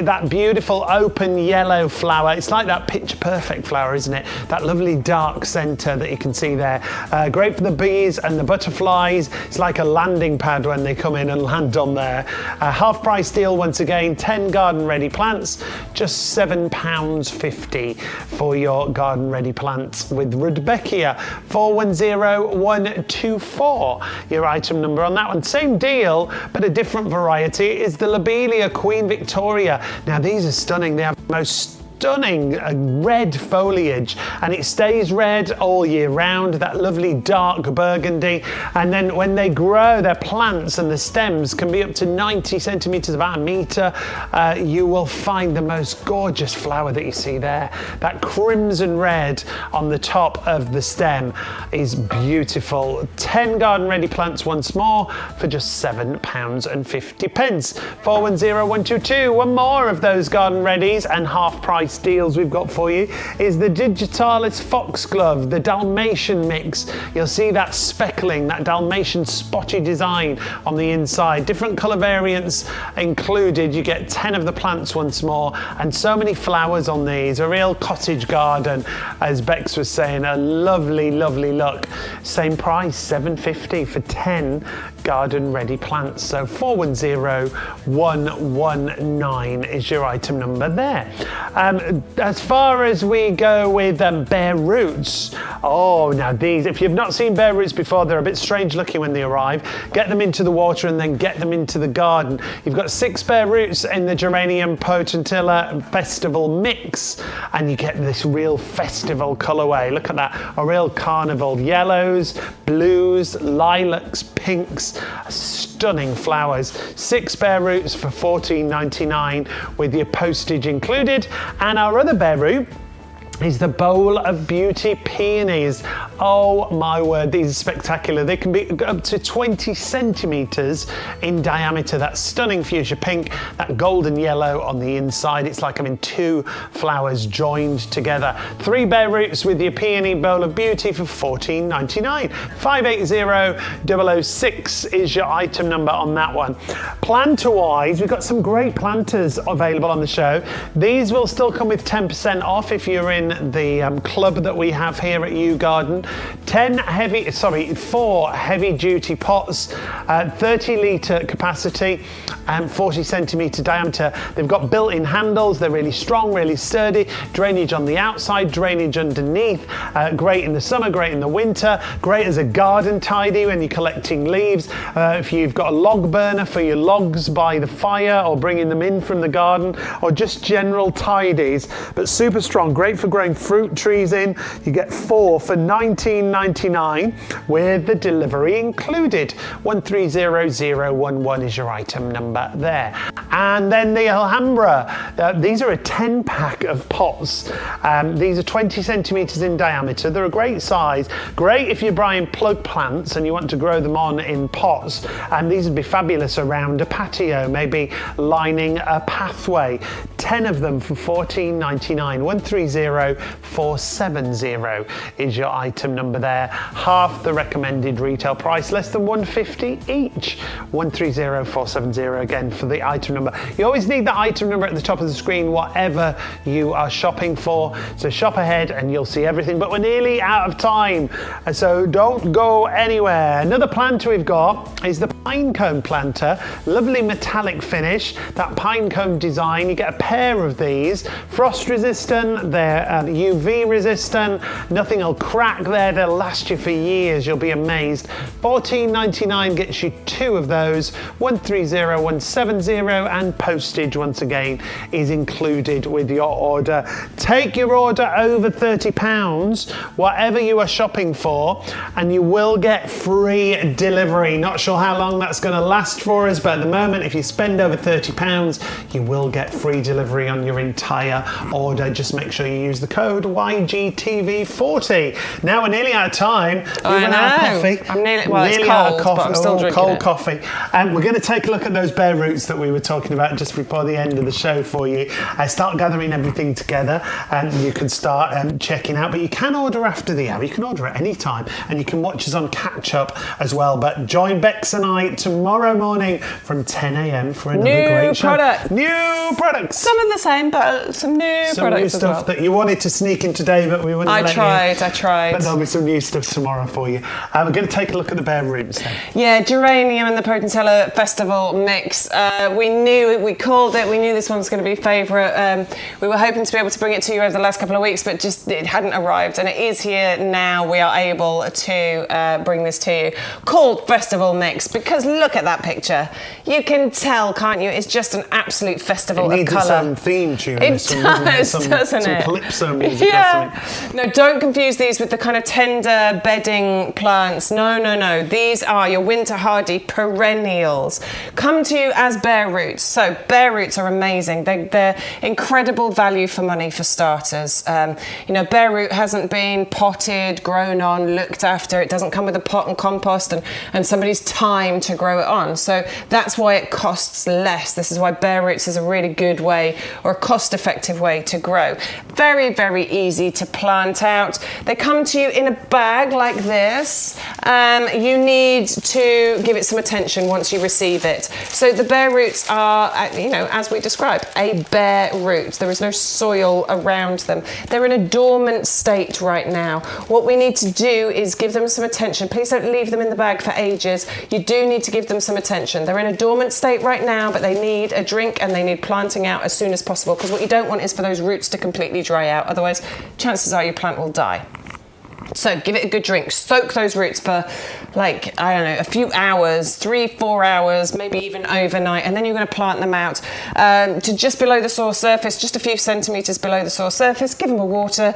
That beautiful open yellow flower. It's like that picture perfect flower, isn't it? That lovely dark centre that you can see there. Great for the bees and the butterflies. It's like a landing pad when they come in and land on there. Half price deal once again, 10 garden ready plants, just £7.50 for your garden ready plants with Rudbeckia. 410124, your item number on that one. Same deal, but a different variety is the Lobelia Queen Victoria. Now these are stunning. They have the most stunning red foliage, and it stays red all year round, that lovely dark burgundy. And then when they grow, their plants and the stems can be up to 90 centimetres, about a metre. You will find the most gorgeous flower that you see there. That crimson red on the top of the stem is beautiful. 10 garden ready plants once more for just £7.50. 410122. One more of those garden readies and half price deals we've got for you is the Digitalis Foxglove, the Dalmatian mix. You'll see that speckling, that Dalmatian spotty design on the inside. Different colour variants included. You get 10 of the plants once more, and so many flowers on these. A real cottage garden, as Bex was saying. A lovely, lovely look. Same price, £7.50 for 10 garden ready plants. So 410119 is your item number there. As far as we go with bare roots, now these, if you've not seen bare roots before, they're a bit strange looking when they arrive. Get them into the water and then get them into the garden. You've got 6 bare roots in the Geranium Potentilla Festival mix, and you get this real festival colourway. Look at that, a real carnival. Yellows, blues, lilacs, pinks, stunning flowers. 6 bare roots for $14.99 with your postage included. And our other bare root is the Bowl of Beauty peonies. Oh my word, these are spectacular. They can be up to 20 centimetres in diameter. That stunning fuchsia pink, that golden yellow on the inside. It's like having two flowers joined together. 3 bare roots with your peony Bowl of Beauty for $14.99. 580006 is your item number on that one. Planter-wise, we've got some great planters available on the show. These will still come with 10% off if you're in the club that we have here at YouGarden. 4 heavy duty pots, 30 litre capacity and 40 centimetre diameter. They've got built-in handles. They're really strong, really sturdy. Drainage on the outside, drainage underneath. Great in the summer, great in the winter. Great as a garden tidy when you're collecting leaves. If you've got a log burner for your logs by the fire or bringing them in from the garden, or just general tidies. But super strong, great for growing fruit trees in. You get 4 for $19.99 with the delivery included. 130011 is your item number there. And then the Alhambra. These are a 10 pack of pots. These are 20 centimetres in diameter. They're a great size. Great if you're buying plug plants and you want to grow them on in pots. And these would be fabulous around a patio, maybe lining a pathway. 10 of them for $14.99. 130470 is your item number there. Half the recommended retail price, less than $1.50 each. 130470 again for the item number. You always need the item number at the top of the screen, whatever you are shopping for. So shop ahead and you'll see everything. But we're nearly out of time, so don't go anywhere. Another planter we've got is the pine cone planter. Lovely metallic finish. That pine cone design. You get a pair of these. Frost resistant. They're UV resistant. Nothing will crack there. They'll last you for years. You'll be amazed. $14.99 gets you 2 of those. 130170 and postage once again is included with your order. Take your order over £30, whatever you are shopping for, and you will get free delivery. Not sure how long that's going to last for us, but at the moment, if you spend over £30, you will get free delivery on your entire order. Just make sure you use the code YGTV40. Now we're nearly out of time. I know. Out of coffee. I'm nearly it's cold, out of coffee. but I'm still drinking cold it. coffee. And we're going to take a look at those bare roots that we were talking about just before the end of the show for you. I start gathering everything together and you can start checking out, but you can order after the hour. You can order at any time and you can watch us on catch up as well. But join Bex and I tomorrow morning from 10 a.m. for another great show. New products. Some of the same, but some new products new as stuff well. that you wanted to sneak in today, but we wouldn't let you. I tried. But there'll be some new stuff tomorrow for you. We're going to take a look at the bare roots then. Yeah, geranium and the Potentilla Festival mix. We called it. We knew this one was going to be favourite. We were hoping to be able to bring it to you over the last couple of weeks, but just it hadn't arrived, and it is here now. We are able to bring this to you. Called Festival Mix because look at that picture. You can tell, can't you? It's just an absolute festival of colour. It needs its own theme tune. It doesn't it? Some calypso music or something. No, don't confuse these with the kind of tender bedding plants. No. These are your winter hardy perennials. Come to you as bare roots. So bare roots are amazing. They're incredible value for money for starters. Bare root hasn't been potted, grown on, looked after. It doesn't come with a pot and compost and somebody's time to grow it on. So that's why it costs less. This is why bare roots is a really good way or a cost-effective way to grow. Very, very easy to plant out. They come to you in a bag like this. You need to give it some attention once you receive it. So the bare roots are, as we described, a bare root. There is no soil around them. They're in a dormant state right now. What we need to do is give them some attention. Please don't leave them in the bag for ages. You do need to give them some attention. They're in a dormant state right now, but they need a drink and they need planting out as soon as possible, because what you don't want is for those roots to completely dry out. Otherwise, chances are your plant will die. So give it a good drink. Soak those roots for a few hours, 3-4 hours, maybe even overnight, and then you're going to plant them out to just below the soil surface, just a few centimetres below the soil surface. Give them a water.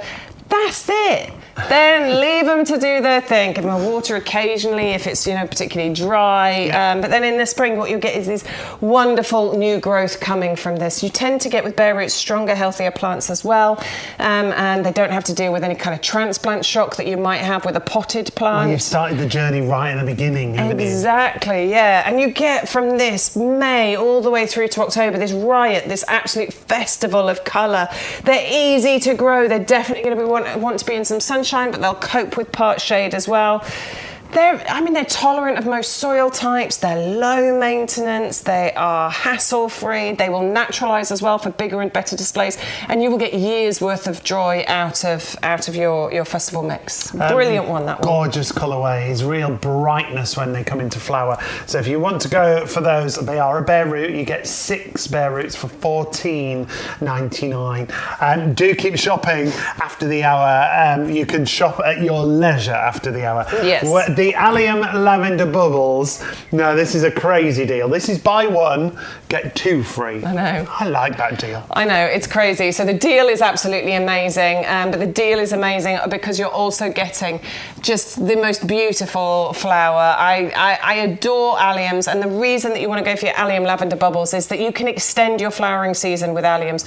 That's it. Then leave them to do their thing. Give them a water occasionally if it's, particularly dry. Yeah. But then in the spring, what you'll get is this wonderful new growth coming from this. You tend to get with bare roots stronger, healthier plants as well, and they don't have to deal with any kind of transplant shock that you might have with a potted plant. Well, you've started the journey right at the beginning, haven't you? Exactly, yeah. And you get from this May all the way through to October this riot, this absolute festival of colour. They're easy to grow. They're definitely going to want to be in some sunshine, but they'll cope with part shade as well. They're tolerant of most soil types, they're low maintenance, they are hassle-free, they will naturalise as well for bigger and better displays, and you will get years worth of joy out of your festival mix. Brilliant one, that one. Gorgeous colourways, real brightness when they come into flower. So if you want to go for those, they are a bare root. You get 6 bare roots for $14.99. Do keep shopping after the hour. You can shop at your leisure after the hour. Yes. The Allium Lavender Bubbles. No, this is a crazy deal. This is buy one, get 2 free. I know. I like that deal. I know, it's crazy. So the deal is absolutely amazing, but the deal is amazing because you're also getting just the most beautiful flower. I adore alliums, and the reason that you want to go for your Allium Lavender Bubbles is that you can extend your flowering season with alliums.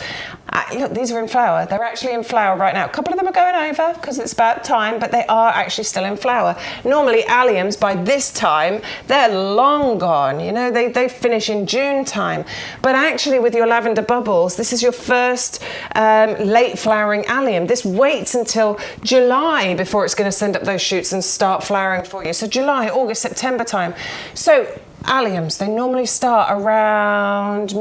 Look, these are in flower. They're actually in flower right now. A couple of them are going over because it's about time, but they are actually still in flower. Normally, alliums by this time, they're long gone. They finish in June time. But actually, with your Lavender Bubbles, this is your first late flowering allium. This waits until July before it's going to send up those shoots and start flowering for you. So July, August, September time. So alliums, they normally start around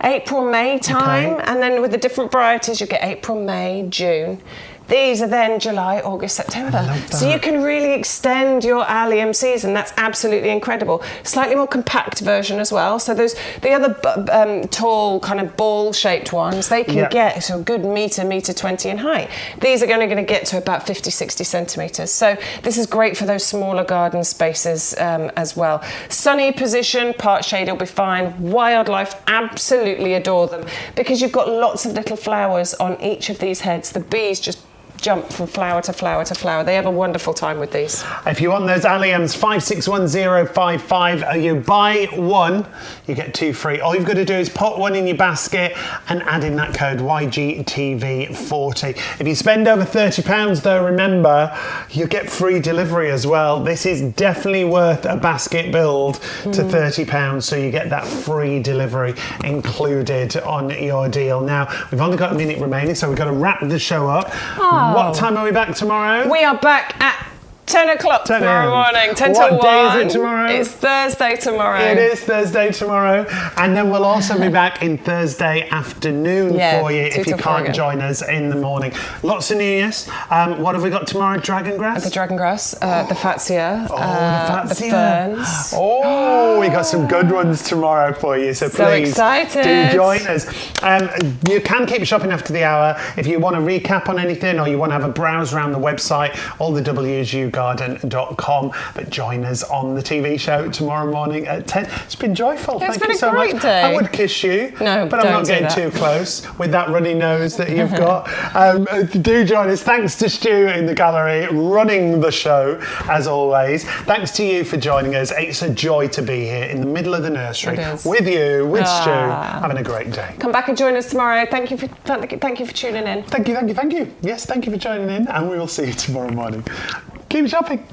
April, May time, okay. And then with the different varieties, you get April, May, June. These are then July, August, September. I love that. So you can really extend your allium season. That's absolutely incredible. Slightly more compact version as well. So the other tall kind of ball-shaped ones, they can get so a good metre 20 in height. These are only going to get to about 50, 60 centimetres. So this is great for those smaller garden spaces as well. Sunny position, part shade will be fine. Wildlife absolutely adore them because you've got lots of little flowers on each of these heads. The bees just jump from flower to flower to flower. They have a wonderful time with these. If you want those alliums, 561055, you buy one, you get 2 free. All you've got to do is put one in your basket and add in that code YGTV40. If you spend over £30 though, remember, you get free delivery as well. This is definitely worth a basket build to £30, so you get that free delivery included on your deal. Now, we've only got a minute remaining, so we've got to wrap the show up. What time are we back tomorrow? We are back at 10 o'clock tomorrow morning, 10 till 1. What day is it tomorrow? It's Thursday tomorrow. It is Thursday tomorrow. And then we'll also be back in Thursday afternoon for you if you can't join us in the morning. Lots of news. What have we got tomorrow? Dragon grass? The dragon grass, the fatsia, the the ferns. Oh, we got some good ones tomorrow for you. So please excited. do join us. You can keep shopping after the hour. If you want to recap on anything or you want to have a browse around the website, all the W's YouGarden.com. But join us on the TV show tomorrow morning at 10. It's been joyful. It's Thank been you a so great much. day. I would kiss you, no, but I'm not getting too close with that runny nose that you've got. Do join us. Thanks to Stu in the gallery running the show as always. Thanks to you for joining us. It's a joy to be here in the middle of the nursery with you, with Stu, having a great day. Come back and join us tomorrow. Thank you for tuning in. Thank you. Yes, thank you for joining in, and we will see you tomorrow morning. Keep shopping.